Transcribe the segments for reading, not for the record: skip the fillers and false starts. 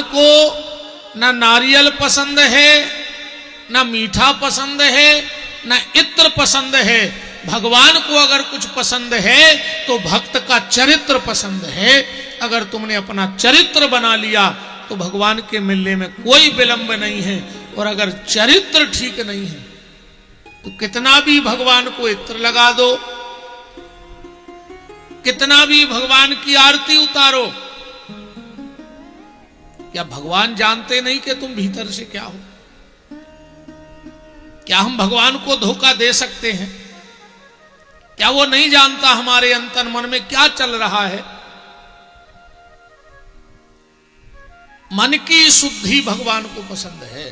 को ना नारियल पसंद है, ना मीठा पसंद है, ना इत्र पसंद है। भगवान को अगर कुछ पसंद है तो भक्त का चरित्र पसंद है। अगर तुमने अपना चरित्र बना लिया तो भगवान के मिलने में कोई विलंब नहीं है। और अगर चरित्र ठीक नहीं है तो कितना भी भगवान को इत्र लगा दो, कितना भी भगवान की आरती उतारो, क्या भगवान जानते नहीं कि तुम भीतर से क्या हो? क्या हम भगवान को धोखा दे सकते हैं? क्या वो नहीं जानता हमारे अंतर मन में क्या चल रहा है? मन की शुद्धि भगवान को पसंद है।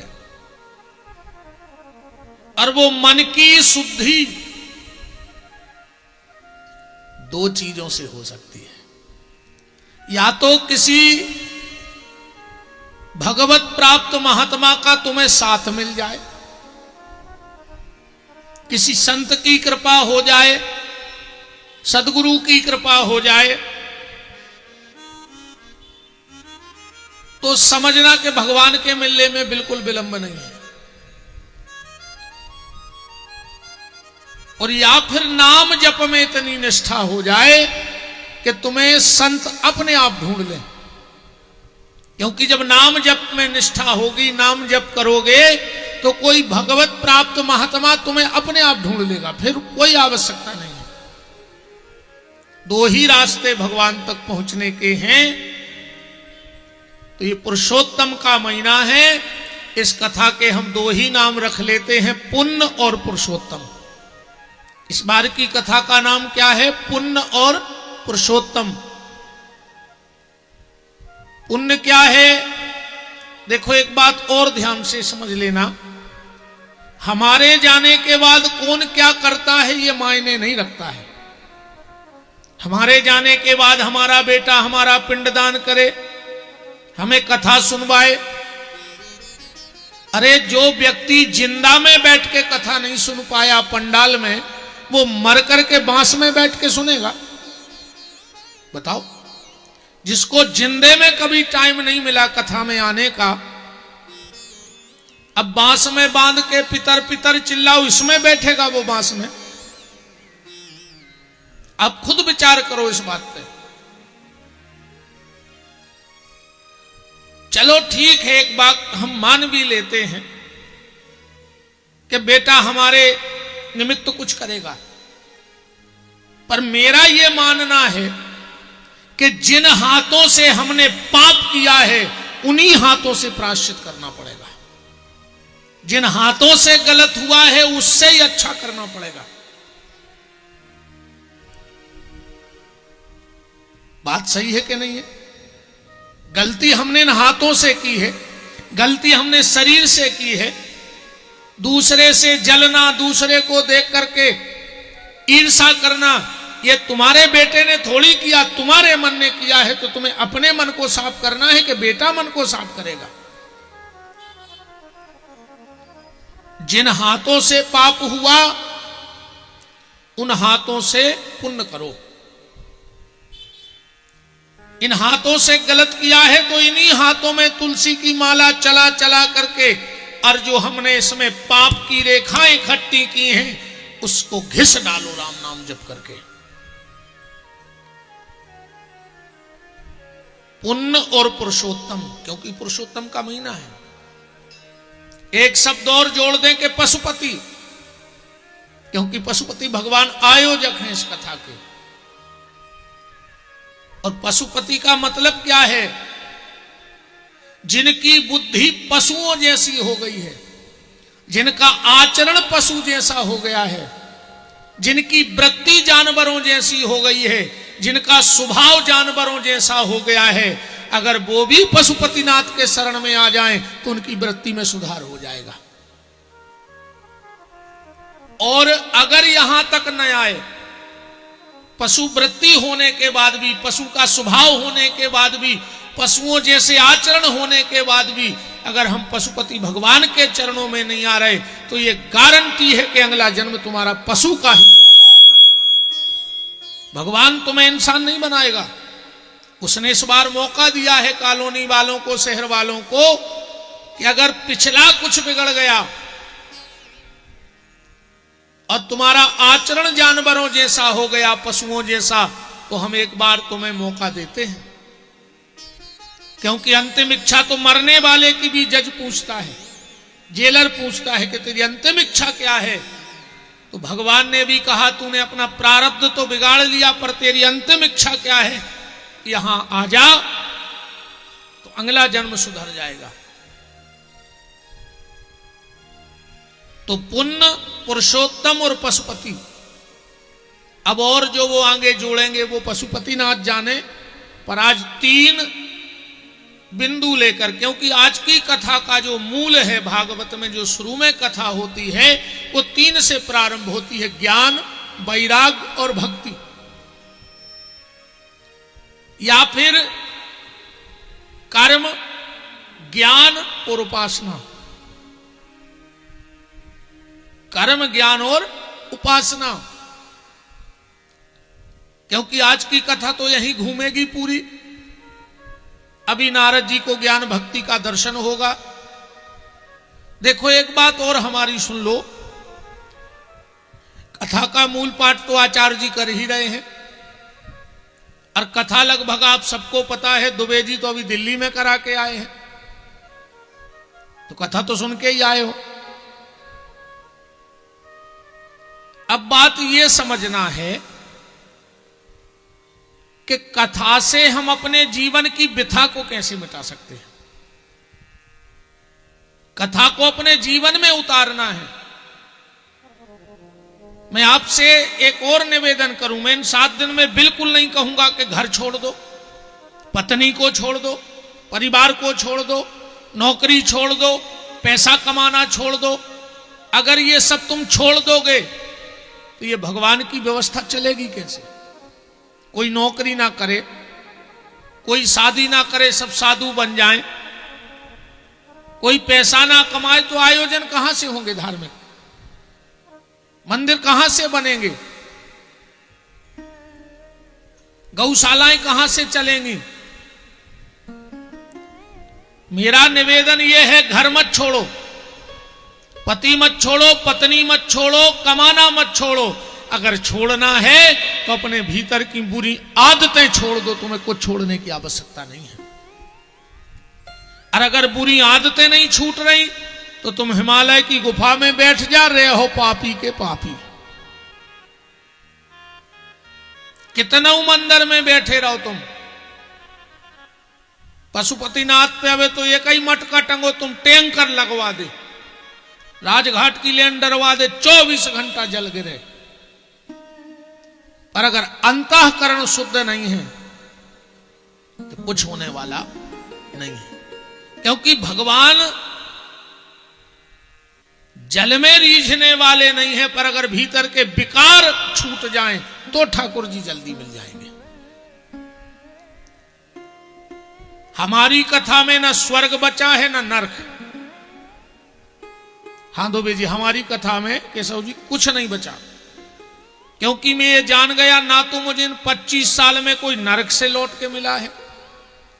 और वो मन की शुद्धि दो चीजों से हो सकती है। या तो किसी भगवत प्राप्त महात्मा का तुम्हें साथ मिल जाए, किसी संत की कृपा हो जाए, सदगुरु की कृपा हो जाए, तो समझना कि भगवान के मिलने में बिल्कुल विलंब नहीं है। और या फिर नाम जप में इतनी निष्ठा हो जाए कि तुम्हें संत अपने आप ढूंढ ले। क्योंकि जब नाम जप में निष्ठा होगी, नाम जप करोगे तो कोई भगवत प्राप्त महात्मा तुम्हें अपने आप ढूंढ लेगा, फिर कोई आवश्यकता नहीं है। दो ही रास्ते भगवान तक पहुंचने के हैं। तो ये पुरुषोत्तम का महीना है। इस कथा के हम दो ही नाम रख लेते हैं, पुण्य और पुरुषोत्तम। इस बार की कथा का नाम क्या है? पुण्य और पुरुषोत्तम। पुण्य क्या है? देखो एक बात और ध्यान से समझ लेना, हमारे जाने के बाद कौन क्या करता है ये मायने नहीं रखता है। हमारे जाने के बाद हमारा बेटा हमारा पिंडदान करे, हमें कथा सुनवाए। अरे जो व्यक्ति जिंदा में बैठ के कथा नहीं सुन पाया पंडाल में, वो मर करके बांस में बैठ के सुनेगा? बताओ। जिसको जिंदे में कभी टाइम नहीं मिला कथा में आने का, अब बांस में बांध के पितर पितर चिल्लाओ, इसमें बैठेगा वो बांस में? अब खुद विचार करो इस बात पे। चलो ठीक है, एक बात हम मान भी लेते हैं कि बेटा हमारे निमित्त तो कुछ करेगा, पर मेरा यह मानना है कि जिन हाथों से हमने पाप किया है उन्हीं हाथों से प्रायश्चित करना पड़ेगा। जिन हाथों से गलत हुआ है उससे ही अच्छा करना पड़ेगा। बात सही है कि नहीं है? गलती हमने इन हाथों से की है, गलती हमने शरीर से की है। दूसरे से जलना, दूसरे को देख करके ईर्ष्या करना, ये तुम्हारे बेटे ने थोड़ी किया, तुम्हारे मन ने किया है। तो तुम्हें अपने मन को साफ करना है कि बेटा मन को साफ करेगा? जिन हाथों से पाप हुआ उन हाथों से पुण्य करो। इन हाथों से गलत किया है तो इन्हीं हाथों में तुलसी की माला चला चला करके, और जो हमने इसमें पाप की रेखाएं इकट्ठी की हैं उसको घिस डालो राम नाम जप करके। पुण्य और पुरुषोत्तम, क्योंकि पुरुषोत्तम का महीना है। एक शब्द और जोड़ दें कि पशुपति, क्योंकि पशुपति भगवान आयोजक हैं इस कथा के। और पशुपति का मतलब क्या है? जिनकी बुद्धि पशुओं जैसी हो गई है, जिनका आचरण पशु जैसा हो गया है, जिनकी वृत्ति जानवरों जैसी हो गई है, जिनका स्वभाव जानवरों जैसा हो गया है, अगर वो भी पशुपतिनाथ के शरण में आ जाएं तो उनकी वृत्ति में सुधार हो जाएगा। और अगर यहां तक न आए, पशु वृत्ति होने के बाद भी, पशु का स्वभाव होने के बाद भी, पशुओं जैसे आचरण होने के बाद भी अगर हम पशुपति भगवान के चरणों में नहीं आ रहे तो ये गारंटी है कि अगला जन्म तुम्हारा पशु का ही। भगवान तुम्हें इंसान नहीं बनाएगा, उसने इस बार मौका दिया है कॉलोनी वालों को, शहर वालों को, कि अगर पिछला कुछ बिगड़ गया और तुम्हारा आचरण जानवरों जैसा हो गया, पशुओं जैसा, तो हम एक बार तुम्हें मौका देते हैं। क्योंकि अंतिम इच्छा तो मरने वाले की भी जज पूछता है, जेलर पूछता है कि तेरी अंतिम इच्छा क्या है। तो भगवान ने भी कहा तूने अपना प्रारब्ध तो बिगाड़ लिया, पर तेरी अंतिम इच्छा क्या है, यहां आ जा तो अगला जन्म सुधर जाएगा। तो पुण्य, पुरुषोत्तम और पशुपति, अब और जो वो आगे जोड़ेंगे वो पशुपतिनाथ जाने, पर आज 3 बिंदु लेकर, क्योंकि आज की कथा का जो मूल है भागवत में, जो शुरू में कथा होती है वो 3 से प्रारंभ होती है, ज्ञान, वैराग्य और भक्ति, या फिर कर्म, ज्ञान और उपासना। कर्म, ज्ञान और उपासना, क्योंकि आज की कथा तो यही घूमेगी पूरी। अभी नारद जी को ज्ञान भक्ति का दर्शन होगा। देखो एक बात और हमारी सुन लो, कथा का मूल पाठ तो आचार्य जी कर ही रहे हैं, और कथा लगभग आप सबको पता है, दुबे जी तो अभी दिल्ली में करा के आए हैं, तो कथा तो सुन के ही आए हो। अब बात यह समझना है कि कथा से हम अपने जीवन की व्यथा को कैसे मिटा सकते हैं। कथा को अपने जीवन में उतारना है। मैं आपसे एक और निवेदन करूं, मैं इन 7 दिन में बिल्कुल नहीं कहूंगा कि घर छोड़ दो, पत्नी को छोड़ दो, परिवार को छोड़ दो, नौकरी छोड़ दो, पैसा कमाना छोड़ दो। अगर ये सब तुम छोड़ दोगे तो ये भगवान की व्यवस्था चलेगी कैसे? कोई नौकरी ना करे, कोई शादी ना करे, सब साधु बन जाएं, कोई पैसा ना कमाए, तो आयोजन कहां से होंगे? धार्मिक मंदिर कहां से बनेंगे? गौशालाएं कहां से चलेंगी? मेरा निवेदन यह है, घर मत छोड़ो, पति मत छोड़ो, पत्नी मत छोड़ो, कमाना मत छोड़ो। अगर छोड़ना है तो अपने भीतर की बुरी आदतें छोड़ दो, तुम्हें कुछ छोड़ने की आवश्यकता नहीं है। और अगर बुरी आदतें नहीं छूट रही तो तुम हिमालय की गुफा में बैठ जा रहे हो, पापी के पापी। कितना मंदिर में बैठे रहो तुम। पशुपतिनाथ पे अब तो एक ही मटका टंगो, तुम टैंकर लगवा दे, राजघाट की लेन डरवा दे, 24 घंटा जल गिरे। पर अगर अंतःकरण शुद्ध नहीं है तो कुछ होने वाला नहीं है। क्योंकि भगवान जल में रीझने वाले नहीं है, पर अगर भीतर के विकार छूट जाएं तो ठाकुर जी जल्दी मिल जाएंगे। हमारी कथा में न स्वर्ग बचा है न नरक। हाँ दुबे जी, हमारी कथा में केशव जी कुछ नहीं बचा, क्योंकि मैं ये जान गया ना तो मुझे इन 25 साल में कोई नरक से लौट के मिला है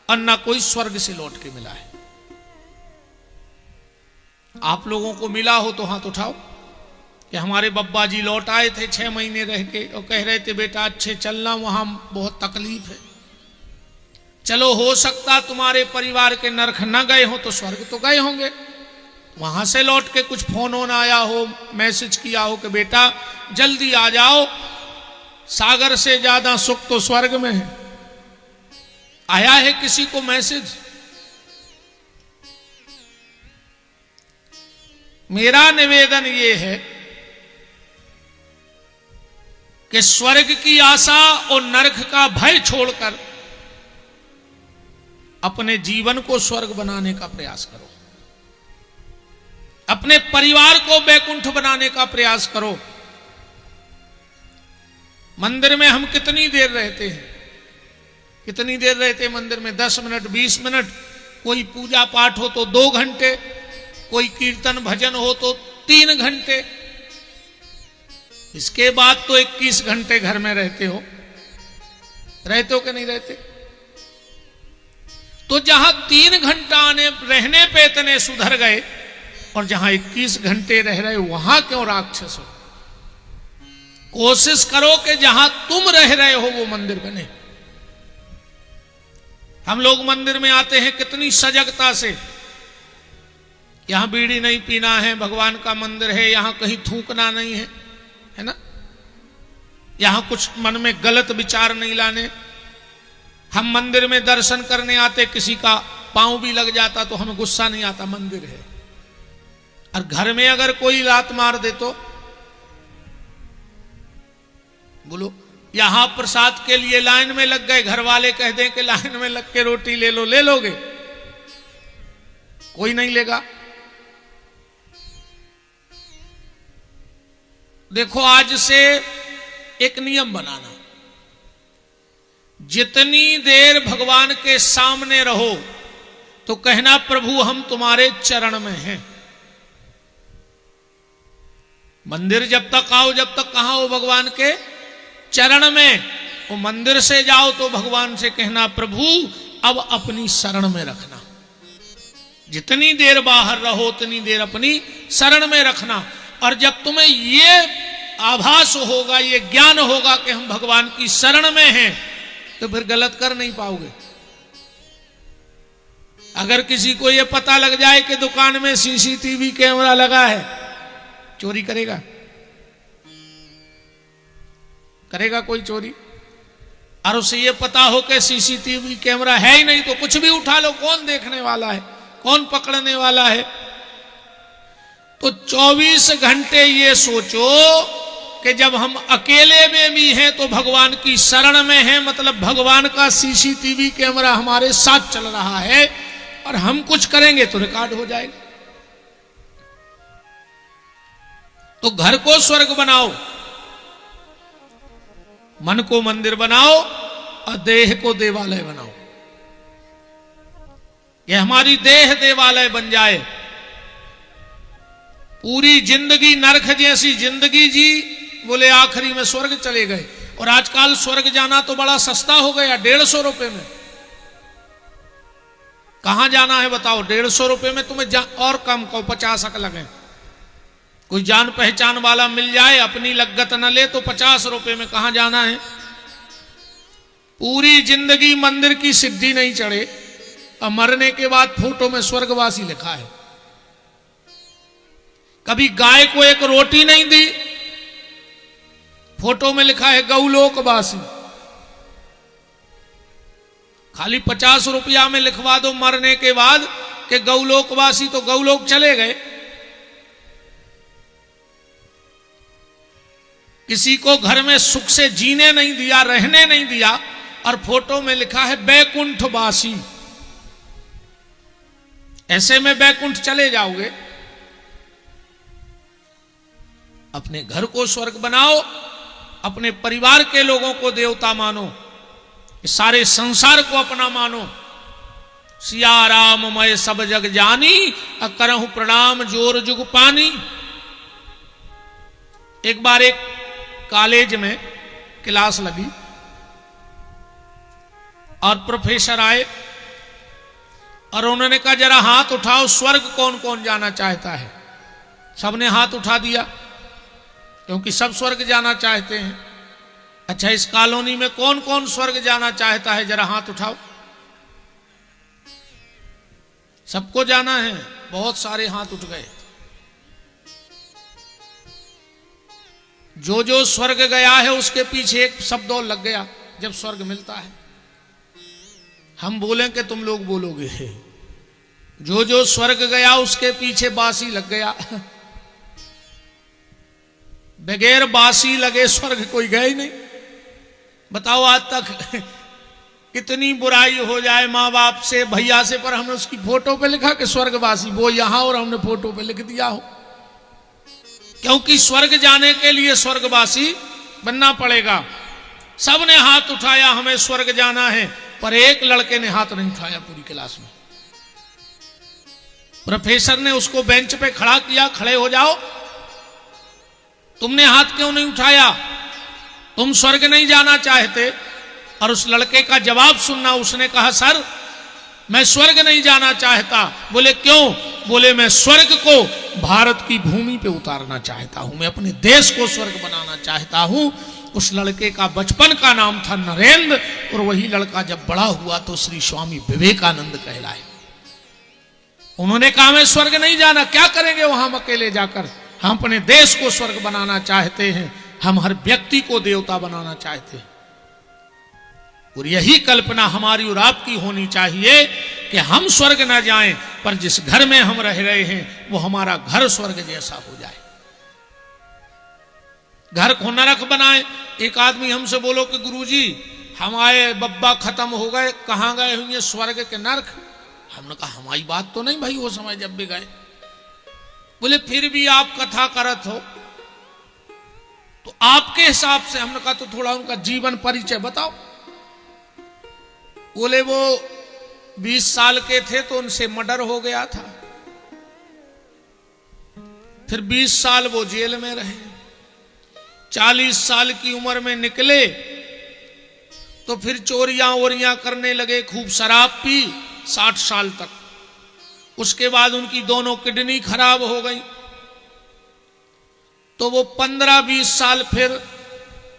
और ना कोई स्वर्ग से लौट के मिला है। आप लोगों को मिला हो तो हाथ उठाओ कि हमारे बब्बा जी लौट आए थे 6 महीने रह के और कह रहे थे बेटा अच्छे चलना, वहां बहुत तकलीफ है। चलो हो सकता तुम्हारे परिवार के नरक न गए हो तो स्वर्ग तो गए होंगे। वहां से लौट के कुछ फोन ऑन आया हो, मैसेज किया हो कि बेटा जल्दी आ जाओ, सागर से ज्यादा सुख तो स्वर्ग में है। आया है किसी को मैसेज? मेरा निवेदन यह है कि स्वर्ग की आशा और नरक का भय छोड़कर अपने जीवन को स्वर्ग बनाने का प्रयास करो, अपने परिवार को वैकुंठ बनाने का प्रयास करो। मंदिर में हम कितनी देर रहते हैं? कितनी देर रहते हैं मंदिर में? 10 मिनट, 20 मिनट। कोई पूजा पाठ हो तो 2 घंटे, कोई कीर्तन भजन हो तो 3 घंटे। इसके बाद तो 21 घंटे घर में रहते हो। रहते हो कि नहीं रहते? तो जहां 3 घंटा रहने पे इतने सुधर गए और जहां 21 घंटे रह रहे वहां क्यों राक्षस हो? कोशिश करो कि जहां तुम रह रहे हो वो मंदिर बने। हम लोग मंदिर में आते हैं कितनी सजगता से, यहां बीड़ी नहीं पीना है, भगवान का मंदिर है, यहां कहीं थूकना नहीं है ना, यहां कुछ मन में गलत विचार नहीं लाने। हम मंदिर में दर्शन करने आते, किसी का पांव भी लग जाता तो हमें गुस्सा नहीं आता, मंदिर है। और घर में अगर कोई लात मार दे तो बोलो, यहां प्रसाद के लिए लाइन में लग गए, घर वाले कह दें कि लाइन में लग के रोटी ले लो, ले लोगे? कोई नहीं लेगा। देखो, आज से एक नियम बनाना, जितनी देर भगवान के सामने रहो तो कहना प्रभु हम तुम्हारे चरण में हैं। मंदिर जब तक आओ, जब तक कहां हो? भगवान के चरण में। वो मंदिर से जाओ तो भगवान से कहना प्रभु अब अपनी शरण में रखना। जितनी देर बाहर रहो उतनी देर अपनी शरण में रखना। और जब तुम्हें ये आभास होगा, ये ज्ञान होगा कि हम भगवान की शरण में हैं, तो फिर गलत कर नहीं पाओगे। अगर किसी को यह पता लग जाए कि दुकान में सीसीटीवी कैमरा लगा है, चोरी करेगा? करेगा कोई चोरी? और उसे यह पता हो कि सीसीटीवी कैमरा है ही नहीं तो कुछ भी उठा लो, कौन देखने वाला है, कौन पकड़ने वाला है? तो 24 घंटे ये सोचो कि जब हम अकेले में भी हैं तो भगवान की शरण में हैं, मतलब भगवान का सीसीटीवी कैमरा हमारे साथ चल रहा है, और हम कुछ करेंगे तो रिकॉर्ड हो जाएगा। तो घर को स्वर्ग बनाओ, मन को मंदिर बनाओ और देह को देवालय बनाओ। यह हमारी देह देवालय बन जाए। पूरी जिंदगी नरक जैसी जिंदगी जी, बोले आखिरी में स्वर्ग चले गए। और आजकल स्वर्ग जाना तो बड़ा सस्ता हो गया, 150 रुपए में। कहां जाना है बताओ? 150 रुपए में तुम्हें और कम को 50 लगे। कोई जान पहचान वाला मिल जाए, अपनी लगत न ले, तो 50 रुपए में कहां जाना है? पूरी जिंदगी मंदिर की सिद्धि नहीं चढ़े और मरने के बाद फोटो में स्वर्गवासी लिखा है। कभी गाय को एक रोटी नहीं दी, फोटो में लिखा है गौलोकवासी। खाली 50 रुपया में लिखवा दो मरने के बाद कि गौलोकवासी, तो गौलोक चले गए। किसी को घर में सुख से जीने नहीं दिया, रहने नहीं दिया, और फोटो में लिखा है बैकुंठवासी। ऐसे में बैकुंठ चले जाओगे। अपने घर को स्वर्ग बनाओ, अपने परिवार के लोगों को देवता मानो, सारे संसार को अपना मानो। सिया राम मैं सब जग जानी, करहु प्रणाम जोर जुग पानी। एक बार एक कॉलेज में क्लास लगी और प्रोफेसर आए और उन्होंने कहा जरा हाथ उठाओ, स्वर्ग कौन कौन जाना चाहता है? सबने हाथ उठा दिया क्योंकि सब स्वर्ग जाना चाहते हैं। अच्छा, इस कॉलोनी में कौन कौन स्वर्ग जाना चाहता है? जरा हाथ उठाओ। सबको जाना है। बहुत सारे हाथ उठ गए। जो जो स्वर्ग गया है उसके पीछे एक शब्द और लग गया जब स्वर्ग मिलता है। हम बोलें कि तुम लोग बोलोगे, जो जो स्वर्ग गया उसके पीछे बासी लग गया। बगैर बासी लगे स्वर्ग कोई गए ही नहीं। बताओ आज तक कितनी बुराई हो जाए माँ बाप से, भैया से, पर हमने उसकी फोटो पे लिखा कि स्वर्गवासी, वो यहां और हमने फोटो पे लिख दिया हो। क्योंकि स्वर्ग जाने के लिए स्वर्गवासी बनना पड़ेगा। सबने हाथ उठाया, हमें स्वर्ग जाना है, पर एक लड़के ने हाथ नहीं उठाया पूरी क्लास में। प्रोफेसर ने उसको बेंच पे खड़ा किया, खड़े हो जाओ, तुमने हाथ क्यों नहीं उठाया? तुम स्वर्ग नहीं जाना चाहते? और उस लड़के का जवाब सुनना। उसने कहा सर मैं स्वर्ग नहीं जाना चाहता। बोले क्यों? बोले मैं स्वर्ग को भारत की भूमि पे उतारना चाहता हूं, मैं अपने देश को स्वर्ग बनाना चाहता हूं। उस लड़के का बचपन का नाम था नरेंद्र, और वही लड़का जब बड़ा हुआ तो श्री स्वामी विवेकानंद कहलाए। उन्होंने कहा मैं स्वर्ग नहीं जाना, क्या करेंगे वहां हम अकेले जाकर, हम अपने देश को स्वर्ग बनाना चाहते हैं, हम हर व्यक्ति को देवता बनाना चाहते हैं। और यही कल्पना हमारी और आपकी होनी चाहिए कि हम स्वर्ग न जाएं, पर जिस घर में हम रह रहे हैं वो हमारा घर स्वर्ग जैसा हो जाए। घर को नरक बनाए। एक आदमी हमसे बोलो कि गुरुजी हम आए, बब्बा खत्म हो गए, कहां गए होंगे? स्वर्ग के नरक। हमने कहा हमारी बात तो नहीं भाई, वो समय जब भी गए। बोले फिर भी आप कथा करत हो तो आपके हिसाब से। हमने कहा तो थोड़ा उनका जीवन परिचय बताओ। बोले वो 20 साल के थे तो उनसे मर्डर हो गया था, फिर 20 साल वो जेल में रहे, 40 साल की उम्र में निकले तो फिर चोरियां वोरियां करने लगे, खूब शराब पी 60 साल तक। उसके बाद उनकी दोनों किडनी खराब हो गई, तो वो 15-20 साल फिर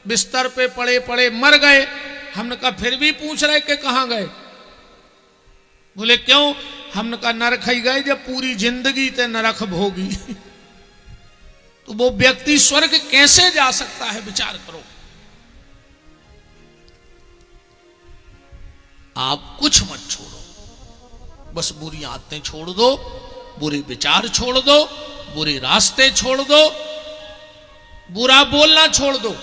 बिस्तर पे पड़े पड़े मर गए। हमने कहा फिर भी पूछ रहे कि कहां गए? बोले क्यों? हमने कहा नरक ही गए, जब पूरी जिंदगी ते नरक भोगी तो वो व्यक्ति स्वर्ग कैसे जा सकता है? विचार करो। आप कुछ मत छोड़ो, बस बुरी आदतें छोड़ दो, बुरे विचार छोड़ दो, बुरे रास्ते छोड़ दो, बुरा बोलना छोड़ दो।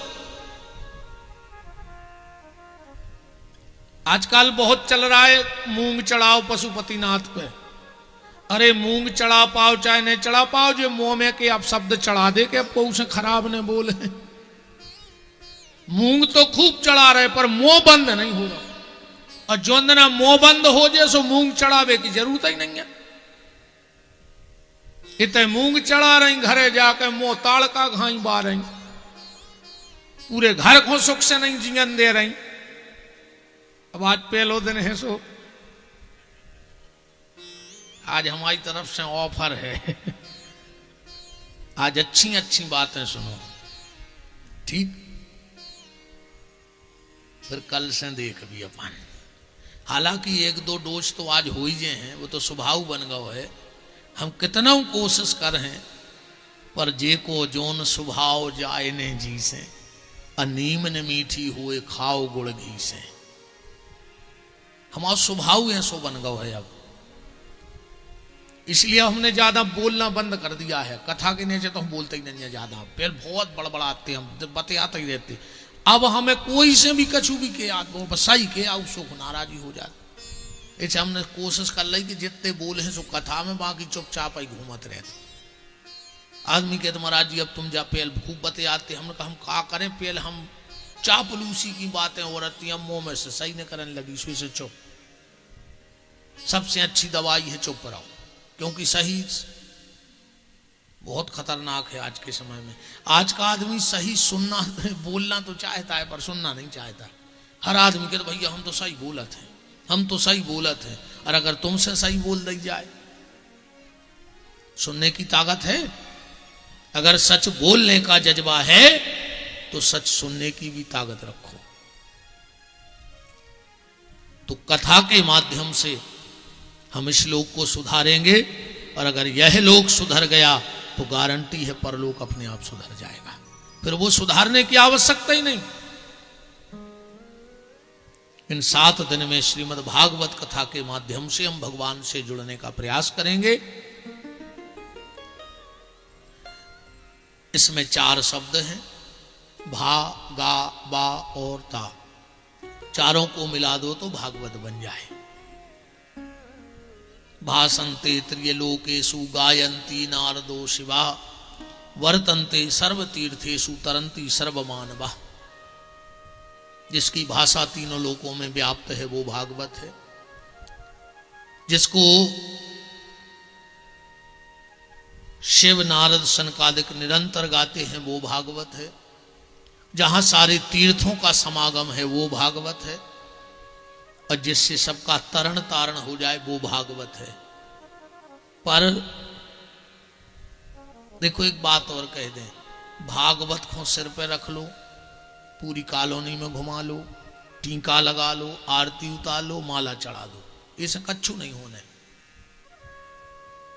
आजकल बहुत चल रहा है मूंग चढ़ाओ पशुपतिनाथ पे। अरे मूंग चढ़ा पाओ चाहे नहीं चढ़ा पाओ, जो मुंह में के आप शब्द चढ़ा दे के आपको उसे खराब ने बोले। मूंग तो खूब चढ़ा रहे पर मुंह बंद नहीं हो रहा, और जो ना मुंह बंद हो जाए सो मूंग चढ़ावे की जरूरत ही नहीं है। इतने मूंग चढ़ा रही, घरे जाकर मुंह ताड़ का घाई बा रही, पूरे घर को सुख से नहीं जीवन दे रही। अब आज पहलो दिन है सो आज हमारी तरफ से ऑफर है, आज अच्छी अच्छी बातें सुनो, ठीक? फिर कल से देख भी अपन। हालांकि 1-2 डोज तो आज हो ही गए हैं, वो तो स्वभाव बन गया है। हम कितना कोशिश कर हैं, पर जे को जोन स्वभाव जाए ने जी से, अनीम ने मीठी हुए खाओ गुड़ घी से। हमारा स्वभाव है सो बन गया है अब, इसलिए हमने ज्यादा बोलना बंद कर दिया है। कथा के नीचे तो हम बोलते ही नहीं है ज्यादा, पहले बहुत बड़बड़ाते हम बतियाते ही रहते। अब हमें कोई से भी कछु भी के आदमी बसाई के उसको नाराजी हो जाती। ऐसे हमने कोशिश कर ली कि जितने बोले हैं सो कथा में, बाकी चुपचाप ही घूमत रहते। आदमी के तो महाराज जी अब तुम जा पहले खूब बतियाते। हमने कहा हम क्या करें, पहले हम चापलूसी की बातें हो रही हम मुंह में से सही नहीं करने लगी, से चुप। सबसे अच्छी दवाई है चुप रहो, क्योंकि सही बहुत खतरनाक है आज के समय में। आज का आदमी सही सुनना बोलना तो चाहता है पर सुनना नहीं चाहता। हर आदमी के तो भैया हम तो सही बोलत हैं, हम तो सही बोलत हैं। और अगर तुमसे सही बोल दी जाए, सुनने की ताकत है। अगर सच बोलने का जज्बा है तो सच सुनने की भी ताकत रखो। तो कथा के माध्यम से हम इस लोक को सुधारेंगे, और अगर यह लोक सुधर गया तो गारंटी है परलोक अपने आप सुधर जाएगा। फिर वो सुधारने की आवश्यकता ही नहीं। इन 7 दिन में श्रीमद् भागवत कथा के माध्यम से हम भगवान से जुड़ने का प्रयास करेंगे। इसमें 4 शब्द हैं, भा, गा, बा और ता। चारों को मिला दो तो भागवत बन जाए। भासन्ते त्रियलोकेषु गायन्ति नारदो शिवा, वर्तन्ते सर्वतीर्थेषु तरन्ति सर्वमानवा। जिसकी भाषा तीनों लोकों में व्याप्त है वो भागवत है। जिसको शिव नारद सनकादिक निरंतर गाते हैं वो भागवत है। जहां सारे तीर्थों का समागम है वो भागवत है। और जिससे सबका तरण तारण हो जाए वो भागवत है। पर देखो एक बात और कह दें, भागवत को सिर पे रख लो, पूरी कॉलोनी में घुमा लो, टीका लगा लो, आरती उतार लो, माला चढ़ा दो, इसे कच्छू नहीं होने।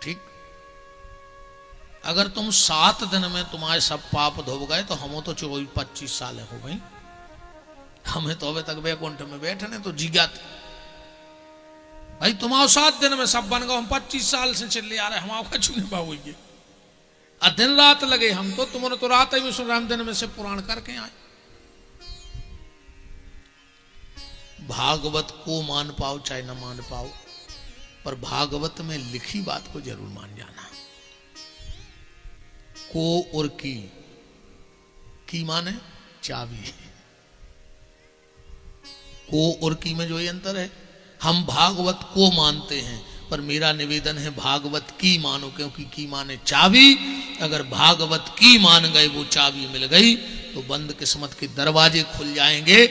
ठीक, अगर तुम 7 दिन में तुम्हारे सब पाप धो गए तो हम तो 24-25 साल हो गई, हमें तो अभी तक वैकुंठ में बैठने तो जिगात भाई। तुम्हारा 7 दिन में सब बन गए, हम 25 साल से चले आ रहे, हमारा कच्छू नहीं पाओगे। दिन रात लगे हम तो, तुमने तो रात ही विष्णु राम दिन में से पुराण करके आए। भागवत को मान पाओ चाहे न मान पाओ, पर भागवत में लिखी बात को जरूर मान जाना। को और की माने चाबी, को और की में जो ये अंतर है। हम भागवत को मानते हैं, पर मेरा निवेदन है भागवत की मानो, क्योंकि की माने चाबी। अगर भागवत की मान गए, वो चाबी मिल गई, तो बंद किस्मत के दरवाजे खुल जाएंगे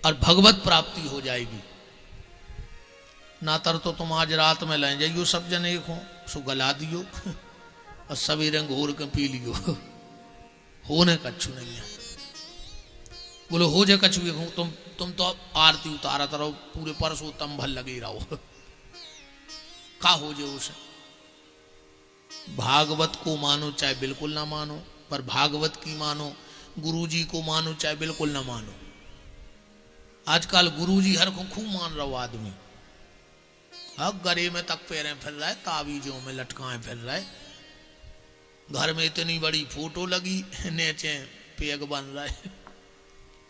और भगवत प्राप्ति हो जाएगी। नातर तो तुम आज रात में ले जाइयो सब जने को, सो गला दियो और सवेरे घोर के पी लियो, होने कच्छू नहीं है। बोलो हो जाए कच्छू, तुम तो आरती उतारा रहो, पूरे परसों तम भल लगे रहो, का हो जाए उसे। भागवत को मानो चाहे बिल्कुल ना मानो, पर भागवत की मानो। गुरुजी को मानो चाहे बिल्कुल ना मानो। आजकल गुरुजी हर को खूब मान रहा हो आदमी, अब गरे में तक पैरें फिर रहा है, तावीजों में लटकाएं फिर रहा है, घर में इतनी बड़ी फोटो लगी, नीचे पेग बन रहा है।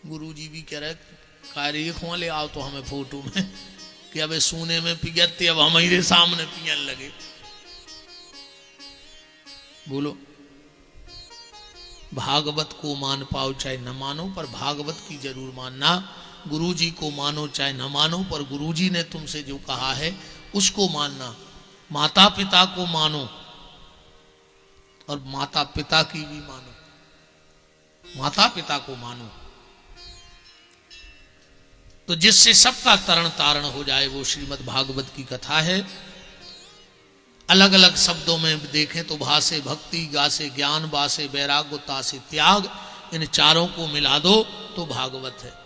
गुरुजी भी कह रहे कार्य खो ले आओ तो हमें फोटो में, कि अब सोने में पियते, अब हमारे सामने पियन लगे। बोलो, भागवत को मान पाओ चाहे न मानो, पर भागवत की जरूर मानना। गुरुजी को मानो चाहे न मानो, पर गुरुजी ने तुमसे जो कहा है उसको मानना। माता पिता को मानो और माता पिता की भी मानो, माता पिता को मानो, तो जिससे सबका तरण तारण हो जाए, वो श्रीमद् भागवत की कथा है। अलग अलग शब्दों में देखें तो भासे भक्ति, गासे ज्ञान, बासे वैराग्य, तासे त्याग, इन चारों को मिला दो तो भागवत है।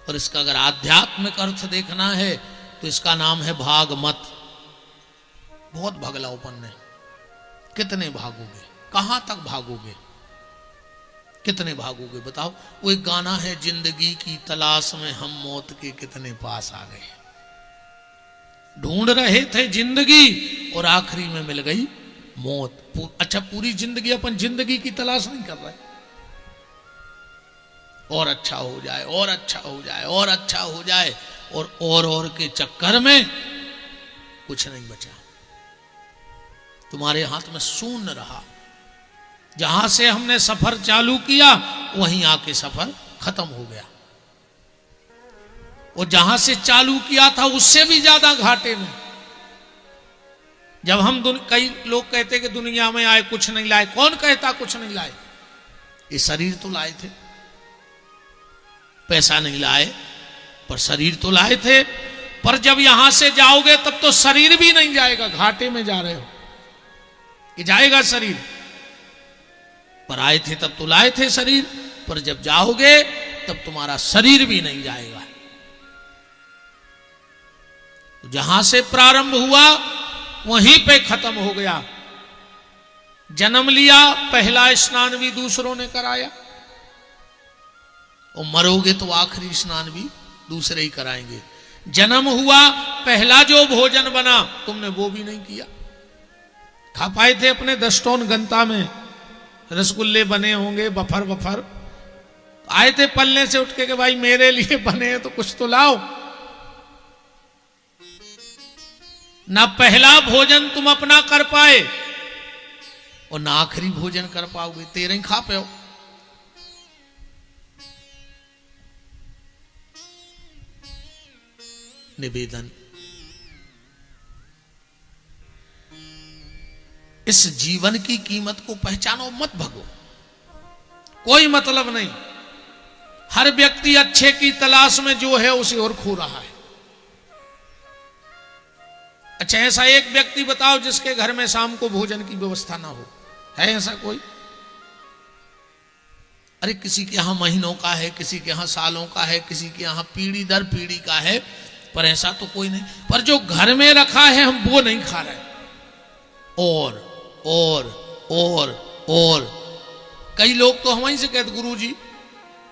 और इसका अगर आध्यात्मिक अर्थ देखना है तो इसका नाम है भागमत। बहुत भगलाओपन है, कितने भागोगे, कहां तक भागोगे, कितने भागोगे बताओ। वो एक गाना है, जिंदगी की तलाश में हम मौत के कितने पास आ गए। ढूंढ रहे थे जिंदगी और आखिरी में मिल गई मौत। अच्छा, पूरी जिंदगी अपन जिंदगी की तलाश नहीं कर रहे, और अच्छा हो जाए, और अच्छा हो जाए, और अच्छा हो जाए, और के चक्कर में कुछ नहीं बचा। तुम्हारे हाथ में शून्य रहा। जहां से हमने सफर चालू किया वहीं आके सफर खत्म हो गया, और जहां से चालू किया था उससे भी ज्यादा घाटे में। जब हम कई लोग कहते कि दुनिया में आए कुछ नहीं लाए, कौन कहता कुछ नहीं लाए? ये शरीर तो लाए थे, पैसा नहीं लाए पर शरीर तो लाए थे। पर जब यहां से जाओगे तब तो शरीर भी नहीं जाएगा, घाटे में जा रहे हो। ये जाएगा शरीर, पर आए थे तब तो लाए थे शरीर, पर जब जाओगे तब तुम्हारा शरीर भी नहीं जाएगा। तो जहां से प्रारंभ हुआ वहीं पे खत्म हो गया। जन्म लिया, पहला स्नान भी दूसरों ने कराया, और मरोगे तो आखिरी स्नान भी दूसरे ही कराएंगे। जन्म हुआ, पहला जो भोजन बना तुमने वो भी नहीं किया। खा पाए थे अपने 10 टन गंता में रसगुल्ले बने होंगे, बफर बफर आए थे पल्ले से उठ के भाई मेरे लिए बने हैं तो कुछ तो लाओ। ना पहला भोजन तुम अपना कर पाए और ना आखिरी भोजन कर पाओगे, तेरे ही खा पाओ। निवेदन, इस जीवन की कीमत को पहचानो, मत भगो, कोई मतलब नहीं। हर व्यक्ति अच्छे की तलाश में जो है उसे और खो रहा है। अच्छा, ऐसा एक व्यक्ति बताओ जिसके घर में शाम को भोजन की व्यवस्था ना हो, है ऐसा कोई? अरे किसी के यहां महीनों का है, किसी के यहां सालों का है, किसी के यहां पीढ़ी दर पीढ़ी का है, पर ऐसा तो कोई नहीं। पर जो घर में रखा है हम वो नहीं खा रहे। और कई लोग तो हमारी से कहते गुरुजी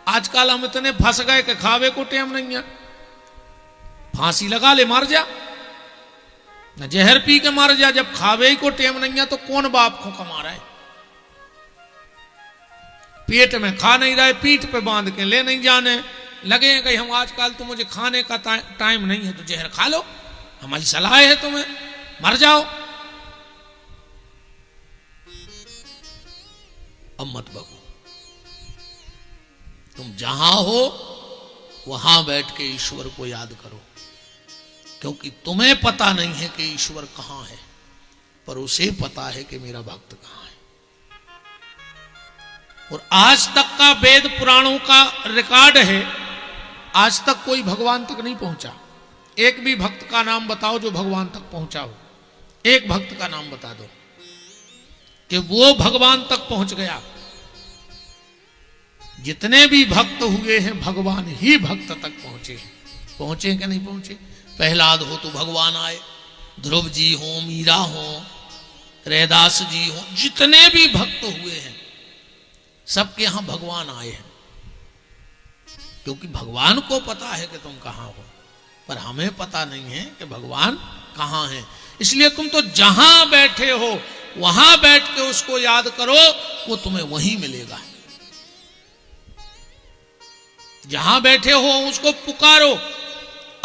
आजकल हम इतने फंस गए कि खावे को टेम नहीं है। फांसी लगा ले मर जा, न जहर पी के मर जा, जब खावे को टेम नहीं है तो कौन बाप को कमा रहा है? पेट में खा नहीं रहा है, पीठ पे बांध के ले नहीं जाने लगे हैं कि हम आजकल तो मुझे खाने का टाइम नहीं है तो जहर खा लो, हमारी सलाह है तुम्हें, मर जाओ। अब मत बको, तुम जहां हो वहां बैठ के ईश्वर को याद करो, क्योंकि तुम्हें पता नहीं है कि ईश्वर कहां है, पर उसे पता है कि मेरा भक्त कहां है। और आज तक का वेद पुराणों का रिकॉर्ड है, आज तक कोई भगवान तक नहीं पहुंचा। एक भी भक्त का नाम बताओ जो भगवान तक पहुंचा हो, एक भक्त का नाम बता दो कि वो भगवान तक पहुंच गया। जितने भी भक्त हुए हैं भगवान ही भक्त तक पहुंचे हैं। पहुंचे कि नहीं पहुंचे? प्रहलाद हो तो भगवान आए, ध्रुव जी हो, मीरा हो, रैदास जी हो, जितने भी भक्त हुए हैं सबके यहां भगवान आए हैं, क्योंकि भगवान को पता है कि तुम कहां हो, पर हमें पता नहीं है कि भगवान कहां है। इसलिए तुम तो जहां बैठे हो वहां बैठ के उसको याद करो, वो तुम्हें वहीं मिलेगा। जहां बैठे हो उसको पुकारो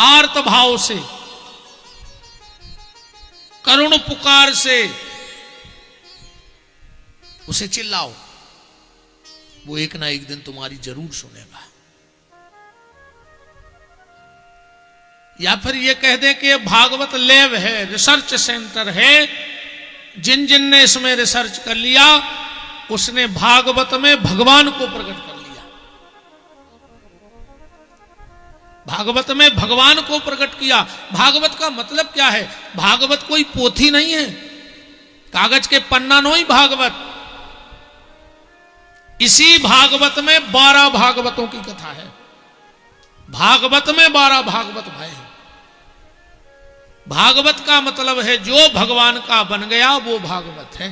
आर्त भाव से, करुण पुकार से उसे चिल्लाओ, वो एक ना एक दिन तुम्हारी जरूर सुनेगा। या फिर ये कह दे कि ये भागवत लैब है, रिसर्च सेंटर है, जिन जिन ने इसमें रिसर्च कर लिया उसने भागवत में भगवान को प्रकट कर लिया। भागवत में भगवान को प्रकट किया। भागवत का मतलब क्या है? भागवत कोई पोथी नहीं है, कागज के पन्ना नहीं भागवत। इसी भागवत में 12 भागवतों की कथा है। भागवत में 12 भागवत भय हैं। भागवत का मतलब है जो भगवान का बन गया वो भागवत है।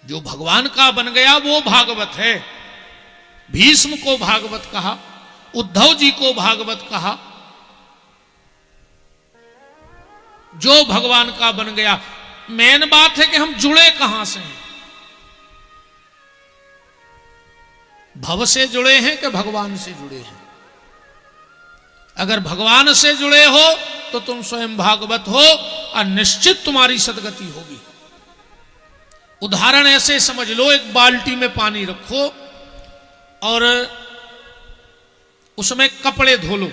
जो भगवान का बन गया वो भागवत है। भीष्म को भागवत कहा, उद्धव जी को भागवत कहा। जो भगवान का बन गया। मेन बात है कि हम जुड़े कहां से हैं? भव से जुड़े हैं कि भगवान से जुड़े हैं? अगर भगवान से जुड़े हो तो तुम स्वयं भागवत हो और निश्चित तुम्हारी सदगति होगी। उदाहरण ऐसे समझ लो, एक बाल्टी में पानी रखो और उसमें कपड़े धो लो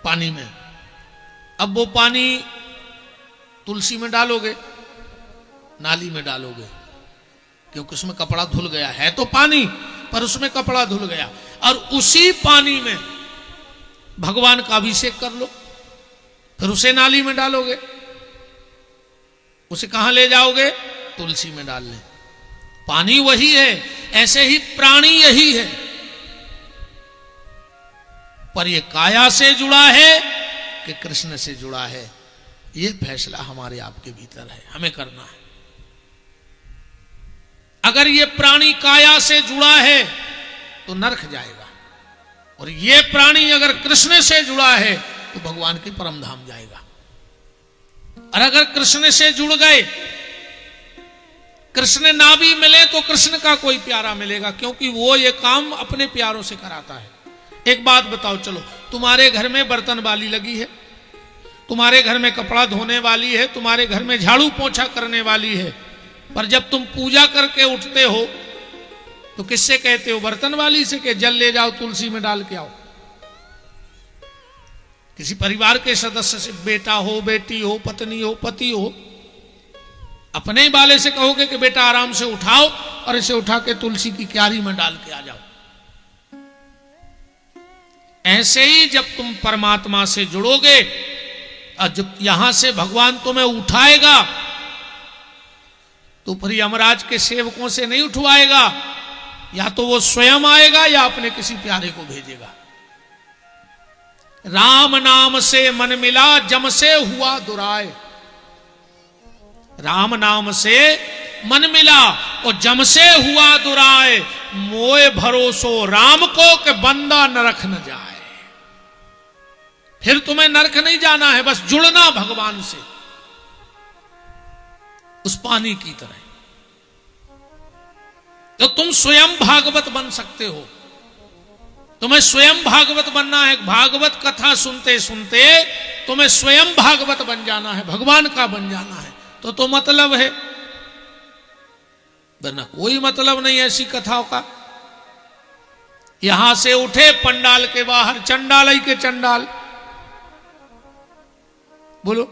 पानी में। अब वो पानी तुलसी में डालोगे, नाली में डालोगे, क्योंकि उसमें कपड़ा धुल गया है। तो पानी, पर उसमें कपड़ा धुल गया। और उसी पानी में भगवान का अभिषेक कर लो, फिर उसे नाली में डालोगे। उसे कहां ले जाओगे? तुलसी में डाल लें। पानी वही है, ऐसे ही प्राणी यही है, पर यह काया से जुड़ा है कि कृष्ण से जुड़ा है, यह फैसला हमारे आपके भीतर है, हमें करना है। अगर ये प्राणी काया से जुड़ा है तो नरक जाएगा, और ये प्राणी अगर कृष्ण से जुड़ा है तो भगवान के परम धाम जाएगा। और अगर कृष्ण से जुड़ गए, कृष्ण ना भी मिले तो कृष्ण का कोई प्यारा मिलेगा, क्योंकि वो ये काम अपने प्यारों से कराता है। एक बात बताओ, चलो तुम्हारे घर में बर्तन वाली लगी है, तुम्हारे घर में कपड़ा धोने वाली है, तुम्हारे घर में झाड़ू पोंछा करने वाली है, पर जब तुम पूजा करके उठते हो तो किससे कहते हो? बर्तन वाली से कि जल ले जाओ तुलसी में डाल के आओ। किसी परिवार के सदस्य से, बेटा हो, बेटी हो, पत्नी हो, पति हो, अपने वाले से कहोगे कि बेटा आराम से उठाओ और इसे उठा के तुलसी की क्यारी में डाल के आ जाओ। ऐसे ही जब तुम परमात्मा से जुड़ोगे और जब यहां से भगवान तुम्हें उठाएगा तो फिर यमराज के सेवकों से नहीं उठवाएगा, या तो वो स्वयं आएगा या अपने किसी प्यारे को भेजेगा। राम नाम से मन मिला जम से हुआ दुराय। राम नाम से मन मिला और जम से हुआ दुराय, मोए भरोसो राम को कि बंदा नरक न जाए। फिर तुम्हें नरक नहीं जाना है, बस जुड़ना भगवान से उस पानी की तरह। तो तुम स्वयं भागवत बन सकते हो। तुम्हें स्वयं भागवत बनना है। भागवत कथा सुनते सुनते तुम्हें स्वयं भागवत बन जाना है, भगवान का बन जाना है। तो मतलब है, वरना कोई मतलब नहीं ऐसी कथाओं का। यहां से उठे पंडाल के बाहर चंडाल ही के चंडाल, बोलो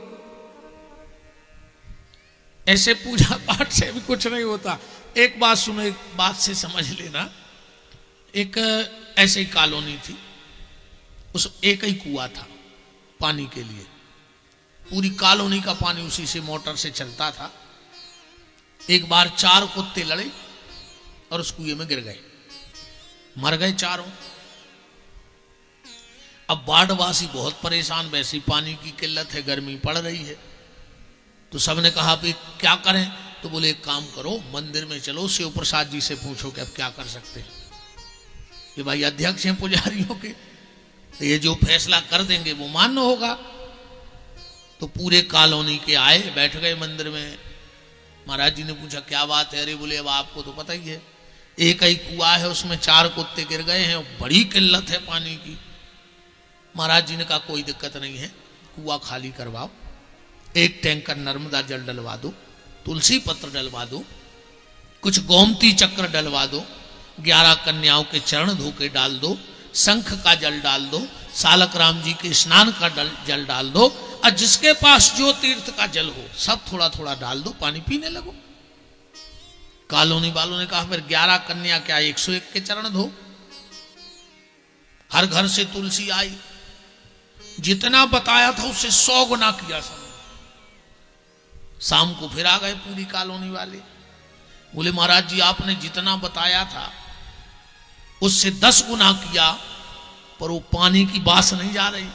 ऐसे पूजा पाठ से भी कुछ नहीं होता। एक बात सुनो, एक बात से समझ लेना। एक ऐसे ही कॉलोनी थी, उस एक ही कुआं था पानी के लिए। पूरी कॉलोनी का पानी उसी से मोटर से चलता था। एक बार 4 कुत्ते लड़े और उस कुएं में गिर गए, मर गए चारों। अब वार्डवासी बहुत परेशान, वैसी पानी की किल्लत है, गर्मी पड़ रही है। तो सबने कहा भाई क्या करें? तो बोले एक काम करो, मंदिर में चलो, शिव प्रसाद जी से पूछो कि अब क्या कर सकते हैं। कि भाई अध्यक्ष हैं पुजारियों के, तो ये जो फैसला कर देंगे वो मान्य होगा। तो पूरे कॉलोनी के आए, बैठ गए मंदिर में। महाराज जी ने पूछा क्या बात है? अरे बोले अब आपको तो पता ही है, एक ही कुआं है, उसमें 4 कुत्ते गिर गए हैं, बड़ी किल्लत है पानी की। महाराज जी ने कहा कोई दिक्कत नहीं है, कुआं खाली करवाओ, 1 टैंकर नर्मदा जल डलवा दो, तुलसी पत्र डलवा दो, कुछ गोमती चक्र डलवा दो, 11 कन्याओं के चरण धोके डाल दो, शंख का जल डाल दो, सालक राम जी के स्नान का जल डाल दो, और जिसके पास जो तीर्थ का जल हो सब थोड़ा थोड़ा डाल दो, पानी पीने लगो। कॉलोनी वालों ने कहा फिर 11 कन्या क्या 101 के चरण धो। हर घर से तुलसी आई, जितना बताया था उससे 100 गुना किया सब। शाम को फिर आ गए पूरी कॉलोनी वाले, बोले महाराज जी आपने जितना बताया था उससे 10 गुना किया, पर वो पानी की बास नहीं जा रही।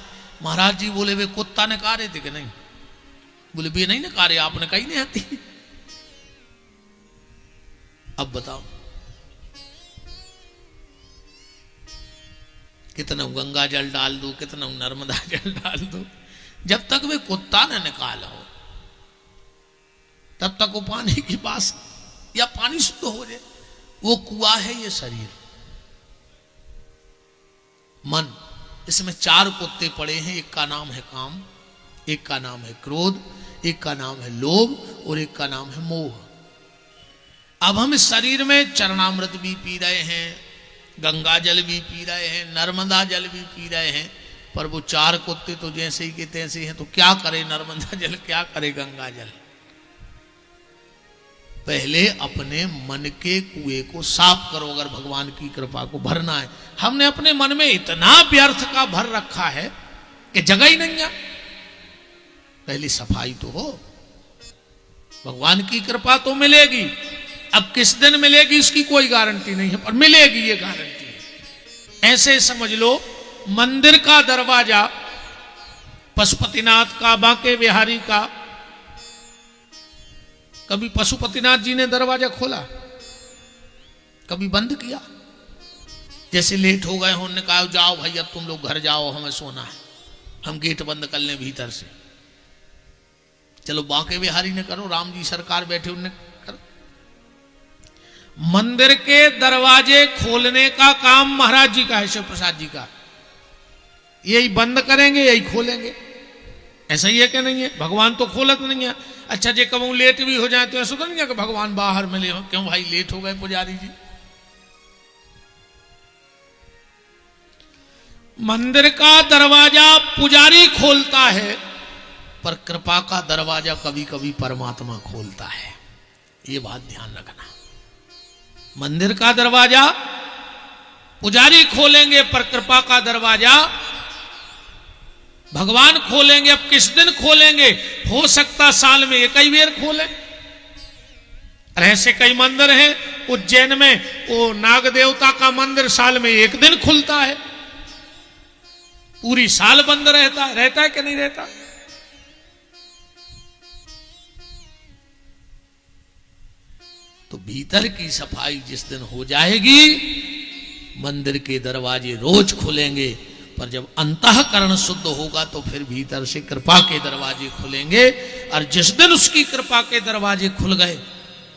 महाराज जी बोले वे कुत्ता ने कहा रहे थे कि नहीं? बोले वे नहीं कहा रहे, आपने कही नहीं आती। अब बताओ कितना गंगा जल डाल दो, कितना नर्मदा जल डाल दो, जब तक वे कुत्ता ने निकाला हो तब तक वो पानी की बास या पानी शुद्ध हो जाए। वो कुआं है ये शरीर, मन, इसमें 4 कुत्ते पड़े हैं। एक का नाम है काम, एक का नाम है क्रोध, एक का नाम है लोभ और एक का नाम है मोह। अब हम इस शरीर में चरणामृत भी पी रहे हैं, गंगा जल भी पी रहे हैं, नर्मदा जल भी पी रहे हैं, पर वो 4 कुत्ते तो जैसे ही के तैसे हैं। तो क्या करे नर्मदा जल, क्या करे गंगा जल? पहले अपने मन के कुएं को साफ करो अगर भगवान की कृपा को भरना है। हमने अपने मन में इतना व्यर्थ का भर रखा है कि जगह ही नहीं है। पहली सफाई तो हो, भगवान की कृपा तो मिलेगी। अब किस दिन मिलेगी इसकी कोई गारंटी नहीं है, पर मिलेगी ये गारंटी है। ऐसे समझ लो मंदिर का दरवाजा पशुपतिनाथ का, बांके बिहारी का, कभी पशुपतिनाथ जी ने दरवाजा खोला, कभी बंद किया। जैसे लेट हो गए हो, उन्होंने कहा जाओ भाई अब तुम लोग घर जाओ, हमें सोना है, हम गेट बंद कर लें भीतर से। चलो बांके बिहारी ने करो, राम जी सरकार बैठे उन्हें करो। मंदिर के दरवाजे खोलने का काम महाराज जी का है, शिव प्रसाद जी का। यही बंद करेंगे यही खोलेंगे, ऐसा ही है कि नहीं है? भगवान तो खोलत नहीं है। अच्छा जे कबू लेट भी हो जाए तो ऐसा तो नहीं है कि भगवान बाहर मिले हो, क्यों भाई लेट हो गए पुजारी जी? मंदिर का दरवाजा पुजारी खोलता है, पर कृपा का दरवाजा कभी कभी परमात्मा खोलता है। ये बात ध्यान रखना। मंदिर का दरवाजा पुजारी खोलेंगे, पर कृपा का दरवाजा भगवान खोलेंगे। अब किस दिन खोलेंगे? हो सकता साल में एक ही बार खोले। ऐसे कई मंदिर हैं उज्जैन में, वो नाग देवता का मंदिर साल में एक दिन खुलता है, पूरी साल बंद रहता है कि नहीं रहता? तो भीतर की सफाई जिस दिन हो जाएगी, मंदिर के दरवाजे रोज खुलेंगे। पर जब अंतःकरण शुद्ध होगा तो फिर भीतर से कृपा के दरवाजे खुलेंगे। और जिस दिन उसकी कृपा के दरवाजे खुल गए,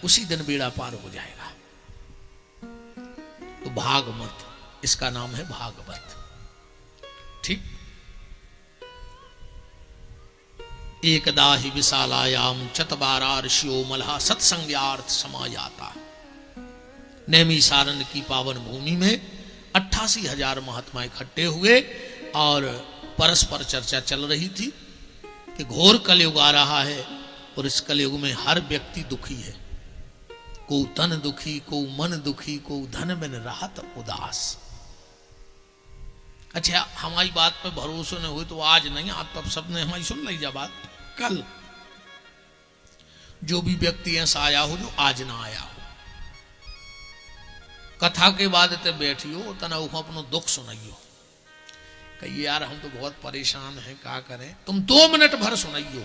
उसी दिन बेड़ा पार हो जाएगा। तो भागवत, इसका नाम है भागवत। ठीक। एकदा ही विशालायाम चतबारा ऋषियो मलहा सत्संग्यार्थ समायाता। नैमिषारण्य की पावन भूमि में 88,000 महात्मा इकट्ठे हुए और परस्पर चर्चा चल रही थी कि घोर कलयुग आ रहा है और इस कलयुग में हर व्यक्ति दुखी है। को तन दुखी, को मन दुखी, को धन बिन राहत उदास। अच्छा, हमारी बात पे भरोसा नहीं हुई तो आज नहीं, आप तब सबने हमारी सुन ली जा बात। कल जो भी व्यक्ति ऐसा आया हो जो आज ना आया हो, कथा के बाद ते बैठियो तना अपनो दुख सुनाइयो। कहिए यार हम तो बहुत परेशान हैं, क्या करें? तुम 2 मिनट भर सुनाइयो,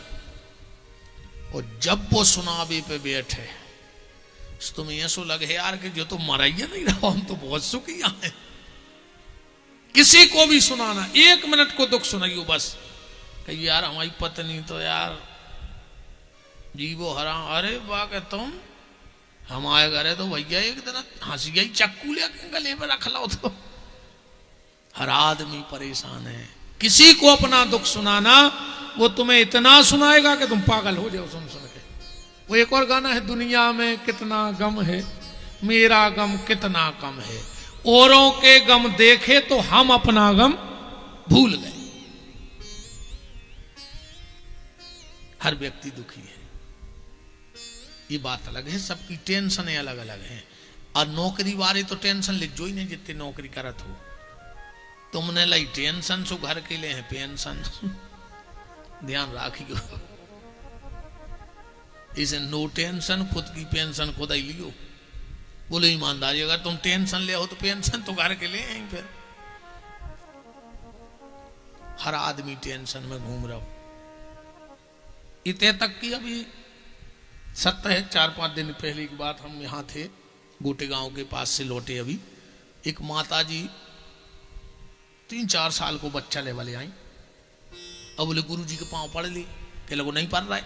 और जब वो सुनावे पे बैठे तुम्हें ऐसा लगे यार कि जो तो मराइया नहीं रहा, हम तो बहुत सुखी हैं। किसी को भी सुनाना, 1 मिनट को दुख सुनाइयो बस। कहिए यार हमारी पत्नी तो यार जीवो हरा, अरे वाह के तुम हमारे घरे तो भैया एक दिन हंसी गई चक्कू लेके गले में रख लो। तो हर आदमी परेशान है। किसी को अपना दुख सुनाना, वो तुम्हें इतना सुनाएगा कि तुम पागल हो जाओ सुन सुन के। वो एक और गाना है, दुनिया में कितना गम है, मेरा गम कितना कम है। औरों के गम देखे तो हम अपना गम भूल गए। हर व्यक्ति दुखी है, ये बात अलग है। सबकी टेंशन अलग अलग है। और नौकरी वाले तो टेंशन लिख जो ही नहीं जितनी नौकरी करत हो। तुमने लाई टेंशन सो घर के लिए है पेंशन। ध्यान राखियो, इसे नो टेंशन, खुद की पेंशन खुद ही लियो। बोले ईमानदारी, अगर तुम टेंशन ले हो तो पेंशन तो घर के लिए हैं। फिर हर आदमी टेंशन में घूम रहा हो। इतने तक की अभी सत्य है, 4-5 दिन पहले की बात, हम यहाँ थे गोटे गांव के पास से लौटे। अभी एक माता जी 3-4 साल को बच्चा ले वाले आई। अब बोले गुरु जी के पांव पड़ ली, के लोगों नहीं पड़ रहा है।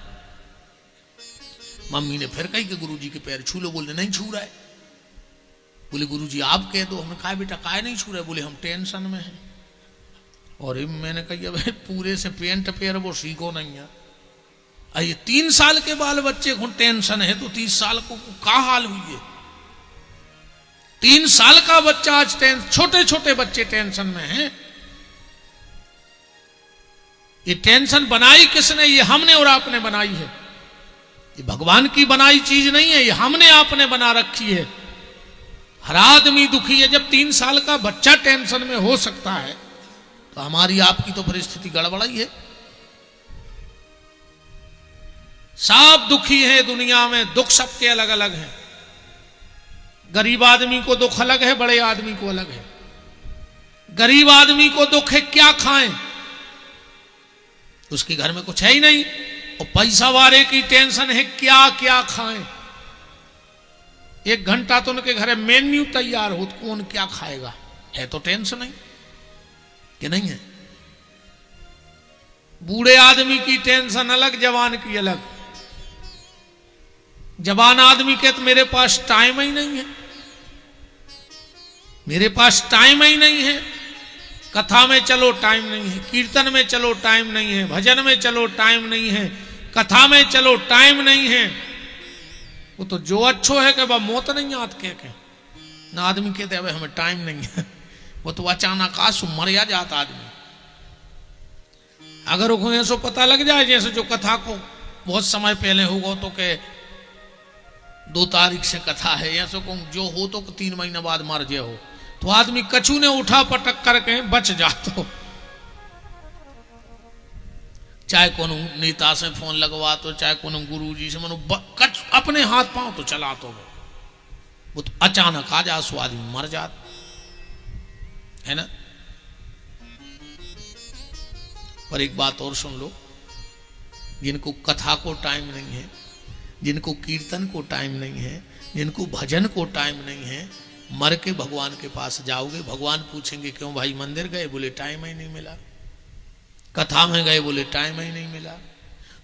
मम्मी ने फिर कही कि गुरु जी के पैर छू लो, बोले नहीं छू रहा है। बोले गुरु जी आप कह दो। हमने कहा बेटा काय नहीं छू रहा है? बोले हम टेंशन में हैं। और मैंने कही भाई पूरे से पेंट पैर वो सीखो नहीं है। ये 3 साल के बाल बच्चे को टेंशन है तो 30 साल को क्या हाल हुई है? 3 साल का बच्चा आज छोटे छोटे बच्चे टेंशन में हैं। ये टेंशन बनाई किसने? ये हमने और आपने बनाई है। ये भगवान की बनाई चीज नहीं है, ये हमने आपने बना रखी है। हर आदमी दुखी है। जब 3 साल का बच्चा टेंशन में हो सकता है तो हमारी आपकी तो परिस्थिति गड़बड़ाई है। सब दुखी है दुनिया में, दुख सबके अलग अलग हैं। गरीब आदमी को दुख अलग है, बड़े आदमी को अलग है। गरीब आदमी को दुख है क्या खाएं, उसके घर में कुछ है ही नहीं। और पैसा वाले की टेंशन है क्या क्या खाएं। 1 घंटा तो उनके घर मेन्यू तैयार हो तो कौन क्या खाएगा, है तो टेंशन नहीं कि नहीं है। बूढ़े आदमी की टेंशन अलग, जवान की अलग। जवान आदमी के तो मेरे पास टाइम ही नहीं है, मेरे पास टाइम ही नहीं है। कथा में चलो टाइम नहीं है, कीर्तन में चलो टाइम नहीं है, भजन में चलो टाइम नहीं है, कथा में चलो टाइम नहीं है। वो तो जो अच्छो है कि वह मौत नहीं आती के ना आदमी कहते हैं हमें टाइम नहीं है। वो तो अचानक आंसू मर जाता आदमी। अगर वो ऐसा पता लग जाए जैसे जो कथा को बहुत समय पहले होगा तो के 2 तारीख से कथा है, ऐसा कहूँ जो हो तो 3 महीने बाद मर जाए हो, तो आदमी कछु ने उठा पटक करके बच जातो। चाहे कोनो नेता से फोन लगवा तो, चाहे कोनो गुरु जी से, मनो अपने हाथ पांव तो चला तो वो तो अचानक आ जा, सो आदमी मर जात है ना। पर एक बात और सुन लो, जिनको कथा को टाइम नहीं है, जिनको कीर्तन को टाइम नहीं है, जिनको भजन को टाइम नहीं है, मर के भगवान के पास जाओगे, भगवान पूछेंगे क्यों भाई मंदिर गए? बोले टाइम ही नहीं मिला। कथा में गए? बोले टाइम ही नहीं मिला।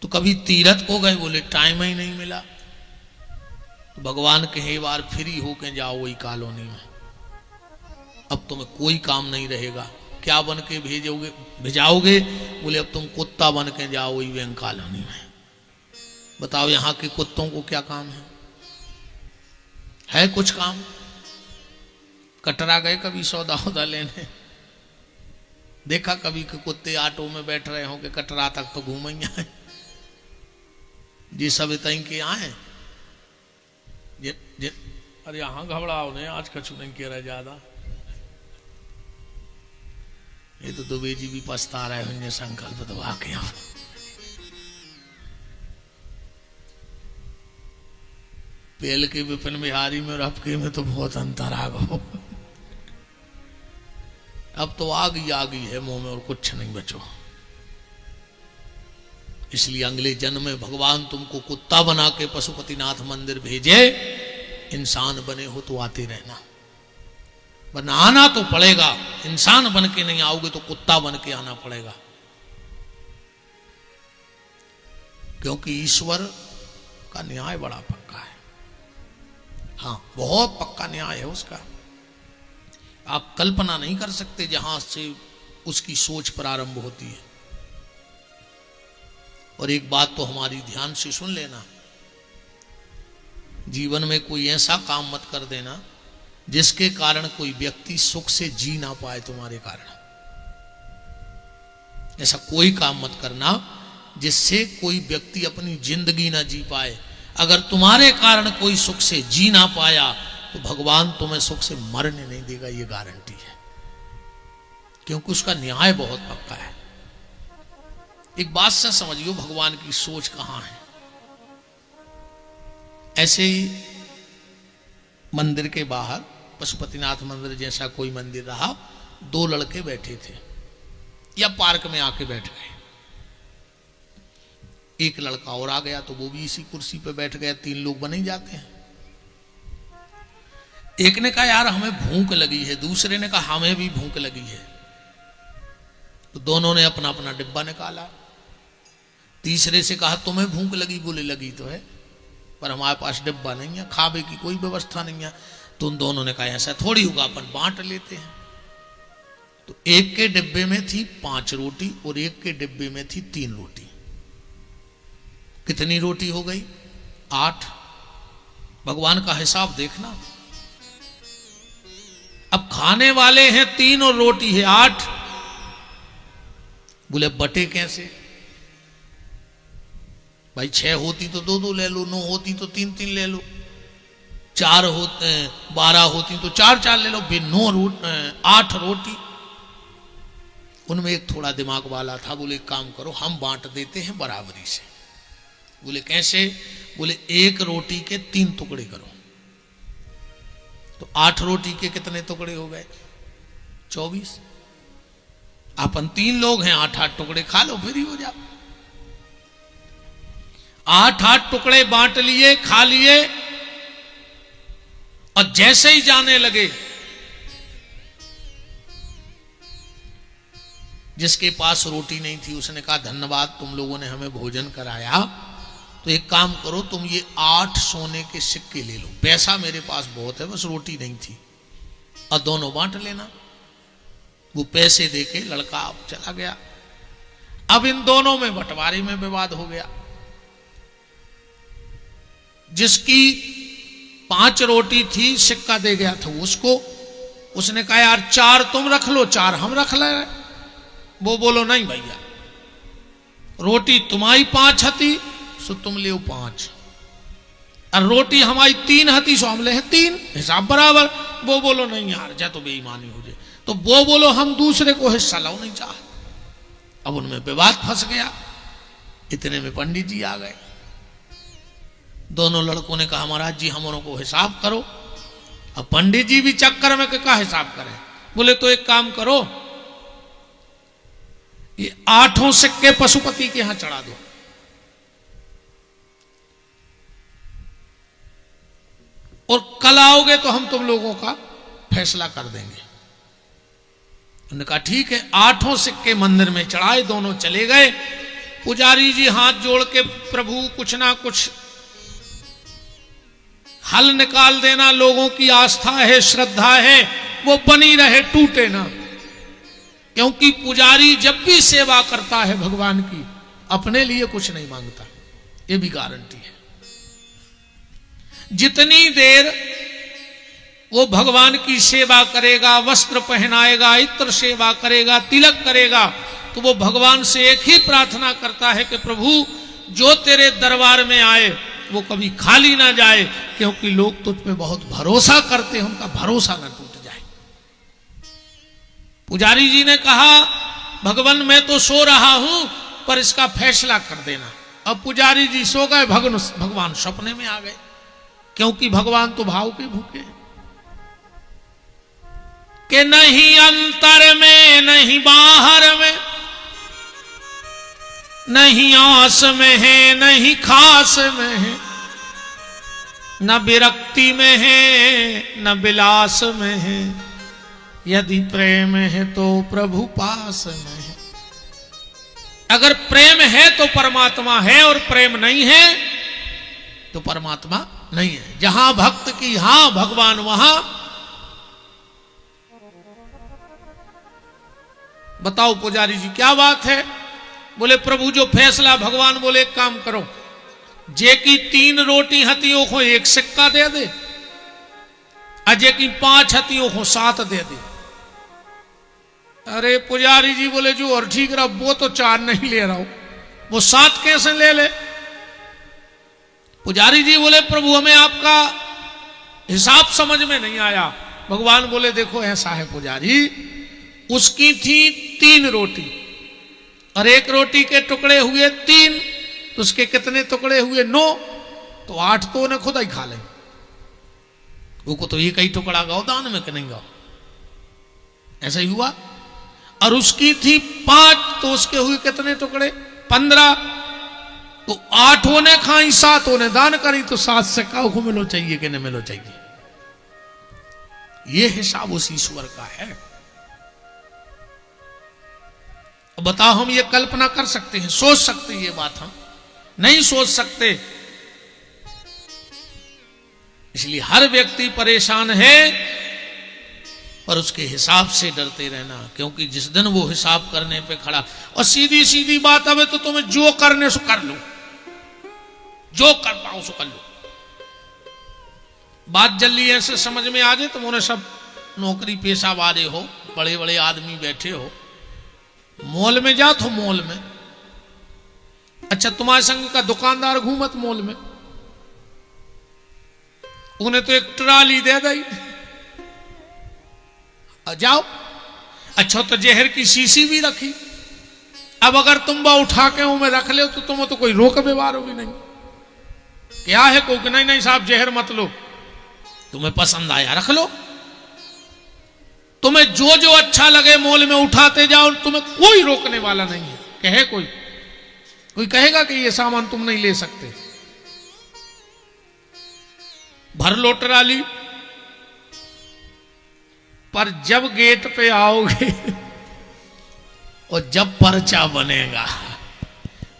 तो कभी तीरथ को गए? बोले टाइम ही नहीं मिला। तो भगवान कहे बार फ्री होके जाओ वही कॉलोनी में, अब तुम्हें कोई काम नहीं रहेगा। क्या बन के भेजाओगे? बोले अब तुम कुत्ता बन के जाओ वही बैंक कॉलोनी में। बताओ यहां के कुत्तों को क्या काम है कुछ काम? कटरा गए कभी सौदा वौदा लेने? देखा कभी कि कुत्ते ऑटो में बैठ रहे हो कि कटरा तक तो घूम ही आए जी, सब तई के आए। अरे यहां घबराओ ने, आज कछु नहीं कह रहे ज्यादा। ये तो दुबे जी भी पछता रहे होंगे संकल्प दबा के। पेल के विपिन बिहारी में और अबके में तो बहुत अंतर आ गो। अब तो आग ही है मुंह में और कुछ नहीं बचो। इसलिए अगले जन्म में भगवान तुमको कुत्ता बना के पशुपतिनाथ मंदिर भेजे, इंसान बने हो तो आते रहना, वरना आना तो पड़ेगा। इंसान बन के नहीं आओगे तो कुत्ता बन के आना पड़ेगा, क्योंकि ईश्वर का न्याय बड़ा पक्का है। हाँ, बहुत पक्का न्याय है उसका। आप कल्पना नहीं कर सकते जहां से उसकी सोच प्रारंभ होती है। और एक बात तो हमारी ध्यान से सुन लेना, जीवन में कोई ऐसा काम मत कर देना जिसके कारण कोई व्यक्ति सुख से जी ना पाए तुम्हारे कारण। ऐसा कोई काम मत करना जिससे कोई व्यक्ति अपनी जिंदगी ना जी पाए। अगर तुम्हारे कारण कोई सुख से जी ना पाया तो भगवान तुम्हें सुख से मरने नहीं देगा, ये गारंटी है, क्योंकि उसका न्याय बहुत पक्का है। एक बात से समझियो भगवान की सोच कहां है। ऐसे ही मंदिर के बाहर, पशुपतिनाथ मंदिर जैसा कोई मंदिर रहा, 2 लड़के बैठे थे या पार्क में आके बैठ गए। एक लड़का और आ गया तो वो भी इसी कुर्सी पे बैठ गया। 3 लोग बने ही जाते हैं। एक ने कहा यार हमें भूख लगी है, दूसरे ने कहा हमें भी भूख लगी है। तो दोनों ने अपना अपना डिब्बा निकाला। तीसरे से कहा तुम्हें भूख लगी? बोले लगी तो है, पर हमारे पास डिब्बा नहीं है, खावे की कोई व्यवस्था नहीं है। तो उन दोनों ने कहा ऐसा थोड़ी होगा, अपन बांट लेते हैं। तो एक के डिब्बे में थी 5 रोटी और एक के डिब्बे में थी 3 रोटी। कितनी रोटी हो गई? 8। भगवान का हिसाब देखना। अब खाने वाले हैं 3 और रोटी है 8। बोले बटे कैसे? भाई 6 होती तो 2-2 ले लो, 9 होती तो 3-3 ले लो, 4 होते 12 होती तो 4-4 ले लो। 8 रोटी। उनमें एक थोड़ा दिमाग वाला था, बोले एक काम करो हम बांट देते हैं बराबरी से। बोले कैसे? बोले 1 रोटी के 3 टुकड़े करो। तो 8 रोटी के कितने टुकड़े हो गए? 24। अपन 3 लोग हैं, 8-8 टुकड़े खा लो, फिर ही हो जाओ। 8-8 टुकड़े बांट लिए, खा लिए। और जैसे ही जाने लगे, जिसके पास रोटी नहीं थी उसने कहा धन्यवाद तुम लोगों ने हमें भोजन कराया, तो एक काम करो तुम ये 8 सोने के सिक्के ले लो, पैसा मेरे पास बहुत है, बस रोटी नहीं थी, और दोनों बांट लेना। वो पैसे देके लड़का अब चला गया। अब इन दोनों में बंटवारे में विवाद हो गया। जिसकी 5 रोटी थी सिक्का दे गया था उसको, उसने कहा यार 4 तुम रख लो 4 हम रख ले। वो बोलो नहीं भैया, रोटी तुम्हारी 5 थी सो तुम ले 5, और रोटी हमारी 3 हती सो हमले है 3, हिसाब बराबर। वो बोलो नहीं यार जा तो बेईमानी हो जाए, तो वो बोलो हम दूसरे को हिस्सा लो नहीं चाह। अब उनमें विवाद फंस गया। इतने में पंडित जी आ गए। दोनों लड़कों ने कहा महाराज जी हमरों को हिसाब करो। अब पंडित जी भी चक्कर में क्या हिसाब करें। बोले तो एक काम करो, ये 8 सिक्के पशुपति के यहां चढ़ा दो, और कल आओगे तो हम तुम लोगों का फैसला कर देंगे। उन्होंने कहा ठीक है। 8 सिक्के मंदिर में चढ़ाए, दोनों चले गए। पुजारी जी हाथ जोड़ के प्रभु कुछ ना कुछ हल निकाल देना, लोगों की आस्था है श्रद्धा है वो बनी रहे, टूटे ना। क्योंकि पुजारी जब भी सेवा करता है भगवान की अपने लिए कुछ नहीं मांगता, ये भी गारंटी है। जितनी देर वो भगवान की सेवा करेगा, वस्त्र पहनाएगा, इत्र सेवा करेगा, तिलक करेगा, तो वो भगवान से एक ही प्रार्थना करता है कि प्रभु जो तेरे दरबार में आए वो कभी खाली ना जाए, क्योंकि लोग तुझ पे बहुत भरोसा करते हैं, उनका भरोसा ना टूट जाए। पुजारी जी ने कहा भगवान मैं तो सो रहा हूं पर इसका फैसला कर देना। अब पुजारी जी सो गए, भगवान सपने में आ गए, क्योंकि भगवान तो भाव के भूखे हैं। कि नहीं अंतर में नहीं बाहर में, नहीं आस में है नहीं खास में है, न विरक्ति में है न विलास में है, यदि प्रेम है तो प्रभु पास में है। अगर प्रेम है तो परमात्मा है, और प्रेम नहीं है तो परमात्मा नहीं है। जहां भक्त की हां भगवान वहां। बताओ पुजारी जी क्या बात है। बोले प्रभु जो फैसला, भगवान बोले एक काम करो, जे की 3 रोटी हतियों को 1 सिक्का दे दे, अजय की 5 हतियों को 7 दे दे। अरे पुजारी जी बोले जो और ठीक रहा, वो तो 4 नहीं ले रहा हूं, वो 7 कैसे ले ले। पुजारी जी बोले प्रभु हमें आपका हिसाब समझ में नहीं आया। भगवान बोले देखो ऐसा है पुजारी, उसकी थी 3 रोटी और 1 रोटी के टुकड़े हुए 3, तो उसके कितने टुकड़े हुए 9, तो 8 तो उन्हें खुद ही खा ले। वो को तो ये कई टुकड़ा गाओ दान में कि नहीं गाओ, ऐसा ही हुआ। और उसकी थी 5, तो उसके हुए कितने टुकड़े 15, तो 8 ने खाई 7 ने दान करी, तो 7 से काऊ को मिलो चाहिए कि नहीं मिलो चाहिए। ये हिसाब उस ईश्वर का है। बताओ हम ये कल्पना कर सकते हैं, सोच सकते हैं ये बात? हम नहीं सोच सकते। इसलिए हर व्यक्ति परेशान है, पर उसके हिसाब से डरते रहना, क्योंकि जिस दिन वो हिसाब करने पे खड़ा, और सीधी सीधी बात हमें तो तुम्हें जो करने सो कर लो, जो कर पाओ सो कर लो। बात जल्दी ऐसे समझ में आ जाए, तुम उन्हें सब नौकरी पेशा वाले हो, बड़े बड़े आदमी बैठे हो, मॉल में जा तो मॉल में, अच्छा तुम्हारे संग का दुकानदार घूमत मॉल में, उन्हें तो एक ट्राली दे दी, जाओ। अच्छा तो जहर की शीशी भी रखी, अब अगर तुम बा उठा के उनमें रख ले तो तुम्हें तो कोई रोक व्यवहार भी नहीं। क्या है को नहीं नहीं साहब जहर मत लो, तुम्हें पसंद आया रख लो, तुम्हें जो जो अच्छा लगे मॉल में उठाते जाओ, तुम्हें कोई रोकने वाला नहीं है। कहे कोई कहेगा कि ये सामान तुम नहीं ले सकते, भर लो ट्राली, पर जब गेट पे आओगे और जब पर्चा बनेगा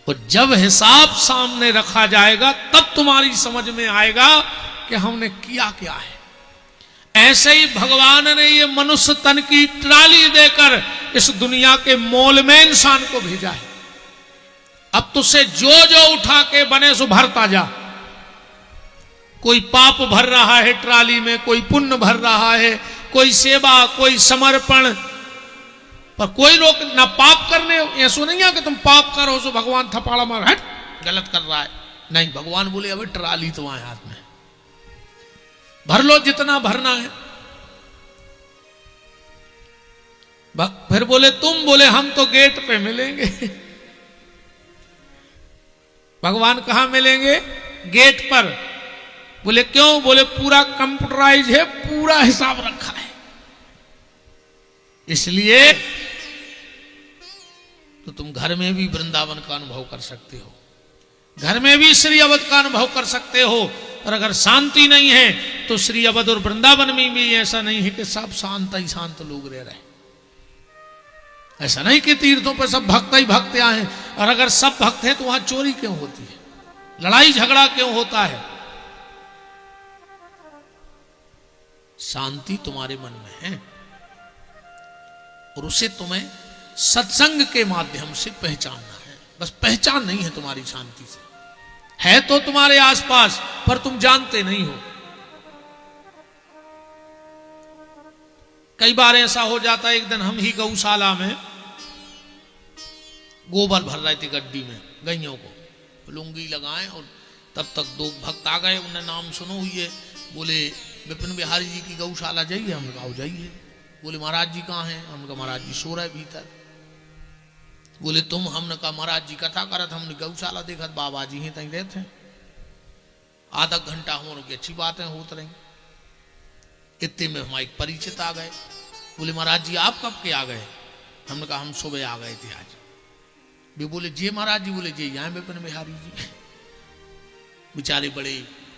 और जब हिसाब सामने रखा जाएगा, तब तुम्हारी समझ में आएगा कि हमने किया क्या है। ऐसे ही भगवान ने ये मनुष्य तन की ट्राली देकर इस दुनिया के मॉल में इंसान को भेजा है। अब तुझसे जो जो उठा के बने सो भरता जा। कोई पाप भर रहा है ट्राली में, कोई पुण्य भर रहा है, कोई सेवा, कोई समर्पण, पर कोई रोक ना पाप करने। ऐसा नहीं है कि तुम पाप करो सो भगवान थपाड़ा मार हट गलत कर रहा है, नहीं, भगवान बोले अभी ट्राली तो आए हाथ में, भर लो जितना भरना है। फिर बोले तुम, बोले हम तो गेट पे मिलेंगे। भगवान कहां मिलेंगे? गेट पर। बोले क्यों? बोले पूरा कंप्यूटराइज है, पूरा हिसाब रखा है, इसलिए तो तुम घर में भी वृंदावन का अनुभव कर सकते हो, घर में भी श्री अवध का अनुभव कर सकते हो। और अगर शांति नहीं है तो श्री अवध और वृंदावन में भी ऐसा नहीं है कि सब शांत ही शांत लोग रह रहे। ऐसा नहीं कि तीर्थों पर सब भक्त ही भक्त आए, और अगर सब भक्त हैं तो वहां चोरी क्यों होती है, लड़ाई झगड़ा क्यों होता है? शांति तुम्हारे मन में है और उसे तुम्हें सत्संग के माध्यम से पहचानना है। बस पहचान नहीं है तुम्हारी शांति से, है तो तुम्हारे आसपास पर तुम जानते नहीं हो। कई बार ऐसा हो जाता है, एक दिन हम ही गौशाला में गोबर भर रहे थे गड्डी में गैयों को, लुंगी लगाए, और तब तक दो भक्त आ गए, उन्हें नाम सुनो हुई, बोले विपिन बिहारी जी की गौशाला जाइए। हमने कहा जाइए। बोले महाराज जी कहाँ हैं? हमने कहा महाराज जी सो रहे भीतर। बोले तुम? हमने कहा महाराज जी कथा करत, हमने गौशाला देखा बाबा जी हैं तहीं रहते हैं, आधा घंटा हो उनकी अच्छी बातें होत रही। इतने में हमारे परिचित आ गए, बोले महाराज जी आप कब के आ गए? हमने कहा हम सुबह आ गए थे आज। वे बोले जे महाराज जी? बोले जे यहाँ विपिन बिहारी जी। बेचारे बड़े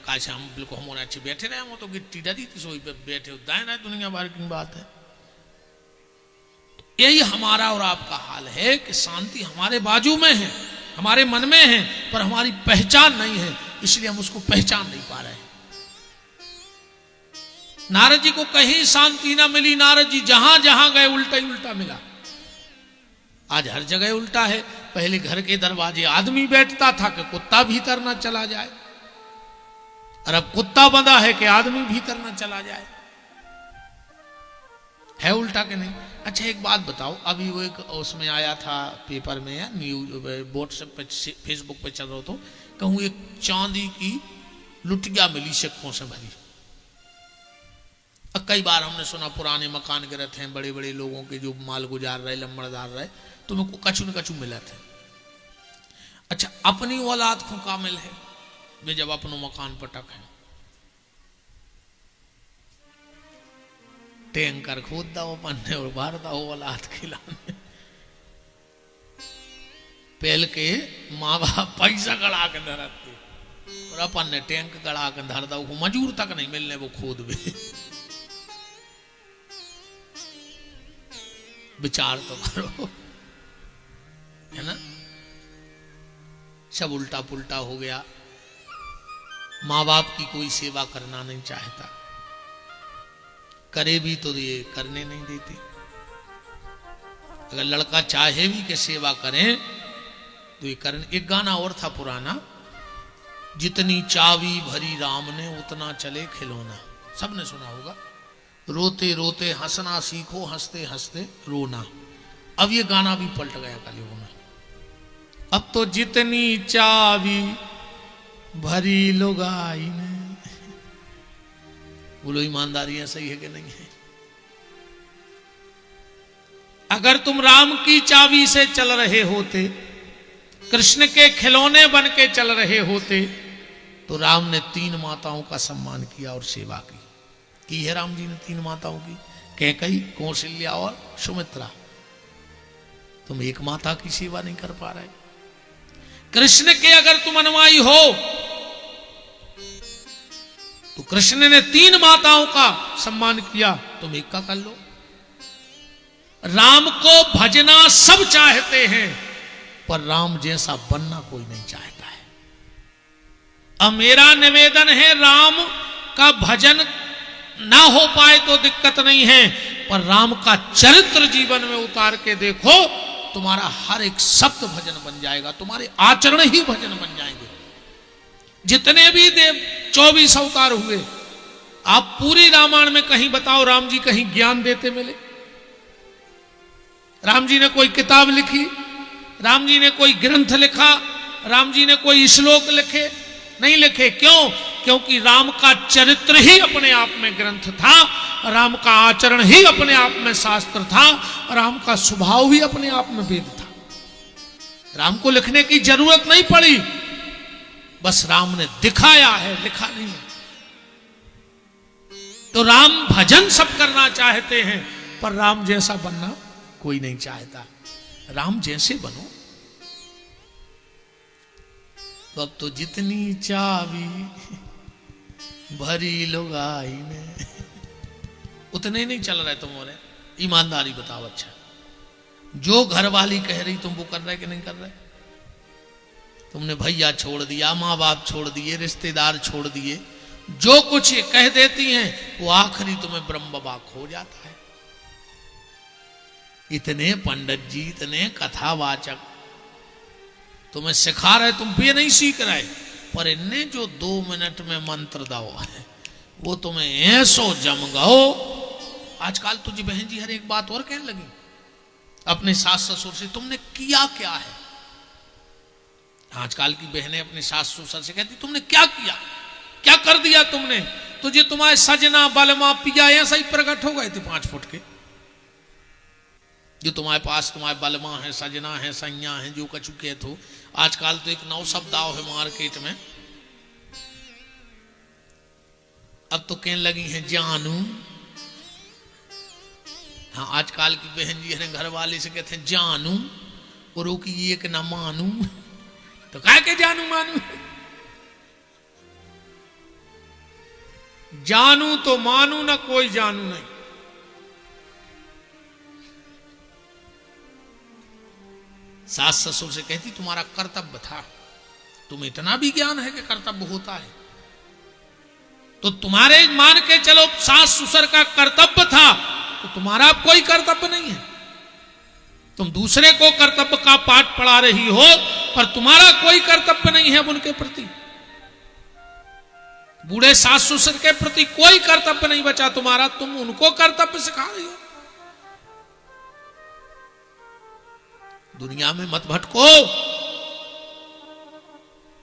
काश हम बिल्कुल हम अच्छे बैठे रहे, वो तो गिट्टी डरी थी सोई पे बैठे, दाएं ना दुनिया भर की बात है। यही हमारा और आपका हाल है कि शांति हमारे बाजू में है, हमारे मन में है, पर हमारी पहचान नहीं है, इसलिए हम उसको पहचान नहीं पा रहे। नारद जी को कहीं शांति ना मिली, नारद जी जहां जहां गए उल्टा ही उल्टा मिला। आज हर जगह उल्टा है। पहले घर के दरवाजे आदमी बैठता था कि कुत्ता भीतर ना चला जाए, और अब कुत्ता बंधा है कि आदमी भीतर ना चला जाए। है उल्टा कि नहीं? अच्छा एक बात बताओ, अभी वो एक उसमें आया था पेपर में या न्यूज व्हाट्सएप पे फेसबुक पे चल रहा तो कहूँ एक चांदी की लुटिया मिली सिक्कों से भरी। कई बार हमने सुना पुराने मकान गिरत हैं, बड़े बड़े लोगों के जो माल गुजार रहे, लम्बड़दार रहे, तो उनको कछु न कछु मिला था। अच्छा अपनी औलाद को कामिल है वे जब अपनो मकान पटक है, टैंकर खोद दो पन्ने और बाहर दो औलाद खिलाने। पहल के माँ बाप पैसा गड़ा के धरते और अपन ने टैंक गड़ा के धर दो, मजूर तक नहीं मिलने वो खोद भी। विचार तो करो, है ना? सब उल्टा पुल्टा हो गया। माँ बाप की कोई सेवा करना नहीं चाहता, करे भी तो ये करने नहीं देती। अगर लड़का चाहे भी कि सेवा करें तो ये करने। एक गाना और था पुराना, जितनी चावी भरी राम ने उतना चले खिलौना, सबने सुना होगा। रोते रोते हंसना सीखो, हंसते हंसते रोना। अब ये गाना भी पलट गया कलयुग में। अब तो जितनी चावी भरी लुगाई ने। बोलो ईमानदारी है, सही है कि नहीं है? अगर तुम राम की चावी से चल रहे होते, कृष्ण के खिलौने बन के चल रहे होते, तो राम ने 3 माताओं का सम्मान किया और सेवा की है। राम जी ने 3 माताओं की, कैकेयी, कौशल्या और सुमित्रा। तुम एक माता की सेवा नहीं कर पा रहे। कृष्ण के अगर तुम अनुयायी हो तो कृष्ण ने 3 माताओं का सम्मान किया, तुम एक का कर लो। राम को भजना सब चाहते हैं, पर राम जैसा बनना कोई नहीं चाहता है। अब मेरा निवेदन है, राम का भजन ना हो पाए तो दिक्कत नहीं है, पर राम का चरित्र जीवन में उतार के देखो, तुम्हारा हर एक शब्द भजन बन जाएगा, तुम्हारे आचरण ही भजन बन जाएंगे। जितने भी देव 24 अवतार हुए, आप पूरी रामायण में कहीं बताओ राम जी कहीं ज्ञान देते मिले? राम जी ने कोई किताब लिखी? राम जी ने कोई ग्रंथ लिखा? राम जी ने कोई श्लोक लिखे नहीं लिखे। क्यों? क्योंकि राम का चरित्र ही अपने आप में ग्रंथ था, राम का आचरण ही अपने आप में शास्त्र था, राम का स्वभाव ही अपने आप में वेद था। राम को लिखने की जरूरत नहीं पड़ी, बस राम ने दिखाया है, लिखा नहीं है। तो राम भजन सब करना चाहते हैं, पर राम जैसा बनना कोई नहीं चाहता। राम जैसे बनो। तो अब तो जितनी चावी भरी लुगाई ने, उतने नहीं चल रहे तुम। और ईमानदारी बताओ। अच्छा, जो घर वाली कह रही तुम वो कर रहे कि नहीं कर रहे? तुमने भैया छोड़ दिया, माँ बाप छोड़ दिए, रिश्तेदार छोड़ दिए, जो कुछ ये कह देती हैं वो आखिरी तुम्हें ब्रह्म बाबा खो जाता है। इतने पंडित जी, इतने कथावाचक तुम्हें सिखा रहे, तुम भी नहीं सीख रहे, पर इन्हें जो 2 मिनट में मंत्र दो है वो तुम्हें ऐसो जम गओ। आजकल तुझे बहन जी हर एक बात और कहने लगी अपने सास ससुर से, तुमने किया क्या है? आजकल की बहनें अपने सास ससुर से कहती तुमने क्या किया, क्या कर दिया तुमने? तुझे तुम्हारे सजना बलमा पिया ऐसा ही प्रकट हो गए थे 5 फुट के, जो तुम्हारे पास तुम्हारे बलमा है, सजना है, सैया है, जो कछु कहत हो। आजकल तो एक नौ शब्द आओ है मार्केट में, अब तो कहने लगी हैं जानू। हाँ, आजकल की बहन जी है घर वाले से कहते हैं जानू, और वो की एक ना मानू, तो क्या के जानू मानू? जानू तो मानू ना, कोई जानू नहीं। सास ससुर से कहती तुम्हारा कर्तव्य था, तुम्हें इतना भी ज्ञान है कि कर्तव्य होता है, तो तुम्हारे मान के चलो सास ससुर का कर्तव्य था, तो तुम्हारा कोई कर्तव्य नहीं है। तुम दूसरे को कर्तव्य का पाठ पढ़ा रही हो, पर तुम्हारा कोई कर्तव्य नहीं है उनके प्रति। बूढ़े सास ससुर के प्रति कोई कर्तव्य नहीं बचा तुम्हारा, तुम उनको कर्तव्य सिखा रही हो। दुनिया में मत भटको,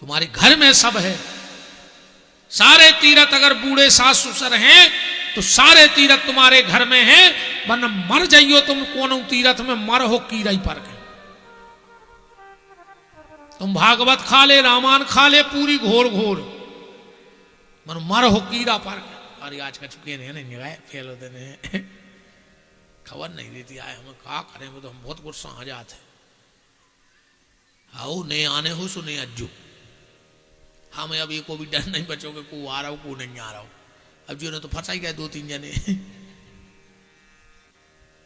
तुम्हारे घर में सब है। सारे तीरथ अगर बूढ़े सास ससुर हैं तो सारे तीरथ तुम्हारे घर में हैं, वरना मर जाइयो तुम कोनो तीरथ में, मर हो कीराई पर के। तुम भागवत खा ले, रामायण खा ले, पूरी घोर घोर, मर हो कीरा पर के। अरे आज का चुके नहीं गए फेल होते नहीं, खबर नहीं देती आए, हमें क्या करें, वो तो हम बहुत गुस्सा आ जाते। आओ नहीं आने हो सो नहीं अज्जू, हमें अब ये को भी डर नहीं बचोगे, को आ रहा हो को नहीं आ रहा हो। अब जी ने तो फंसा ही गए 2-3 जने,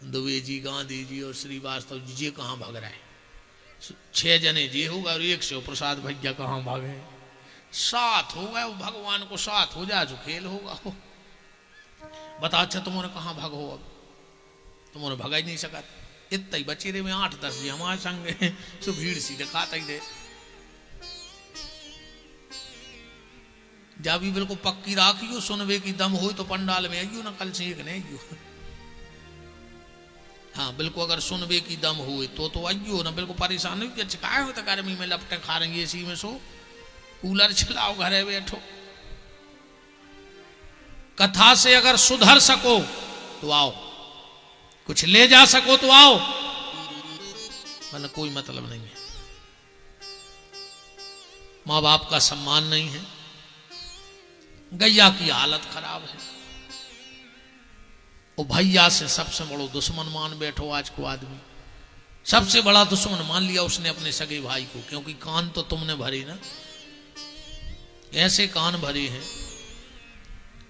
दुबे जी, गांधी जी और श्रीवास्तव जी, जी कहाँ भाग रहा है? 6 जने जी होगा और 1 से प्रसाद भैया कहाँ भागे? 7 हो गए, वो भगवान को 7 हो जाए जो खेल होगा। बता अच्छा तुम्हारे कहाँ भाग हो? अब तुम्हारे भगा ही नहीं सका, इतना ही बचे रे में 8-10 जी हमारे संग सो भीड़ सी दिखाता ही दे। जा भी बिल्कुल पक्की राखियो, सुनवे की दम हो तो पंडाल में आइयो ना, कल से एक नहीं आइयो। हाँ बिल्कुल, अगर सुनवे की दम हो तो आइयो ना, बिल्कुल परेशान नहीं। चिकाए हो तो गर्मी में लपटे खा रही एसी में सो, कूलर चलाओ, घरे बैठो। कथा से अगर सुधर सको तो आओ, कुछ ले जा सको तो आओ, वरना कोई मतलब नहीं है। माँ बाप का सम्मान नहीं है, गैया की हालत खराब है। वो भैया से सबसे बड़ा दुश्मन मान बैठो आज को आदमी, सबसे बड़ा दुश्मन मान लिया उसने अपने सगे भाई को, क्योंकि कान तो तुमने भरी ना, ऐसे कान भरे हैं।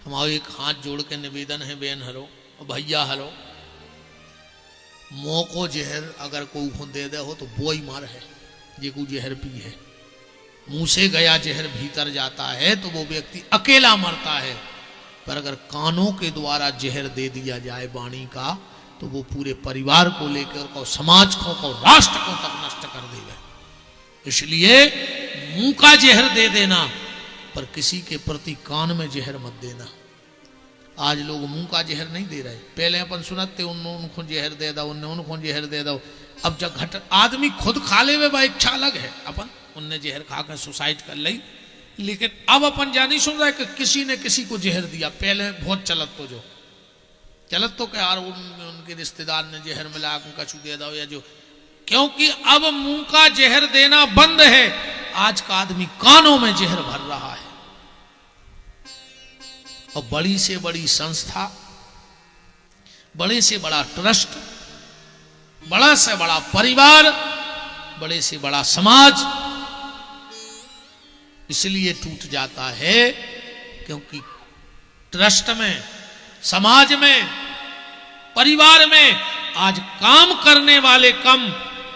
हमारे एक हाथ जोड़ के निवेदन है, बहन हरो और भैया हरो, मोह को जहर अगर कोई खून दे दे हो तो वो ही मार है, जे को जहर पी है। मुंह से गया जहर भीतर जाता है तो वो व्यक्ति अकेला मरता है, पर अगर कानों के द्वारा जहर दे दिया जाए वाणी का, तो वो पूरे परिवार को लेकर को, समाज को, राष्ट्र को तक नष्ट कर देगा। इसलिए मुंह का जहर दे देना, पर किसी के प्रति कान में जहर मत देना। आज लोग मुंह का जहर नहीं दे रहे, पहले अपन सुनते उनको जहर दे दो, उनको जहर दे दो। अब जब घट आदमी खुद खा ले वे इच्छा अलग है, अपन उनने जहर खाकर सुसाइड कर ली। लेकिन अब अपन जानी सुन रहा है कि किसी ने किसी को जहर दिया। पहले बहुत चलत तो जो चलत तो क्या यार उनके रिश्तेदार ने जहर मिला के कछु दे दो या जो, क्योंकि अब मुंह का जहर देना बंद है। आज का आदमी कानों में जहर भर रहा है। और बड़ी से बड़ी संस्था, बड़े से बड़ा ट्रस्ट, बड़ा से बड़ा परिवार, बड़े से बड़ा समाज इसलिए टूट जाता है क्योंकि ट्रस्ट में, समाज में, परिवार में आज काम करने वाले कम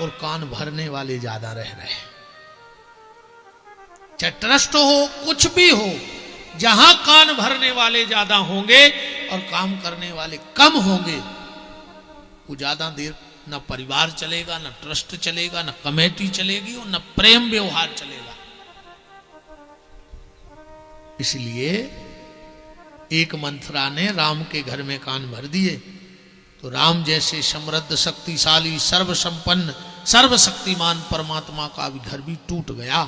और कान भरने वाले ज्यादा रह रहे हैं। चाहे ट्रस्ट हो, कुछ भी हो, जहां कान भरने वाले ज्यादा होंगे और काम करने वाले कम होंगे, वो ज्यादा देर न परिवार चलेगा, न ट्रस्ट चलेगा, न कमेटी चलेगी और न प्रेम व्यवहार चलेगा। इसलिए एक मंथरा ने राम के घर में कान भर दिए तो राम जैसे समृद्ध, शक्तिशाली, सर्वसंपन्न, सर्वशक्तिमान परमात्मा का भी घर भी टूट गया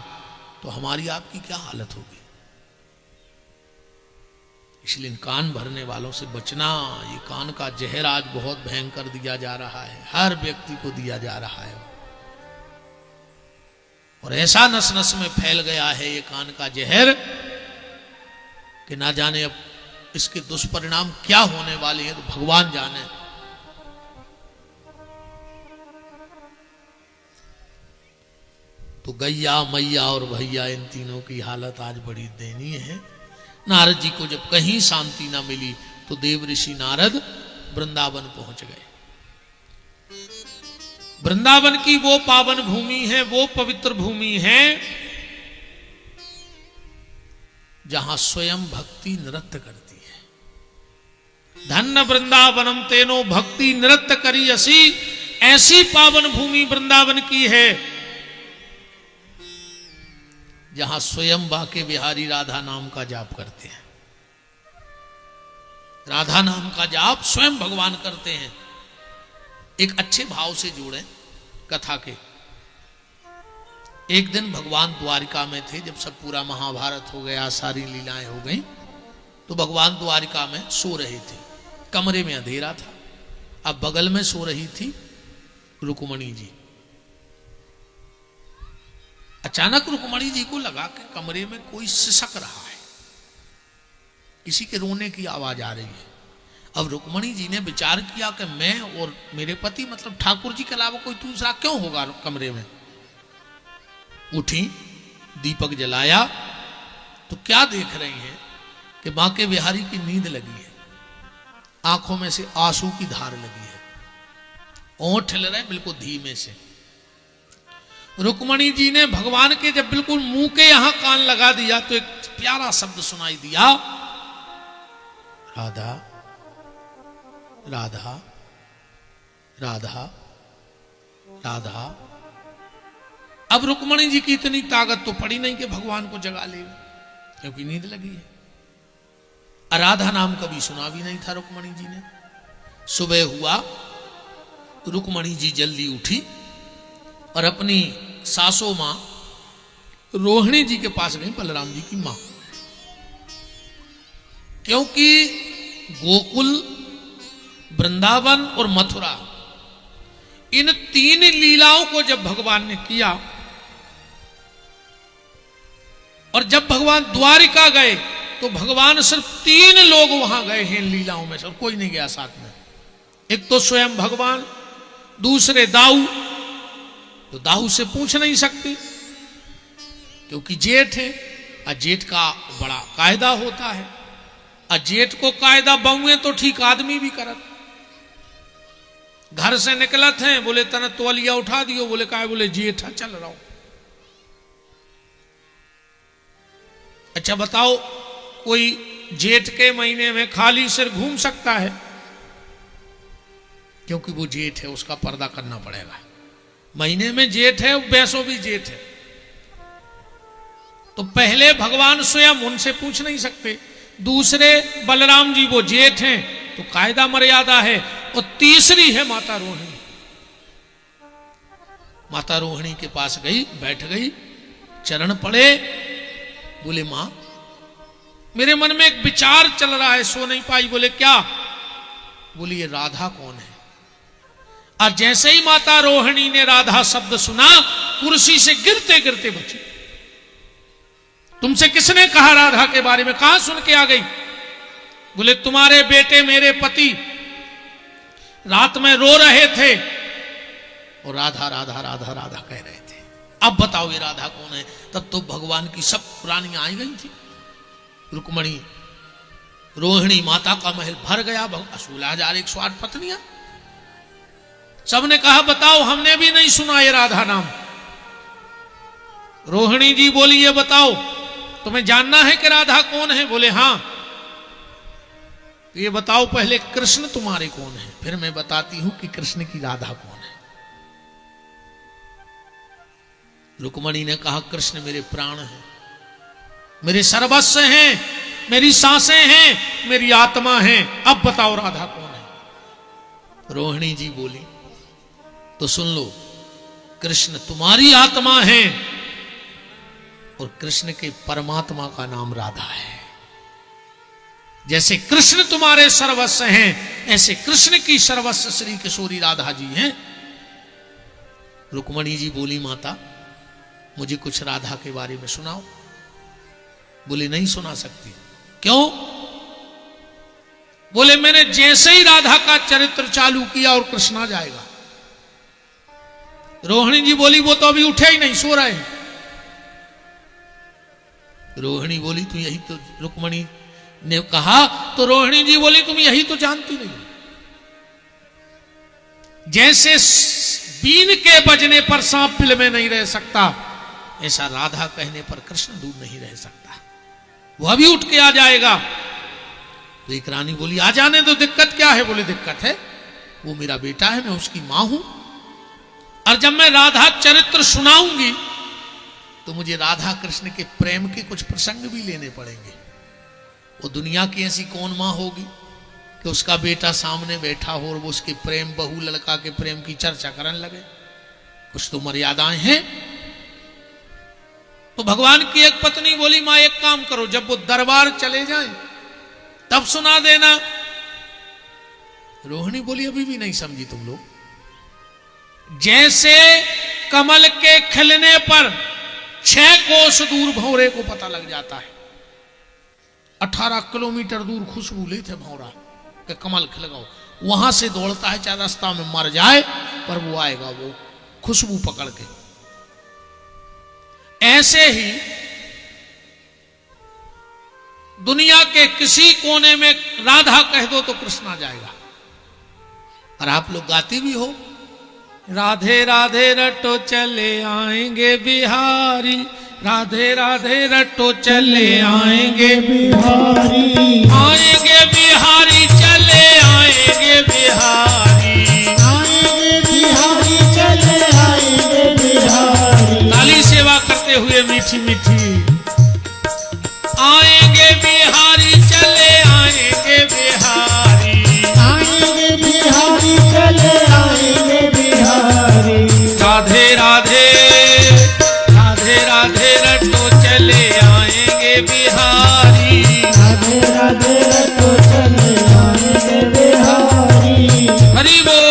तो हमारी आपकी क्या हालत होगी। इसलिए कान भरने वालों से बचना। ये कान का जहर आज बहुत भयंकर दिया जा रहा है, हर व्यक्ति को दिया जा रहा है और ऐसा नस नस में फैल गया है ये कान का जहर कि ना जाने अब इसके दुष्परिणाम क्या होने वाले हैं तो भगवान जाने। तो गैया, मैया और भैया इन तीनों की हालत आज बड़ी दयनीय है। नारद जी को जब कहीं शांति ना मिली तो देव ऋषि नारद वृंदावन पहुंच गए। वृंदावन की वो पावन भूमि है, वो पवित्र भूमि है जहां स्वयं भक्ति नृत्य करती है। धन्य वृंदावनम तेनो भक्ति नृत्य करी असी। ऐसी पावन भूमि वृंदावन की है जहां स्वयं बाके बिहारी राधा नाम का जाप करते हैं। राधा नाम का जाप स्वयं भगवान करते हैं। एक अच्छे भाव से जोड़े कथा के। एक दिन भगवान द्वारिका में थे, जब सब पूरा महाभारत हो गया, सारी लीलाएं हो गई, तो भगवान द्वारिका में सो रहे थे। कमरे में अंधेरा था। अब बगल में सो रही थी रुक्मणी जी। अचानक रुक्मणी जी को लगा कि कमरे में कोई सिसक रहा है, किसी के रोने की आवाज आ रही है। अब रुक्मणी जी ने विचार किया कि मैं और मेरे पति मतलब ठाकुर जी के अलावा कोई दूसरा क्यों होगा कमरे में। उठी, दीपक जलाया तो क्या देख रही हैं कि बांके बिहारी की नींद लगी है, आंखों में से आंसू की धार लगी है, ओंठ हिल रहे बिल्कुल धीमे से। रुक्मणी जी ने भगवान के जब बिल्कुल मुंह के यहां कान लगा दिया तो एक प्यारा शब्द सुनाई दिया, राधा राधा राधा राधा। अब रुक्मणी जी की इतनी ताकत तो पड़ी नहीं कि भगवान को जगा लेगी, क्योंकि नींद लगी है। राधा नाम कभी सुना भी नहीं था रुक्मणी जी ने। सुबह हुआ, रुक्मणी जी जल्दी उठी और अपनी सासो मां रोहिणी जी के पास गई, बलराम जी की मां। क्योंकि गोकुल, वृंदावन और मथुरा, इन तीन लीलाओं को जब भगवान ने किया और जब भगवान द्वारिका गए तो भगवान सिर्फ 3 लोग वहां गए हैं लीलाओं में से, और कोई नहीं गया साथ में। एक तो स्वयं भगवान, दूसरे दाऊ, तो दाऊ से पूछ नहीं सकती क्योंकि जेठ है, और जेठ का बड़ा कायदा होता है, और जेठ को कायदा बहुए तो ठीक आदमी भी करत। घर से निकलत हैं, बोले तने तौलिया उठा दियो, बोले काय, बोले जेठ चल रहा हूं। अच्छा बताओ, कोई जेठ के महीने में खाली सिर घूम सकता है? क्योंकि वो जेठ है, उसका पर्दा करना पड़ेगा। महीने में जेठ है, वैसो भी जेठ है, तो पहले भगवान स्वयं उनसे पूछ नहीं सकते। दूसरे बलराम जी वो जेठ हैं तो कायदा मर्यादा है, और तीसरी है माता रोहिणी। माता रोहिणी के पास गई, बैठ गई चरण पड़े। बोले मां मेरे मन में एक विचार चल रहा है, सो नहीं पाई। बोले क्या? बोली ये राधा कौन है? और जैसे ही माता रोहिणी ने राधा शब्द सुना, कुर्सी से गिरते गिरते बची। तुमसे किसने कहा राधा के बारे में? कहां सुन के आ गई? बोले तुम्हारे बेटे मेरे पति रात में रो रहे थे और राधा राधा राधा राधा कह रहे थे। अब बताओ ये राधा कौन है? तब तो भगवान की सब रानियां आई गई थी। रुक्मणी रोहिणी माता का महल भर गया। 16,108 पत्नियां। सबने कहा बताओ, हमने भी नहीं सुना ये राधा नाम। रोहिणी जी बोली ये बताओ तुम्हें जानना है कि राधा कौन है? बोले हां। तो ये बताओ पहले कृष्ण तुम्हारे कौन है, फिर मैं बताती हूं कि कृष्ण की राधा कौन है। रुक्मणी ने कहा कृष्ण मेरे प्राण हैं, मेरे सर्वस्व हैं, मेरी सांसें हैं, मेरी आत्मा है। अब बताओ राधा कौन है? रोहिणी जी बोली तो सुन लो, कृष्ण तुम्हारी आत्मा है और कृष्ण के परमात्मा का नाम राधा है। जैसे कृष्ण तुम्हारे सर्वस्व हैं, ऐसे कृष्ण की सर्वस्व श्री किशोरी राधा जी हैं। रुक्मणी जी बोली माता मुझे कुछ राधा के बारे में सुनाओ। बोले नहीं सुना सकती। क्यों? बोले मैंने जैसे ही राधा का चरित्र चालू किया और कृष्ण आ जाएगा। रोहिणी जी बोली वो तो अभी उठे ही नहीं, सो रहे हैं। रोहिणी बोली तुम यही तो, रुक्मणी ने कहा तो रोहिणी जी बोली तुम यही तो जानती नहीं। जैसे बीन के बजने पर सांप पिल में नहीं रह सकता, ऐसा राधा कहने पर कृष्ण दूर नहीं रह सकता। वो अभी उठ के आ जाएगा। तो एक रानी बोली आ जाने तो दिक्कत क्या है? बोले दिक्कत है, वो मेरा बेटा है, मैं उसकी मां हूं, और जब मैं राधा चरित्र सुनाऊंगी तो मुझे राधा कृष्ण के प्रेम के कुछ प्रसंग भी लेने पड़ेंगे। वो दुनिया की ऐसी कौन मां होगी कि उसका बेटा सामने बैठा हो और वो उसके प्रेम, बहू लड़का के प्रेम की चर्चा करने लगे? कुछ तो मर्यादाएं हैं। तो भगवान की एक पत्नी बोली मां एक काम करो, जब वो दरबार चले जाएं तब सुना देना। रोहिणी बोली अभी भी नहीं समझी तुम लोग। जैसे कमल के खिलने पर 6 कोस दूर भंवरे को पता लग जाता है। 18 किलोमीटर दूर खुशबू लेते भंवरा के कमल खिल गो, वहां से दौड़ता है, चाहे रास्ता में मर जाए पर वो आएगा, वो खुशबू पकड़ के। ऐसे ही दुनिया के किसी कोने में राधा कह दो तो कृष्ण आ जाएगा। और आप लोग गाती भी हो, राधे राधे रटो चले आएंगे बिहारी, राधे राधे रटो चले आएंगे बिहारी, आएंगे बिहारी चले आएंगे बिहारी, आएंगे बिहारी चले आएंगे बिहारी। ताली सेवा करते हुए मीठी मीठी, आएंगे बिहारी चले आएंगे बिहारी, आएंगे बिहारी चले आएंगे बिहारी। राधे राधे राधे राधे रटो चले आएंगे बिहारी, राधे राधे रटो चले आएंगे बिहारी। हरि बोल।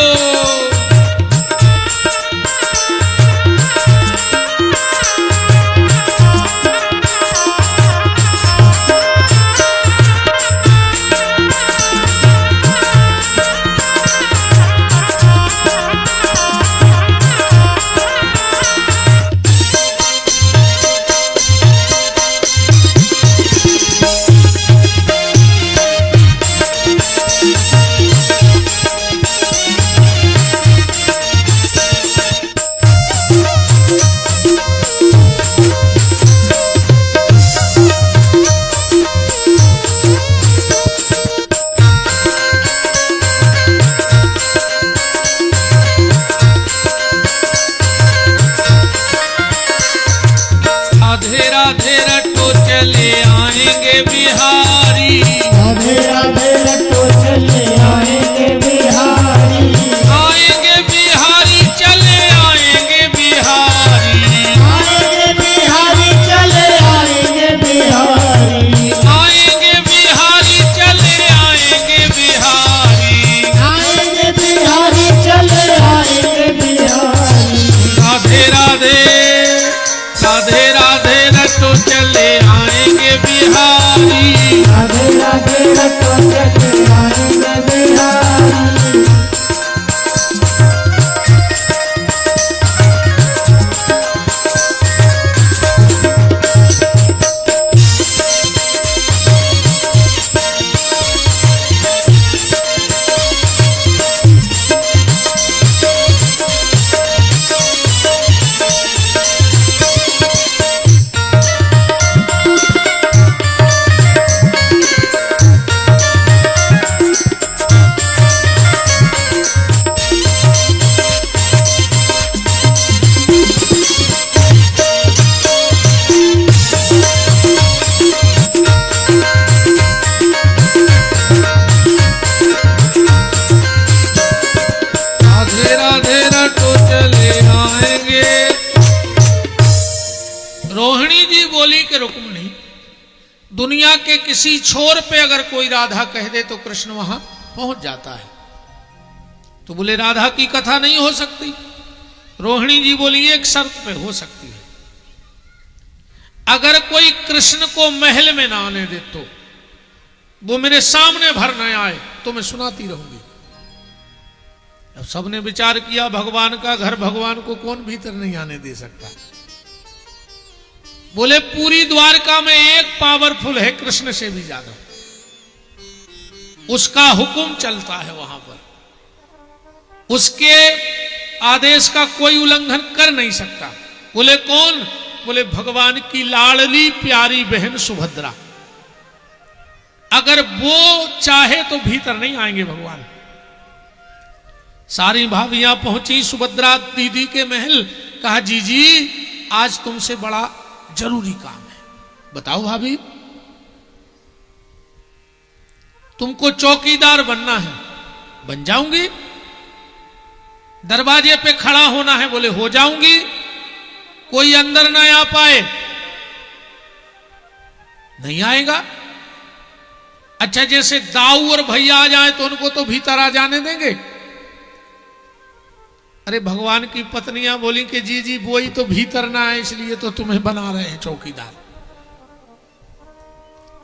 बिहारी बिहारी। राधे राधे रटो सतनाम बिहारी। रोहिणी जी बोली कि रुक्मिणी, दुनिया के किसी छोर पे अगर कोई राधा कह दे तो कृष्ण वहां पहुंच जाता है। तो बोले राधा की कथा नहीं हो सकती। रोहिणी जी बोली एक शर्त पे हो सकती है, अगर कोई कृष्ण को महल में ना आने दे तो वो मेरे सामने भर न आए तो मैं सुनाती रहूंगी। अब सबने विचार किया भगवान का घर, भगवान को कौन भीतर नहीं आने दे सकता। बोले पूरी द्वारका में एक पावरफुल है कृष्ण से भी ज्यादा, उसका हुक्म चलता है वहां पर, उसके आदेश का कोई उल्लंघन कर नहीं सकता। बोले कौन? बोले भगवान की लाडली प्यारी बहन सुभद्रा, अगर वो चाहे तो भीतर नहीं आएंगे भगवान। सारी भाभियां पहुंची सुभद्रा दीदी के महल, कहा जीजी आज तुमसे बड़ा जरूरी काम है। बताओ भाभी। तुमको चौकीदार बनना है, बन जाऊंगी। दरवाजे पे खड़ा होना है, बोले हो जाऊंगी। कोई अंदर ना आ पाए, नहीं आएगा। अच्छा जैसे दाऊ और भैया आ जाए तो उनको तो भीतर आ जाने देंगे। अरे भगवान की पत्नियां बोली कि जी जी वो ही तो भीतर ना आए इसलिए तो तुम्हें बना रहे हैं चौकीदार,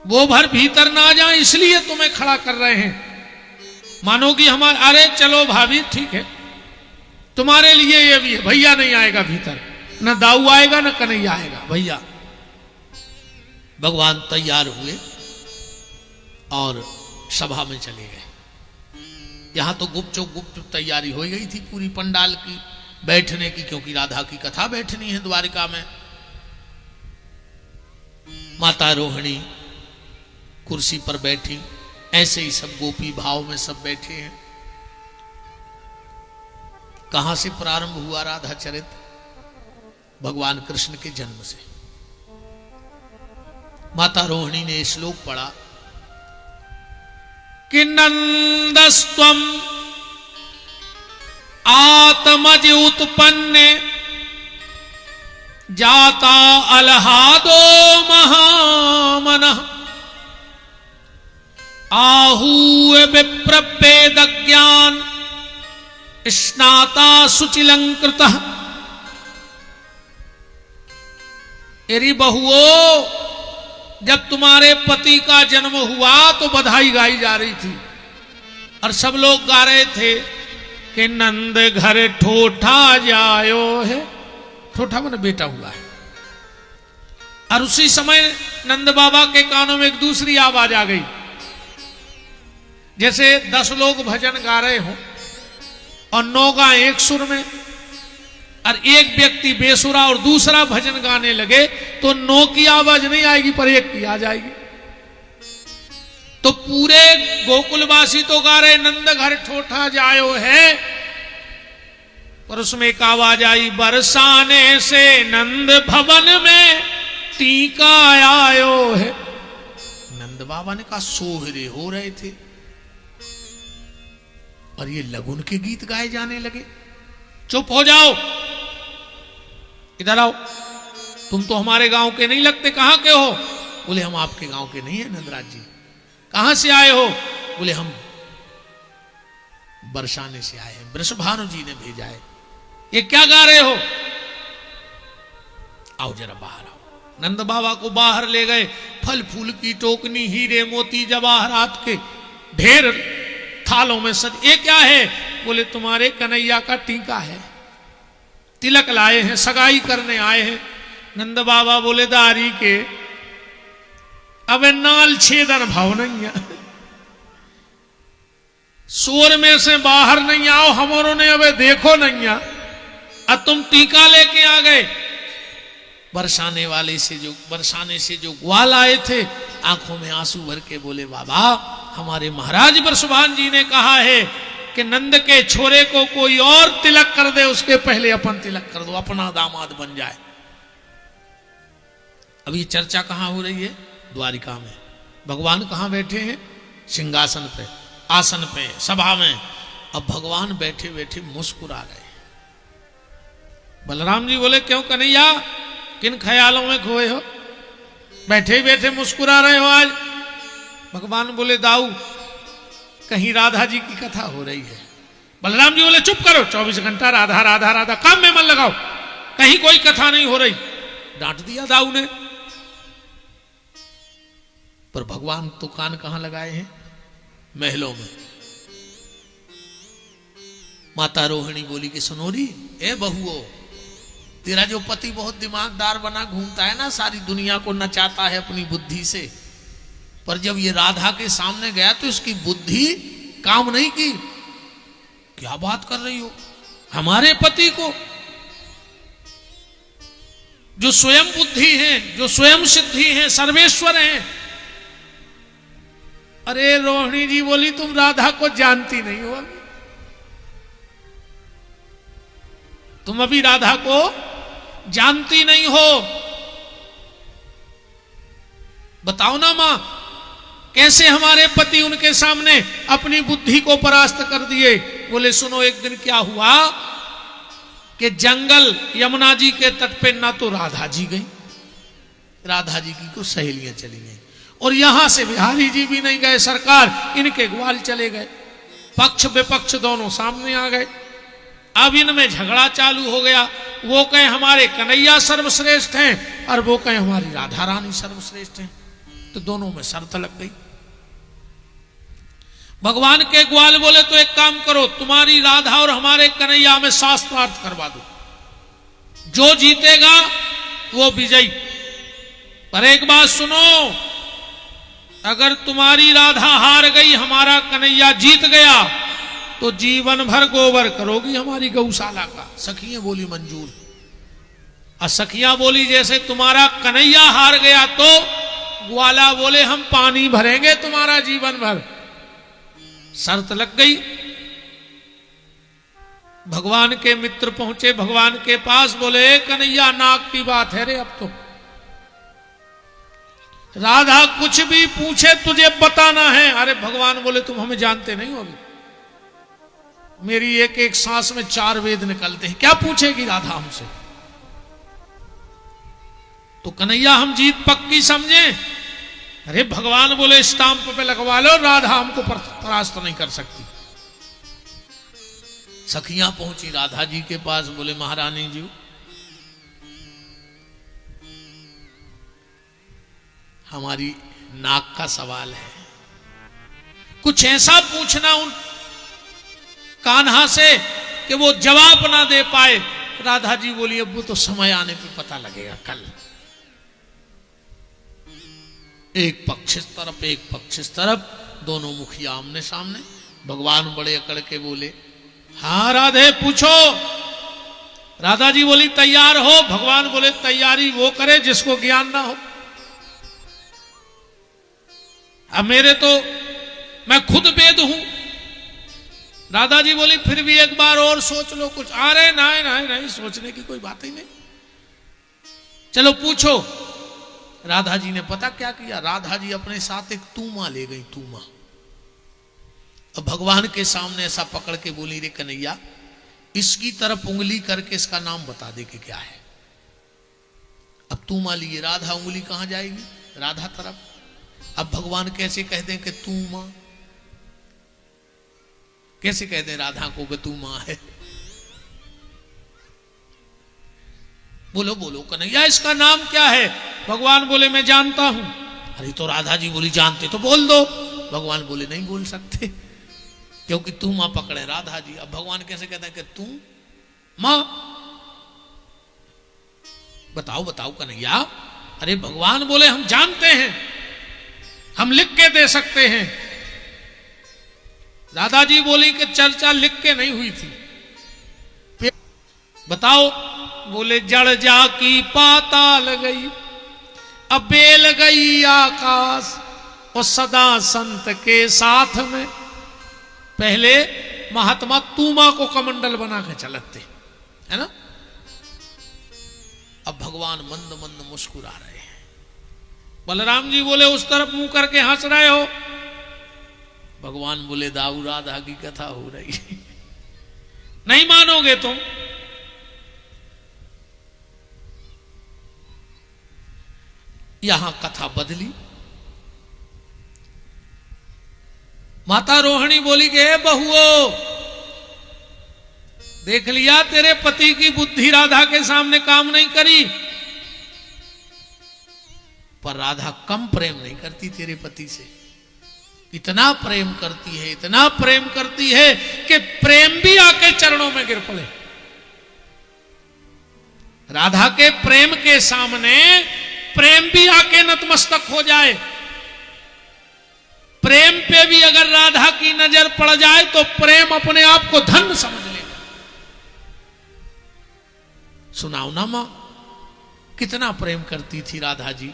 वो भर भीतर ना आ जाए इसलिए तुम्हें खड़ा कर रहे हैं। मानो कि हमारे, अरे चलो भाभी ठीक है, तुम्हारे लिए ये भी है, भैया नहीं आएगा भीतर, न दाऊ आएगा न कन्हैया आएगा, भैया। भगवान तैयार हुए और सभा में चले गए। यहां तो गुप्त तैयारी हो गई थी पूरी पंडाल की बैठने की, क्योंकि राधा की कथा बैठनी है द्वारिका में। माता रोहिणी कुर्सी पर बैठी, ऐसे ही सब गोपी भाव में सब बैठे हैं। कहां से प्रारंभ हुआ राधा चरित्र? भगवान कृष्ण के जन्म से। माता रोहिणी ने श्लोक पढ़ा कि नंदस्त्वम आत्मज उत्पन्ने जाता अलहादो महामनः आहूय विप्रवेद ज्ञान स्नाता शुचिलंकृतः। एरी बहुओं, जब तुम्हारे पति का जन्म हुआ तो बधाई गाई जा रही थी और सब लोग गा रहे थे कि नंद घर ठोठा जायो है। ठोठा माने बेटा हुआ है। और उसी समय नंद बाबा के कानों में एक दूसरी आवाज आ गई, जैसे 10 लोग भजन गा रहे हो और 9 गा एक सुर में, और एक व्यक्ति बेसुरा और दूसरा भजन गाने लगे तो 9 की आवाज नहीं आएगी पर 1 की आ जाएगी। तो पूरे गोकुलवासी तो गा रहे नंद घर ठोठा जायो है, पर उसमें एक आवाज आई, बरसाने से नंद भवन में टीका आयो है। नंद बाबा ने कहा सोहरे हो रहे थे और ये लगुन के गीत गाए जाने लगे। चुप हो जाओ, इधर आओ, तुम तो हमारे गांव के नहीं लगते, कहां के हो? बोले हम आपके गांव के नहीं है नंदराज जी। कहां से आए हो? बोले हम बरसाने से आए हैं, वृषभानु जी ने भेजा है। ये क्या गा रहे हो? आओ जरा बाहर आओ। नंद बाबा को बाहर ले गए, फल फूल की टोकनी, हीरे मोती जवाहरात के ढेर थालों में सज। ये क्या है? बोले तुम्हारे कन्हैया का टीका है, तिलक लाए हैं, सगाई करने आए हैं। नंद बाबा बोले दारी के अब नाल छेदन भाव नहीं है, शोर में से बाहर नहीं आओ, हमरों ने अब देखो नहीं है, अब तुम टीका लेके आ गए। बरसाने से जो ग्वाल आए थे आंखों में आंसू भर के बोले बाबा हमारे महाराज बरसुभान जी ने कहा है कि नंद के छोरे को कोई और तिलक कर दे, उसके पहले अपन तिलक कर दो, अपना दामाद बन जाए। अब ये चर्चा कहां हो रही है? द्वारिका में। भगवान कहां बैठे हैं? सिंहासन पे, आसन पे, सभा में। अब भगवान बैठे बैठे मुस्कुरा रहे। बलराम जी बोले क्यों कन्हैया, किन ख्यालों में खोए हो, बैठे बैठे मुस्कुरा रहे हो आज? भगवान बोले दाऊ कहीं राधा जी की कथा हो रही है। बलराम जी बोले चुप करो, 24 घंटा राधा राधा राधा, काम में मन लगाओ, कहीं कोई कथा नहीं हो रही। डांट दिया दाऊ ने। पर भगवान तो कान कहां लगाए हैं? महलों में। माता रोहिणी बोली कि सुनोरी, ए बहुओ, तेरा जो पति बहुत दिमागदार बना घूमता है ना, सारी दुनिया को नचाता है अपनी बुद्धि से, पर जब ये राधा के सामने गया तो इसकी बुद्धि काम नहीं की। क्या बात कर रही हो? हमारे पति को जो स्वयं बुद्धि है, जो स्वयं सिद्धि है, सर्वेश्वर हैं। अरे रोहिणी जी बोली तुम राधा को जानती नहीं हो, तुम अभी राधा को जानती नहीं हो। बताओ ना मां, कैसे हमारे पति उनके सामने अपनी बुद्धि को परास्त कर दिए। बोले सुनो, एक दिन क्या हुआ कि जंगल यमुना जी के तट पे ना तो राधा जी गई, राधा जी की कुछ सहेलियां चली गई, और यहां से बिहारी जी भी नहीं गए सरकार, इनके ग्वाल चले गए। पक्ष विपक्ष दोनों सामने आ गए। अब इनमें झगड़ा चालू हो गया। वो कहे हमारे कन्हैया सर्वश्रेष्ठ हैं और वो कहे हमारी राधा रानी सर्वश्रेष्ठ हैं। तो दोनों में शर्त लग गई। भगवान के ग्वाल बोले तो एक काम करो, तुम्हारी राधा और हमारे कन्हैया में शास्त्रार्थ करवा दो, जो जीतेगा वो विजयी। पर एक बात सुनो, अगर तुम्हारी राधा हार गई, हमारा कन्हैया जीत गया, तो जीवन भर गोबर करोगी हमारी गौशाला का। सखियां बोली मंजूर। और सखियां बोली जैसे तुम्हारा कन्हैया हार गया तो ग्वाला बोले हम पानी भरेंगे तुम्हारा जीवन भर। शर्त लग गई। भगवान के मित्र पहुंचे भगवान के पास, बोले कन्हैया नाक की बात है रे, अब तो राधा कुछ भी पूछे तुझे बताना है। अरे भगवान बोले तुम हमें जानते नहीं हो, मेरी एक एक सांस में 4 वेद निकलते हैं, क्या पूछेगी राधा हमसे? तो कन्हैया हम जीत पक्की समझे। अरे भगवान बोले स्टाम्प पे लगवा लो, राधा हमको परास्त नहीं कर सकती। सखियां पहुंची राधा जी के पास, बोले महारानी जी हमारी नाक का सवाल है, कुछ ऐसा पूछना उन कान्हा से कि वो जवाब ना दे पाए। राधा जी बोली अब वो तो समय आने पे पता लगेगा, कल। एक पक्ष इस तरफ, एक पक्ष इस तरफ, दोनों मुखिया आमने सामने। भगवान बड़े अकड़ के बोले हाँ राधे पूछो। राधा जी बोली तैयार हो? भगवान बोले तैयारी वो करे जिसको ज्ञान ना हो। अब मेरे तो मैं खुद वेद हूं। राधा जी बोली फिर भी एक बार और सोच लो कुछ। अरे नहीं नहीं नहीं, सोचने की कोई बात ही नहीं, चलो पूछो। राधा जी ने पता क्या किया, राधा जी अपने साथ एक तूमा ले गई, तूमा। अब भगवान के सामने ऐसा पकड़ के बोली रे कन्हैया, इसकी तरफ उंगली करके इसका नाम बता दे कि क्या है। अब तूमा लिए, राधा उंगली कहां जाएगी? राधा तरफ। अब भगवान कैसे कह दें कि तू मां, कैसे कह दें राधा को कि तू मां है? बोलो बोलो कन्हैया इसका नाम क्या है? भगवान बोले मैं जानता हूं। अरे तो राधा जी बोली जानते तो बोल दो। भगवान बोले नहीं बोल सकते, क्योंकि तू मां पकड़े राधा जी। अब भगवान कैसे कहते हैं कि तू मां? बताओ बताओ कन्हैया। अरे भगवान बोले हम जानते हैं, हम लिख के दे सकते हैं। राधा जी बोली कि चर्चा लिख के नहीं हुई थी। बताओ। बोले जड़ जा की पाताल गई, अब बेल गई आकाश, और सदा संत के साथ में। पहले महात्मा तूमा को कमंडल बना के चलते, है ना। अब भगवान मंद मंद मुस्कुरा रहे हैं। बलराम जी बोले उस तरफ मुंह करके हंस रहे हो। भगवान बोले दाऊ राधा की कथा हो रही है, नहीं मानोगे तुम। यहां कथा बदली। माता रोहिणी बोली कि बहुओ, देख लिया तेरे पति की बुद्धि राधा के सामने काम नहीं करी। पर राधा कम प्रेम नहीं करती तेरे पति से, इतना प्रेम करती है, इतना प्रेम करती है कि प्रेम भी आके चरणों में गिर पड़े। राधा के प्रेम के सामने प्रेम भी आके नतमस्तक हो जाए। प्रेम पे भी अगर राधा की नजर पड़ जाए तो प्रेम अपने आप को धन समझ लेगा। सुनाओ ना मां, कितना प्रेम करती थी राधा जी।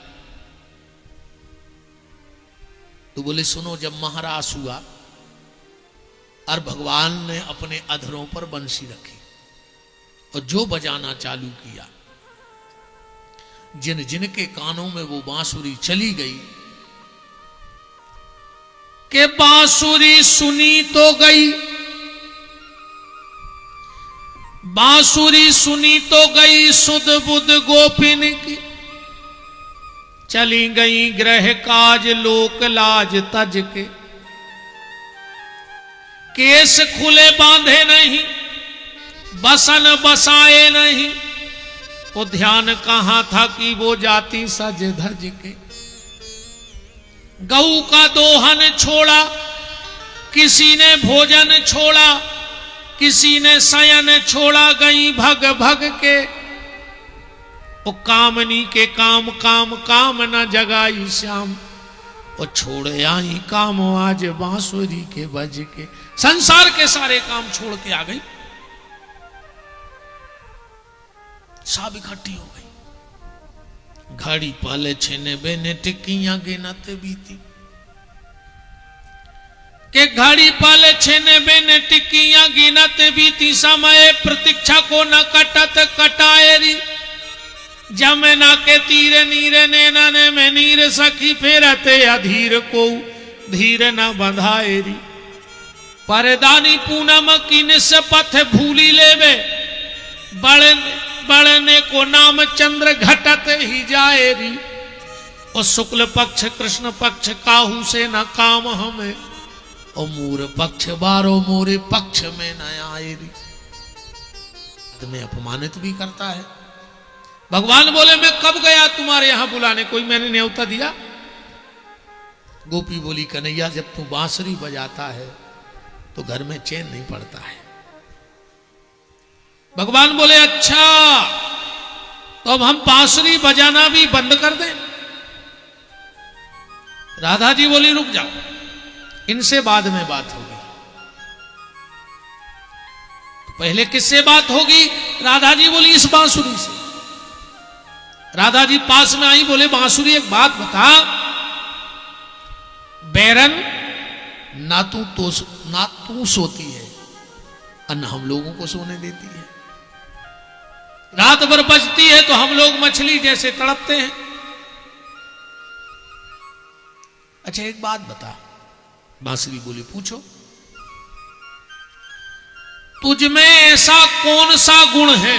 तो बोले सुनो, जब महारास हुआ और भगवान ने अपने अधरों पर बंसी रखी और जो बजाना चालू किया, जिन जिन के कानों में वो बांसुरी चली गई कि बांसुरी सुनी तो गई, बांसुरी सुनी तो गई सुध बुध गोपिन की, चली गई ग्रह काज लोक लाज तज के। केस खुले बांधे नहीं, बसन बसाए नहीं, तो ध्यान कहां था कि वो जाती सज धज के। गऊ का दोहन छोड़ा, किसी ने भोजन छोड़ा, किसी ने शयन छोड़ा, गई भग भग के। वो कामनी के काम काम काम न जगाई श्याम, वो छोड़ आई काम आज बांसुरी के बज के। संसार के सारे काम छोड़ के आ गई, सब इकट्ठी हो गई। घड़ी पहले छेने बेने टिक्कियां गिनत बीती, के घड़ी पहले छेने बेने टिक्कियां गिनत बीती। समय प्रतीक्षा को न कटत कटाएरी, जमुना के तीर नीर नैना ने में नीर सखी फेरते अधीर को धीर न बंधाएरी। परदानी पूनम की निस पथ भूली लेवे, बढ़ने को नाम चंद्र घटत ही जाएरी। और शुक्ल पक्ष कृष्ण पक्ष काहू से न काम हमें, और मूर पक्ष बारो मोरे पक्ष में न आएरी। में अपमानित भी करता है। भगवान बोले मैं कब गया तुम्हारे यहां बुलाने, कोई मैंने न्योता दिया? गोपी बोली कन्हैया जब तू बांसुरी बजाता है तो घर में चैन नहीं पड़ता है। भगवान बोले अच्छा, तो अब हम बांसुरी बजाना भी बंद कर दें? राधा जी बोली रुक जाओ, इनसे बाद में बात होगी। तो पहले किससे बात होगी? राधा जी बोली इस बांसुरी से। राधा जी पास में आई, बोले बांसुरी एक बात बता, बैरन ना तू सोती है और ना हम लोगों को सोने देती है। रात भर बजती है तो हम लोग मछली जैसे तड़पते हैं। अच्छा एक बात बता। बांसुरी बोली पूछो। तुझ में ऐसा कौन सा गुण है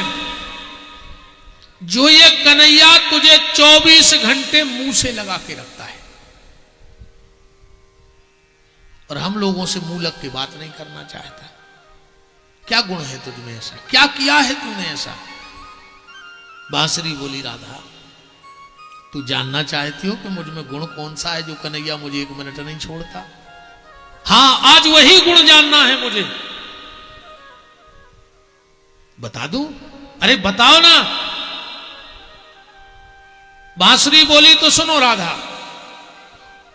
जो ये कन्हैया तुझे 24 घंटे मुंह से लगा के रखता है और हम लोगों से मुंह लग के बात नहीं करना चाहता? क्या गुण है तुझ में ऐसा? क्या किया है तूने ऐसा? बांसुरी बोली राधा तू जानना चाहती हो कि मुझ में गुण कौन सा है जो कन्हैया मुझे 1 मिनट नहीं छोड़ता? हां, आज वही गुण जानना है मुझे। बता दूं? अरे बताओ ना। बांसुरी बोली तो सुनो राधा,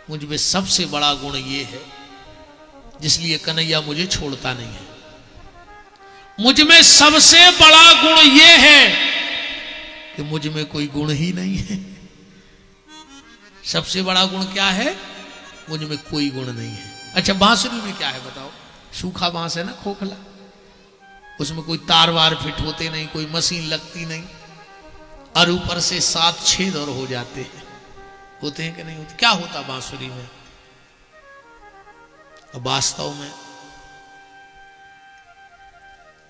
मुझ में सबसे बड़ा गुण ये है जिसलिए कन्हैया मुझे छोड़ता नहीं है। मुझ में सबसे बड़ा गुण ये है कि मुझ में कोई गुण ही नहीं है। सबसे बड़ा गुण क्या है? मुझ में कोई गुण नहीं है। अच्छा, बांसुरी में क्या है बताओ? सूखा बांस है ना, खोखला, उसमें कोई तार वार फिट होते नहीं, कोई मशीन लगती नहीं, और ऊपर से 7 छेद और हो जाते हैं। होते हैं कि नहीं होते? क्या होता बांसुरी में? अब वास्तव में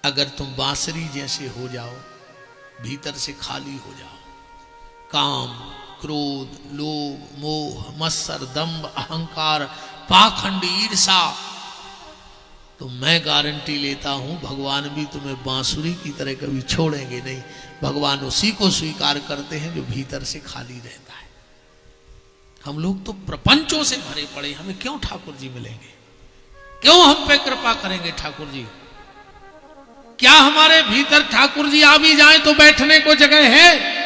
अगर तुम बांसुरी जैसे हो जाओ, भीतर से खाली हो जाओ, काम, क्रोध, लोभ, मोह, मत्सर, दंभ, अहंकार, पाखंड, ईर्षा, तो मैं गारंटी लेता हूं भगवान भी तुम्हें बांसुरी की तरह कभी छोड़ेंगे नहीं। भगवान उसी को स्वीकार करते हैं जो भीतर से खाली रहता है। हम लोग तो प्रपंचों से भरे पड़े, हमें क्यों ठाकुर जी मिलेंगे? क्यों हम पे कृपा करेंगे ठाकुर जी? क्या हमारे भीतर ठाकुर जी आ भी जाए तो बैठने को जगह है?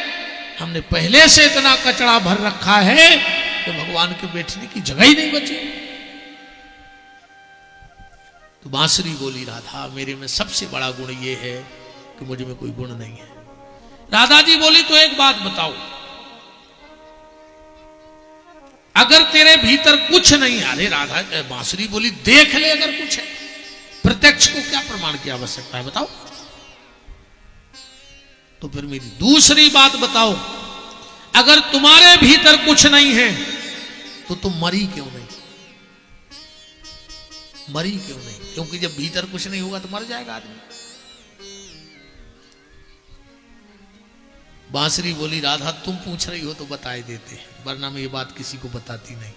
हमने पहले से इतना कचरा भर रखा है कि भगवान के बैठने की जगह ही नहीं बची। तो बांसुरी बोली, राधा मेरे में सबसे बड़ा गुण ये है कि मुझ में कोई गुण नहीं है। राधा जी बोली, तो एक बात बताओ, अगर तेरे भीतर कुछ नहीं है। अरे राधा, बांसुरी बोली, देख ले अगर कुछ है। प्रत्यक्ष को क्या प्रमाण की आवश्यकता है बताओ? तो फिर मेरी दूसरी बात बताओ, अगर तुम्हारे भीतर कुछ नहीं है तो तुम मरी क्यों नहीं? मरी क्यों नहीं? क्योंकि जब भीतर कुछ नहीं होगा तो मर जाएगा आदमी। बांसुरी बोली, राधा तुम पूछ रही हो तो बताए देते, वरना मैं ये बात किसी को बताती नहीं।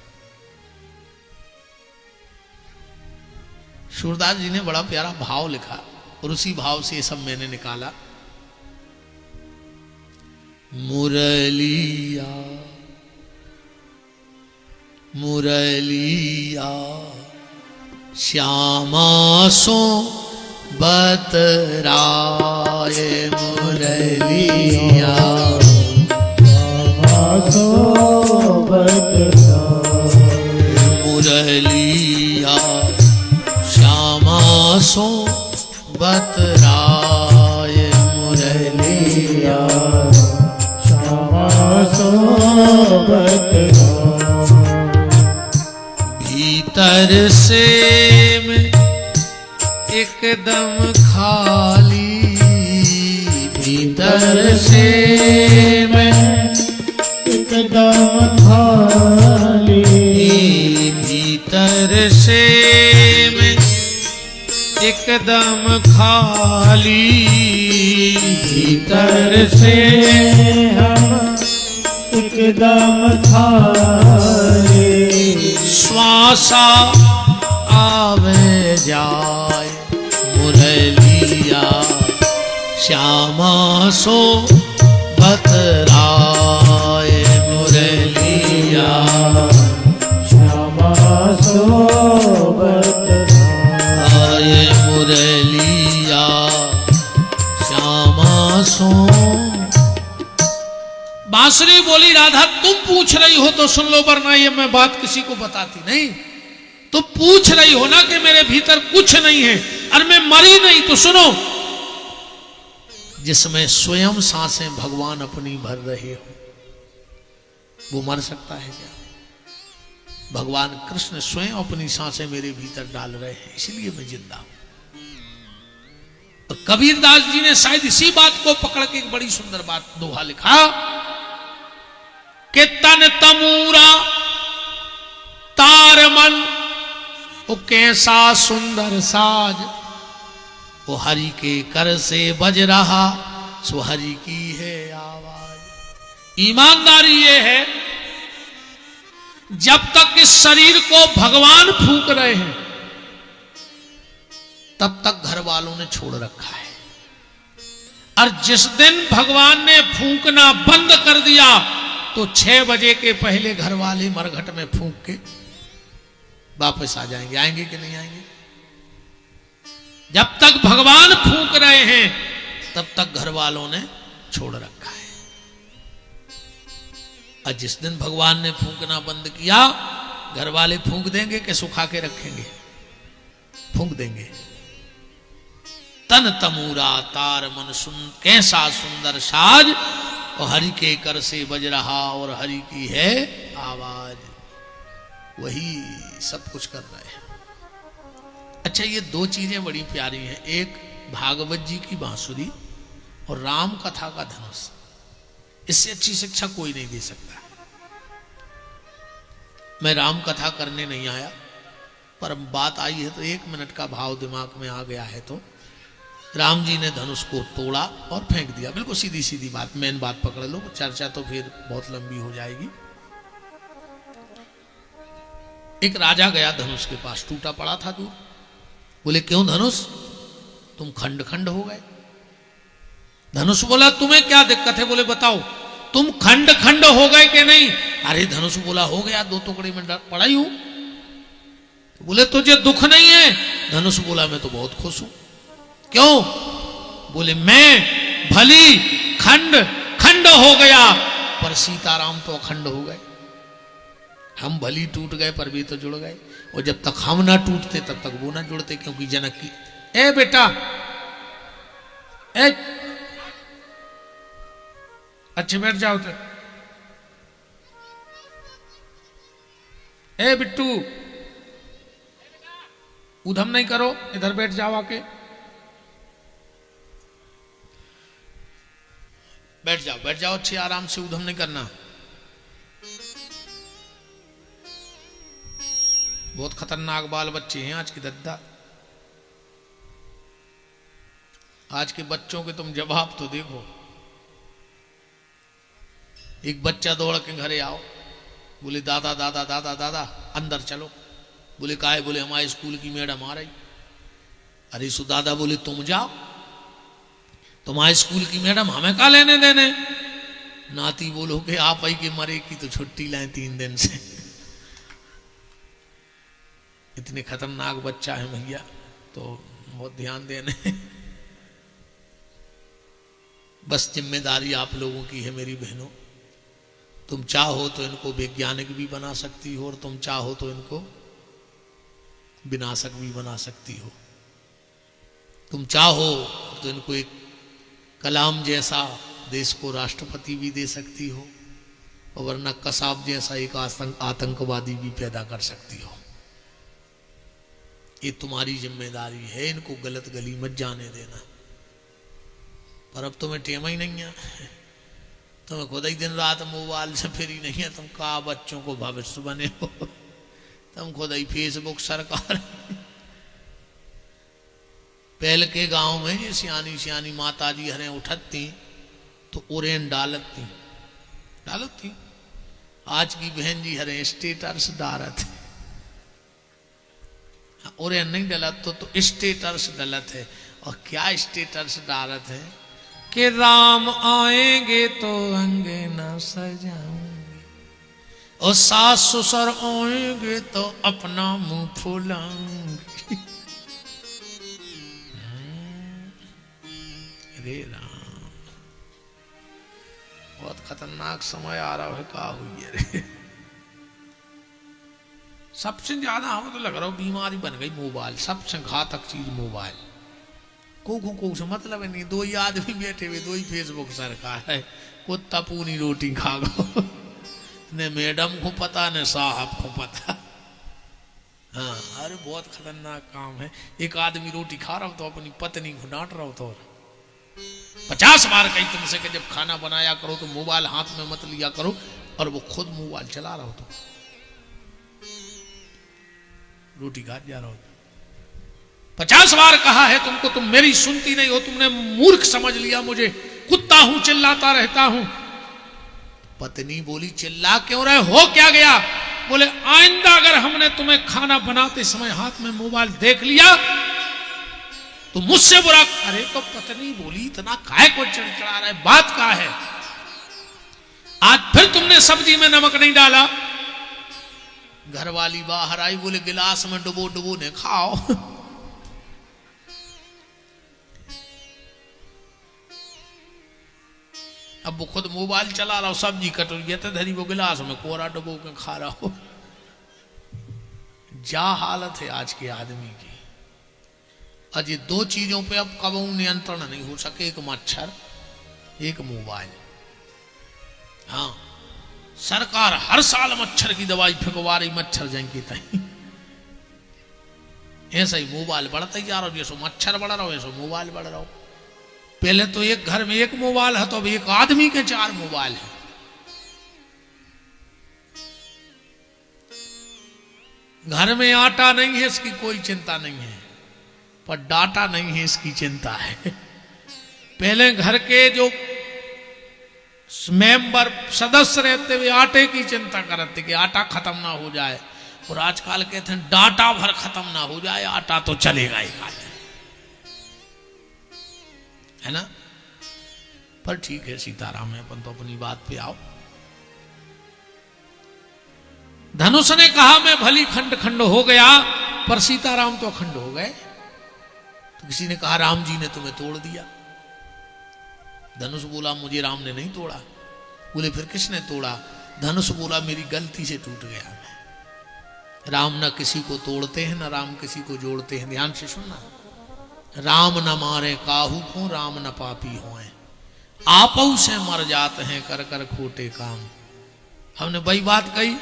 सूरदास जी ने बड़ा प्यारा भाव लिखा और उसी भाव से ये सब मैंने निकाला। मुरलिया मुरलिया श्यामा सो बतराए, मुरलिया सो बतराए, मुरलिया श्यामा सो बतराए, मुरलिया श्यामा सो बतराए। भीतर से मैं एकदम खाली, भीतर से मैं एकदम खाली, भीतर से मैं एकदम खाली, भीतर से हम एकदम खाली। श्वासा आवे जाए, मुरलिया श्यामा सो बतराए, मुरलिया श्यामा सो बतराए, मुरलिया श्यामा सो। बांसुरी बोली, राधा तुम पूछ रही हो तो सुन लो, वरना ये मैं बात किसी को बताती नहीं। तुम पूछ रही हो ना कि मेरे भीतर कुछ नहीं है और मैं मरी नहीं, तो सुनो, जिसमें स्वयं सांसें भगवान अपनी भर रहे हो वो मर सकता है क्या? भगवान कृष्ण स्वयं अपनी सांसें मेरे भीतर डाल रहे हैं, इसलिए मैं जिंदा हूं। तो कबीरदास जी ने शायद इसी बात को पकड़ के एक बड़ी सुंदर बात दोहा लिखा कि तन तमूरा तार मन, वो कैसा सुंदर साज, वो हरि के कर से बज रहा, सो हरि की है आवाज। ईमानदारी ये है, जब तक इस शरीर को भगवान फूंक रहे हैं तब तक घर वालों ने छोड़ रखा है, और जिस दिन भगवान ने फूंकना बंद कर दिया तो 6 बजे के पहले घर वाले मरघट में फूंक के वापस आ जाएंगे। आएंगे कि नहीं आएंगे? जब तक भगवान फूंक रहे हैं तब तक घर वालों ने छोड़ रखा है। और जिस दिन भगवान ने फूंकना बंद किया, घर वाले फूंक देंगे कि सुखा के रखेंगे? फूंक देंगे। तन तमूरा तार मन सुन कैसा सुंदर साज, और हरि के कर से बज रहा और हरि की है आवाज। वही सब कुछ कर रहे हैं। अच्छा, ये 2 चीजें बड़ी प्यारी हैं, एक भागवत जी की बांसुरी और राम कथा का धनुष। इससे अच्छी शिक्षा कोई नहीं दे सकता। मैं राम कथा करने नहीं आया, पर बात आई है तो 1 मिनट का भाव दिमाग में आ गया है। तो राम जी ने धनुष को तोड़ा और फेंक दिया। बिल्कुल सीधी सीधी बात, मेन बात पकड़ लो, चर्चा तो फिर बहुत लंबी हो जाएगी। एक राजा गया धनुष के पास, टूटा पड़ा था दूर। बोले क्यों धनुष, तुम खंड खंड हो गए? धनुष बोला तुम्हें क्या दिक्कत है? बोले बताओ, तुम खंड खंड हो गए कि नहीं? अरे धनुष बोला हो गया, 2 टुकड़े में पड़ा ही हूं। बोले तुझे दुख नहीं है? धनुष बोला मैं तो बहुत खुश हूं। क्यों? बोले मैं भली खंड खंड हो गया, पर सीताराम तो अखंड हो गए। हम भली टूट गए पर भी तो जुड़ गए, और जब तक हम ना टूटते तब तक वो ना जुड़ते। क्योंकि जनक की ए बेटा, ए अच्छे बैठ जाओ तो, ए बिट्टू उधम नहीं करो, इधर बैठ जाओ आके, बैठ जाओ अच्छे आराम से, उधम नहीं करना। बहुत खतरनाक बाल बच्चे हैं आज की दद्दा। आज के बच्चों के तुम जवाब तो देखो। एक बच्चा दौड़ के घरे आओ, बोले दादा दादा दादा दादा अंदर चलो। बोले काहे? बोले हमारे स्कूल की मैडम आ रही। अरे सु दादा बोले तुम जाओ, तुम्हारे स्कूल की मैडम हमें का लेने देने? नाती बोलो कि आप ही के मरे की तो छुट्टी लाए 3 दिन से। इतने खतरनाक बच्चा है भैया, तो बहुत ध्यान देने। बस जिम्मेदारी आप लोगों की है मेरी बहनों। तुम चाहो तो इनको वैज्ञानिक भी बना सकती हो, और तुम चाहो तो इनको विनाशक भी बना सकती हो। तुम चाहो तो इनको एक कलाम जैसा देश को राष्ट्रपति भी दे सकती हो, और वरना कसाब जैसा एक आतंकवादी भी पैदा कर सकती हो। ये तुम्हारी जिम्मेदारी है, इनको गलत गली मत जाने देना। पर अब तुम्हें टेम ही नहीं है, तुम्हें खुद ही दिन रात मोबाइल से फ्री नहीं है। तुम कहा बच्चों को भविष्य बने हो, तुम खुद ही फेसबुक सरकार। पहले के गांव में ये सियानी सियानी माता जी हरें उठती तो ओरेन डालत थी। आज की बहन जी हरें स्टेटस डालत है। ओरेन नहीं डलत तो स्टेटस डलत है। और क्या स्टेटस डालत है कि राम आएंगे तो अंगना सजाऊंगे, और सास ससुर आएंगे तो अपना मुंह फुलाऊंगे। रे राम, बहुत खतरनाक समय आ रहा है। क्या हुई है रे? सबसे ज्यादा हमें तो लग रहा है बीमारी बन गई मोबाइल। सबसे घातक चीज मोबाइल। को से मतलब नहीं। 2 ही आदमी बैठे हुए, 2 ही फेसबुक सरकार है। कुत्ता पूरी रोटी खा गो, न मैडम को पता न साहब को पता। हाँ, अरे बहुत खतरनाक काम है। एक आदमी रोटी खा रहा हो तो अपनी पत्नी को डांट रहा हो तो 50 बार कही तुमसे कि जब खाना बनाया करो तो मोबाइल हाथ में मत लिया करो, और वो खुद मोबाइल चला रहा हो तो रोटी खा जा रहा हो। 50 बार कहा है तुमको, तुम मेरी सुनती नहीं हो। तुमने मूर्ख समझ लिया मुझे, कुत्ता हूं चिल्लाता रहता हूं। पत्नी बोली चिल्ला क्यों रहे हो, क्या गया? बोले आइंदा अगर हमने तुम्हें खाना बनाते समय हाथ में मोबाइल देख लिया तो मुझसे बुरा। अरे तो पत्नी बोली इतना काहे को चिड़चिड़ा रहा है, बात क्या है? आज फिर तुमने सब्जी में नमक नहीं डाला। घरवाली बाहर आई, बोले गिलास में डुबो डुबो ने खाओ। अब वो खुद मोबाइल चला रहा हो, सब्जी कट रही है तो धरी वो गिलास में कोरा डुबो के खा रहा हो। जा हालत है आज के आदमी की। आज ये दो चीजों पे अब कब नियंत्रण नहीं हो सके, एक मच्छर, एक मोबाइल। हाँ, सरकार हर साल मच्छर की दवाई फेंकवा रही, मच्छर जाएंगे तहीं। ऐसा ही मोबाइल बढ़ता ही जा रहा हो, जैसो मच्छर बढ़ रहा हो ऐसो मोबाइल बढ़ रहा हो। पहले तो एक घर में एक मोबाइल है, तो अब एक आदमी के 4 मोबाइल है। घर में आटा नहीं है इसकी कोई चिंता नहीं है, पर डाटा नहीं है इसकी चिंता है। पहले घर के जो मेंबर सदस्य रहते हुए आटे की चिंता करते कि आटा खत्म ना हो जाए, और आजकल कहते हैं डाटा भर खत्म ना हो जाए, आटा तो चलेगा ही खाली, है ना। पर ठीक है सीताराम है, अपन तो अपनी बात पे आओ। धनुष ने कहा मैं भली खंड खंड हो गया, पर सीताराम तो अखंड हो गए। तो किसी ने कहा राम जी ने तुम्हें तोड़ दिया। धनुष बोला मुझे राम ने नहीं तोड़ा। बोले फिर किसने तोड़ा? धनुष बोला मेरी गलती से टूट गया। मैं राम न किसी को तोड़ते हैं, न राम किसी को जोड़ते हैं। ध्यान से सुनना, राम न मारे काहू को, राम न पापी होए, आपऊ से मर जाते हैं कर कर खोटे काम। हमने वही बात कही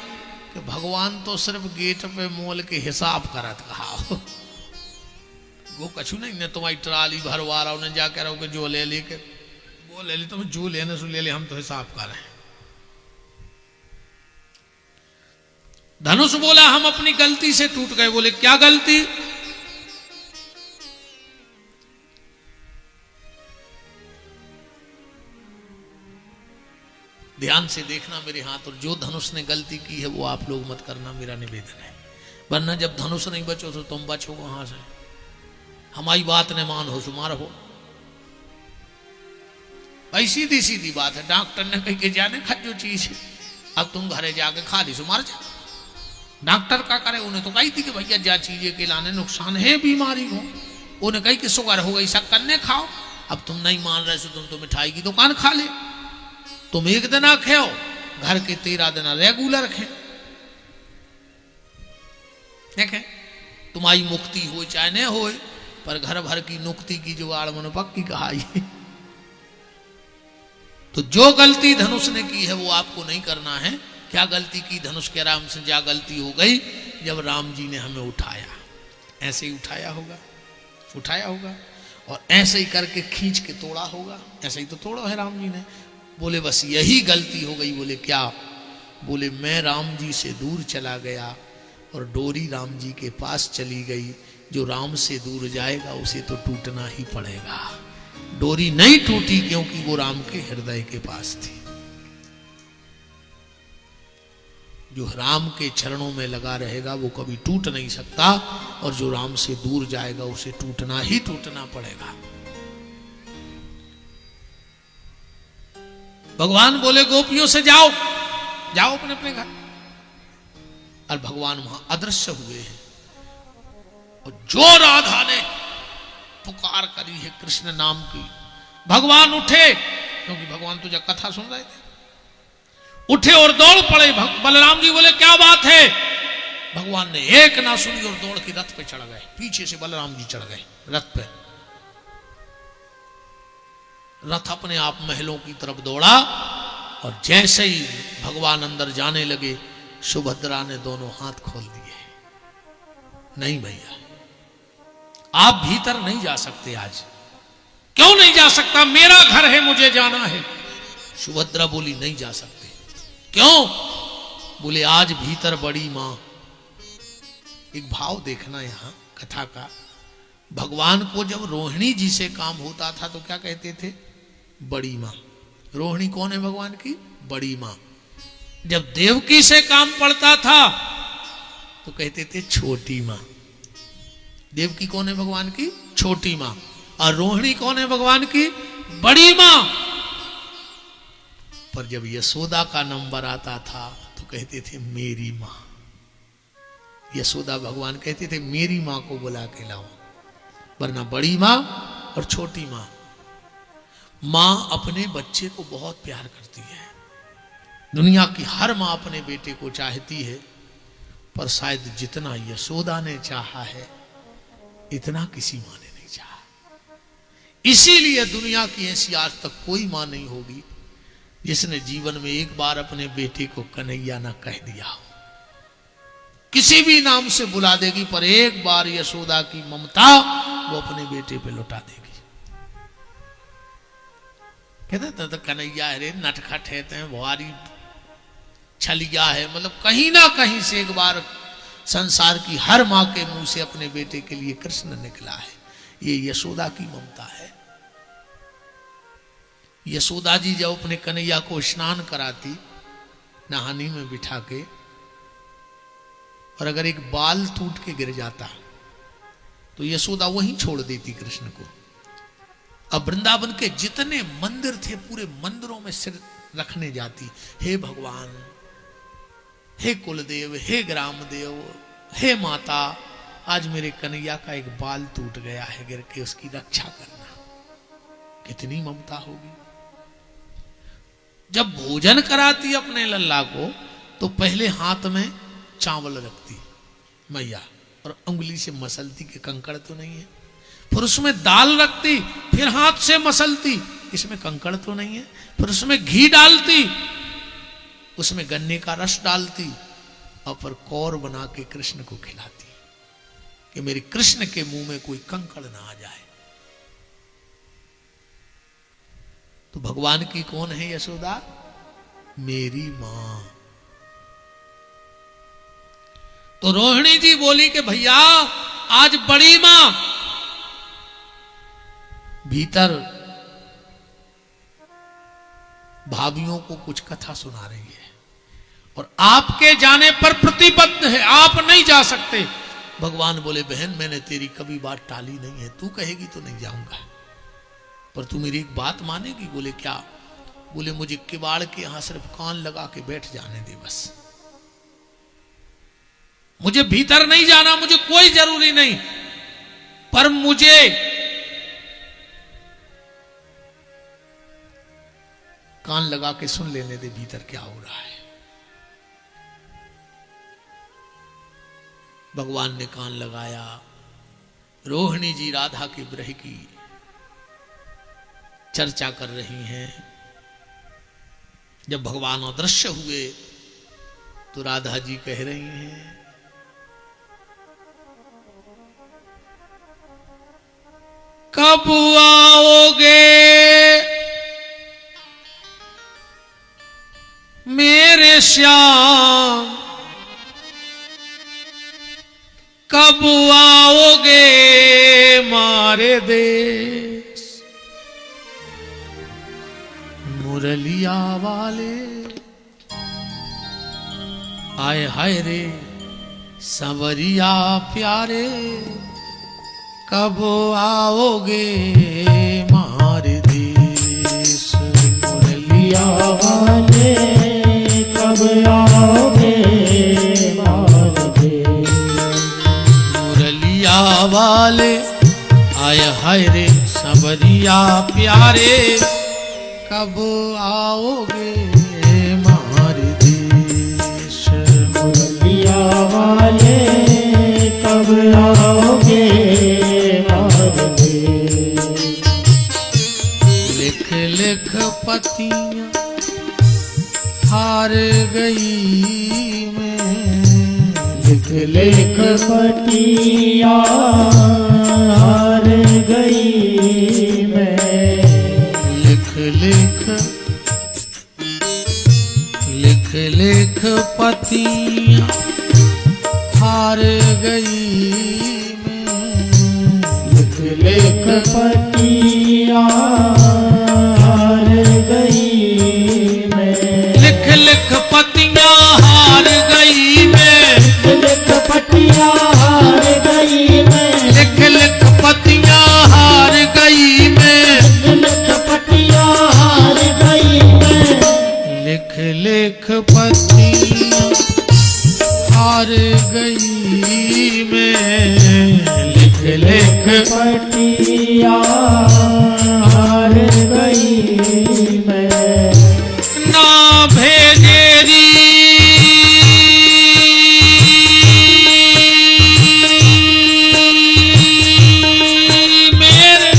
कि भगवान तो सिर्फ गेट पे मोल के हिसाब करत कहा। वो कछु नहीं, ने तुम्हारी ट्राली भरवा रहा उन्हें जाकर रहो कि जो ले लेके वो ले ली, तुम जो लेने सो ले ले, हम तो हिसाब कर रहे हैं। धनुष बोला हम अपनी गलती से टूट गए। बोले क्या गलती? ध्यान से देखना मेरे हाथ, और जो धनुष ने गलती की है वो आप लोग मत करना, मेरा निवेदन है। वरना जब धनुष नहीं बचो तो तुम बचो कहां से? हमारी बात ने मान हो सुमार हो। भाई सीधी सीधी बात है, डॉक्टर ने कही के जाने खा जो चीज है, अब तुम घरे जाके खा ली सुमार जा। डॉक्टर का करे, उन्हें तो कही थी कि भैया जा चीजें के लाने नुकसान है बीमारी को, उन्हें कही कि शुगर हो गई शक्कर ने खाओ। अब तुम नहीं मान रहे सो तुम तो मिठाई की दुकान खा ले। तुम एक दिन खाओ, घर के 13 दिन रेगुलर खे। देखें तुम्हारी मुक्ति हो चाहे न हो, पर घर भर की नुक्ति की जुगाड़ मन पक्की कहाई। तो जो गलती धनुष ने की है वो आपको नहीं करना है। क्या गलती की? धनुष के राम से जा गलती हो गई जब राम जी ने हमें उठाया। ऐसे ही उठाया होगा, उठाया होगा, और ऐसे ही करके खींच के तोड़ा होगा। ऐसे ही तो तोड़ा है राम जी ने। बोले बस यही गलती हो गई। बोले क्या? बोले मैं राम जी से दूर चला गया और डोरी राम जी के पास चली गई। जो राम से दूर जाएगा उसे तो टूटना ही पड़ेगा। डोरी नहीं टूटी क्योंकि वो राम के हृदय के पास थी। जो राम के चरणों में लगा रहेगा वो कभी टूट नहीं सकता, और जो राम से दूर जाएगा उसे टूटना ही टूटना पड़ेगा। भगवान बोले गोपियों से जाओ, जाओ अपने अपने घर। और भगवान वहां अदृश्य हुए हैं, और जो राधा ने पुकार करी है कृष्ण नाम की, भगवान उठे, क्योंकि भगवान तो जब कथा सुन रहे थे, उठे और दौड़ पड़े। बलराम जी बोले क्या बात है? भगवान ने एक ना सुनी और दौड़ के रथ पे चढ़ गए। पीछे से बलराम जी चढ़ गए रथ पे। रथ अपने आप महलों की तरफ दौड़ा, और जैसे ही भगवान अंदर जाने लगे, सुभद्रा ने दोनों हाथ खोल दिए। नहीं भैया, आप भीतर नहीं जा सकते। आज क्यों नहीं जा सकता? मेरा घर है, मुझे जाना है। सुभद्रा बोली नहीं जा सकते। क्यों? बोले आज भीतर बड़ी मां। एक भाव देखना यहां कथा का। भगवान को जब रोहिणी जी से काम होता था तो क्या कहते थे? बड़ी मां। रोहिणी कौन है भगवान की? बड़ी मां। जब देवकी से काम पड़ता था तो कहते थे छोटी मां। देवकी कौन है भगवान की? छोटी मां। और रोहिणी कौन है भगवान की? बड़ी मां। पर जब यशोदा का नंबर आता था तो कहते थे मेरी माँ। यशोदा भगवान कहते थे मेरी माँ को बुला के लाओ, वरना बड़ी माँ और छोटी माँ। माँ अपने बच्चे को बहुत प्यार करती है। दुनिया की हर माँ अपने बेटे को चाहती है, पर शायद जितना यशोदा ने चाहा है इतना किसी माँ ने नहीं चाहा। इसीलिए दुनिया की ऐसी आज तक कोई माँ नहीं होगी जिसने जीवन में एक बार अपने बेटे को कन्हैया ना कह दिया हो। किसी भी नाम से बुला देगी, पर एक बार यशोदा की ममता वो अपने बेटे पे लौटा देगी। कहते तो कन्हैया है रे, नटखट है, भारी छलिया है, मतलब कहीं ना कहीं से एक बार संसार की हर माँ के मुंह से अपने बेटे के लिए कृष्ण निकला है। ये यशोदा की ममता है। यशोदा जी जब अपने कन्हैया को स्नान कराती नहानी में बिठा के, और अगर एक बाल टूट के गिर जाता तो यशोदा वहीं छोड़ देती कृष्ण को। अब वृंदावन के जितने मंदिर थे पूरे मंदिरों में सिर रखने जाती, हे भगवान, हे कुलदेव, हे ग्रामदेव, हे माता, आज मेरे कन्हैया का एक बाल टूट गया है, गिर के उसकी रक्षा करना। कितनी ममता होगी। जब भोजन कराती अपने लल्ला को तो पहले हाथ में चावल रखती मैया और उंगली से मसलती, के कंकड़ तो नहीं है। फिर उसमें दाल रखती, फिर हाथ से मसलती, इसमें कंकड़ तो नहीं है। फिर उसमें घी डालती, उसमें गन्ने का रस डालती, और फिर कौर बना के कृष्ण को खिलाती कि मेरे कृष्ण के मुंह में कोई कंकड़ ना आ जाए। तो भगवान की कौन है यशोदा? मेरी मां। तो रोहिणी जी बोली कि भैया आज बड़ी मां भीतर भाभियों को कुछ कथा सुना रही है और आपके जाने पर प्रतिबद्ध है, आप नहीं जा सकते। भगवान बोले बहन मैंने तेरी कभी बात टाली नहीं है, तू कहेगी तो नहीं जाऊंगा, पर तू मेरी एक बात मानेगी? बोले क्या? बोले मुझे किवाड़ के यहां सिर्फ कान लगा के बैठ जाने दे बस, मुझे भीतर नहीं जाना, मुझे कोई जरूरी नहीं, पर मुझे कान लगा के सुन लेने दे भीतर क्या हो रहा है। भगवान ने कान लगाया। रोहिणी जी राधा के विरह की चर्चा कर रही हैं। जब भगवान अदृश्य हुए तो राधा जी कह रही हैं कब आओगे मेरे श्याम, कब आओगे मारे देश, मुरलिया वाले आए हाय रे संवरिया प्यारे, कब आओगे मारे देश, मुरलिया वाले कब आओगे मारे देश, मुरलिया वाले आए हाय रे संवरिया प्यारे, कब आओगे मारे देश, मुरलिया वाले कब आओगे मारे देश। लिख लिख पतियां हार गई मैं, लिख लिख पतियां हार गई मैं, लिख लिख पतियां हार गई मैं, लिख लिख पतियां हार गई मैं, लिख लिख पतियां हार गई मैं, लिख पतियां हार गई मैं, लिख लिख पतियां हार गई मैं, लिख पतियां हार गई मैं, में लिख लिख पटिया हार गई मैं, ना भेजेरी मेरे,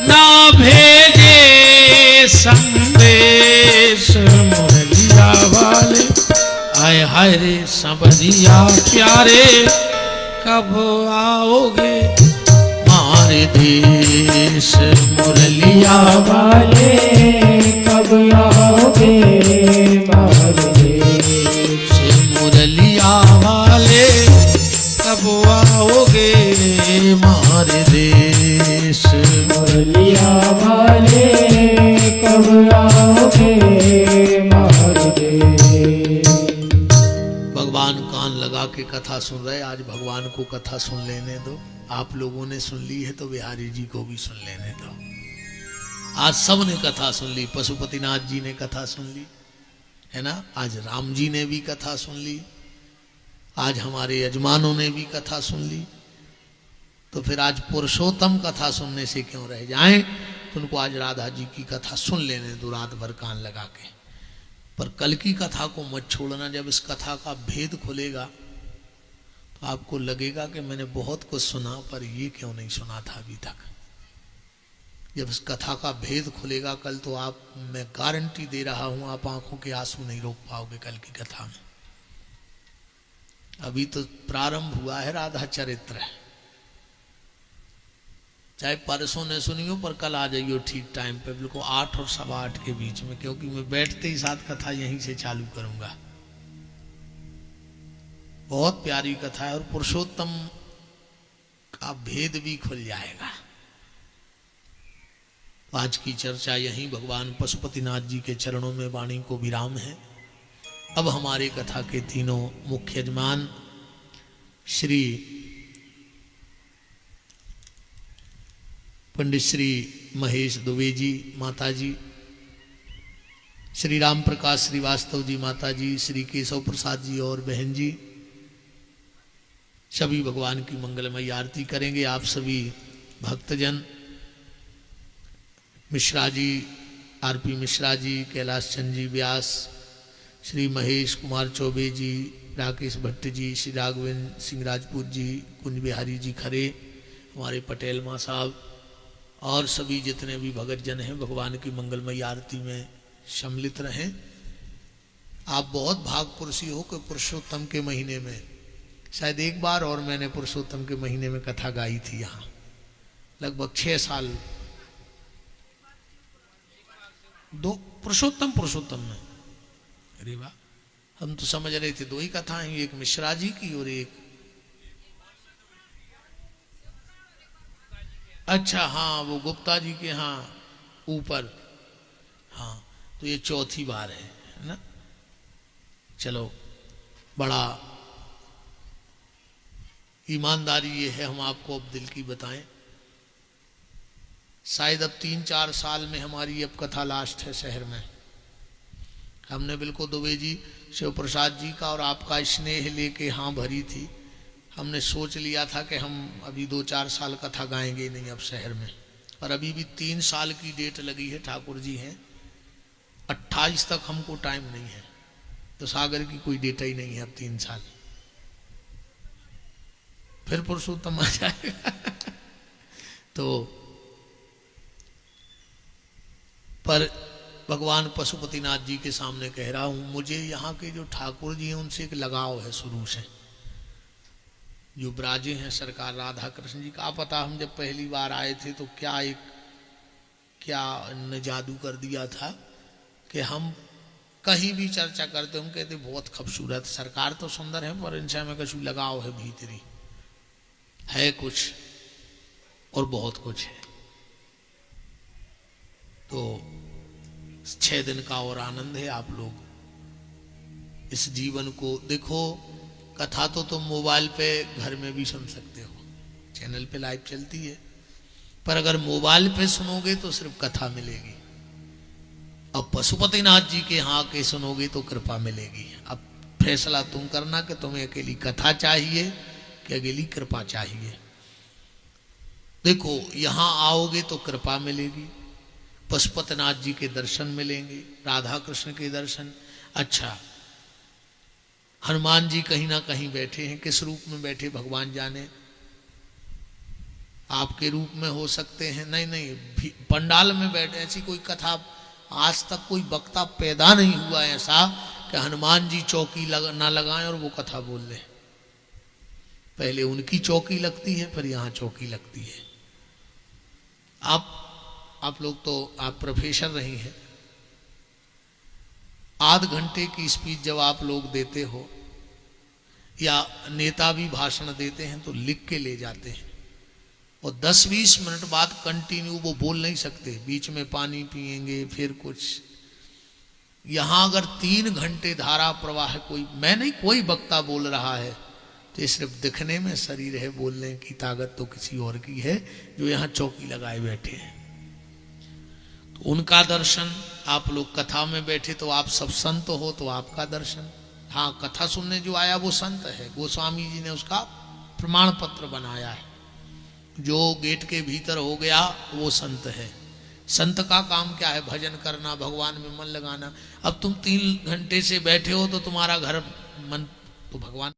ना भेजे संदेश मुरलिया वाले। आय हाय रे सबरिया प्यारे, कब आओगे हमारे देश मुरलिया वाले, कब आओगे हमारे देश, मुरलिया वाले, कब आओगे हमारे देश। मुरलिया वाले, कब आओगे हमारे देश। भगवान कान लगा के कथा सुन रहे, आज भगवान को कथा सुन लेने दो। आप लोगों ने सुन ली है तो बिहारी जी को भी सुन लेने दो। आज सब ने कथा सुन ली, पशुपतिनाथ जी ने कथा सुन ली है ना, आज राम जी ने भी कथा सुन ली, आज हमारे यजमानों ने भी कथा सुन ली, तो फिर आज पुरुषोत्तम कथा सुनने से क्यों रह जाएं। तो उनको आज राधा जी की कथा सुन लेने दो रात भर कान लगा के। पर कल की कथा को मत छोड़ना, जब इस कथा का भेद खुलेगा तो आपको लगेगा कि मैंने बहुत कुछ सुना पर ये क्यों नहीं सुना था अभी तक। जब इस कथा का भेद खुलेगा कल, तो आप, मैं गारंटी दे रहा हूं, आप आंखों के आंसू नहीं रोक पाओगे कल की कथा में। अभी तो प्रारंभ हुआ है, राधा चरित्र है। चाहे परसों ने सुनी हो, पर कल आ जाइयो ठीक टाइम पे, बिल्कुल 8 और 8:15 के बीच में, क्योंकि मैं बैठते ही साथ कथा यहीं से चालू करूंगा। बहुत प्यारी कथा है और पुरुषोत्तम का भेद भी खुल जाएगा। आज की चर्चा यहीं भगवान पशुपतिनाथ जी के चरणों में वाणी को विराम है। अब हमारे कथा के तीनों मुख्य यजमान श्री पंडित श्री महेश दुबे जी माता जी, श्री राम प्रकाश श्रीवास्तव जी माता जी, श्री केशव प्रसाद जी और बहन जी, सभी भगवान की मंगलमयी आरती करेंगे। आप सभी भक्तजन, मिश्रा जी, आरपी मिश्रा जी, कैलाश चंद जी व्यास, श्री महेश कुमार चौबे जी, राकेश भट्ट जी, श्री राघवेंद्र सिंह राजपूत जी, कुंज बिहारी जी खरे, हमारे पटेल माँ साहब और सभी जितने भी भगत जन हैं भगवान की मंगलमयी आरती में सम्मिलित रहें। आप बहुत भागपुरुषी हो कि पुरुषोत्तम के महीने में, शायद एक बार और मैंने पुरुषोत्तम के महीने में कथा गाई थी यहाँ, लगभग 6 साल, 2 पुरुषोत्तम में। अरे वाह, हम तो समझ रहे थे 2 ही कथाएं, एक मिश्रा जी की और एक, अच्छा हाँ वो गुप्ता जी के यहाँ ऊपर, हाँ तो ये 4थी बार है ना। चलो, बड़ा ईमानदारी ये है, हम आपको अब दिल की बताएं, शायद अब 3-4 साल में हमारी अब कथा लास्ट है शहर में। हमने बिल्कुल दुबे जी, शिव प्रसाद जी का और आपका स्नेह लेके हाँ भरी थी। हमने सोच लिया था कि हम अभी 2-4 साल कथा गाएंगे नहीं अब शहर में, और अभी भी 3 साल की डेट लगी है, ठाकुर जी हैं 28 तक हमको टाइम नहीं है, तो सागर की कोई डेट ही नहीं है अब 3 साल, फिर पुरुषोत्तम आ जाएगा। तो पर भगवान पशुपतिनाथ जी के सामने कह रहा हूं, मुझे यहाँ के जो ठाकुर जी हैं उनसे एक लगाव है शुरू से, जो ब्राजे हैं सरकार राधा कृष्ण जी का। आप पता, हम जब पहली बार आए थे तो क्या ने जादू कर दिया था कि हम कहीं भी चर्चा करते, हम कहते बहुत खूबसूरत, सरकार तो सुंदर है पर इनसे हमें कुछ लगाव है, भीतरी है कुछ और बहुत कुछ है। तो 6 दिन का और आनंद है। आप लोग इस जीवन को देखो, कथा तो तुम मोबाइल पे घर में भी सुन सकते हो, चैनल पे लाइव चलती है, पर अगर मोबाइल पे सुनोगे तो सिर्फ कथा मिलेगी, अब पशुपतिनाथ जी के यहाँ के सुनोगे तो कृपा मिलेगी। अब फैसला तुम करना कि तुम्हें अकेली कथा चाहिए कि अकेली कृपा चाहिए। देखो यहां आओगे तो कृपा मिलेगी, पशुपतिनाथ जी के दर्शन मिलेंगे, राधा कृष्ण के दर्शन। अच्छा, हनुमान जी कहीं ना कहीं बैठे हैं, किस रूप में बैठे भगवान जाने, आपके रूप में हो सकते हैं, नहीं पंडाल में बैठे। ऐसी कोई कथा आज तक कोई वक्ता पैदा नहीं हुआ ऐसा कि हनुमान जी चौकी ना लगाएं और वो कथा बोल ले। पहले उनकी चौकी लगती है, फिर यहां चौकी लगती है। आप लोग तो आप प्रोफेसर रही हैं, आध घंटे की स्पीच जब आप लोग देते हो या नेता भी भाषण देते हैं तो लिख के ले जाते हैं, और 10-20 मिनट बाद कंटिन्यू वो बोल नहीं सकते, बीच में पानी पिएंगे फिर कुछ। यहां अगर 3 घंटे धारा प्रवाह कोई, मैं नहीं कोई वक्ता बोल रहा है तो ये सिर्फ दिखने में शरीर है, बोलने की ताकत तो किसी और की है जो यहां चौकी लगाए बैठे हैं। तो उनका दर्शन, आप लोग कथा में बैठे तो आप सब संत हो तो आपका दर्शन। हाँ, कथा सुनने जो आया वो संत है, गोस्वामी जी ने उसका प्रमाण पत्र बनाया है। जो गेट के भीतर हो गया वो संत है। संत का काम क्या है? भजन करना, भगवान में मन लगाना। अब तुम 3 घंटे से बैठे हो तो तुम्हारा घर मन तो भगवान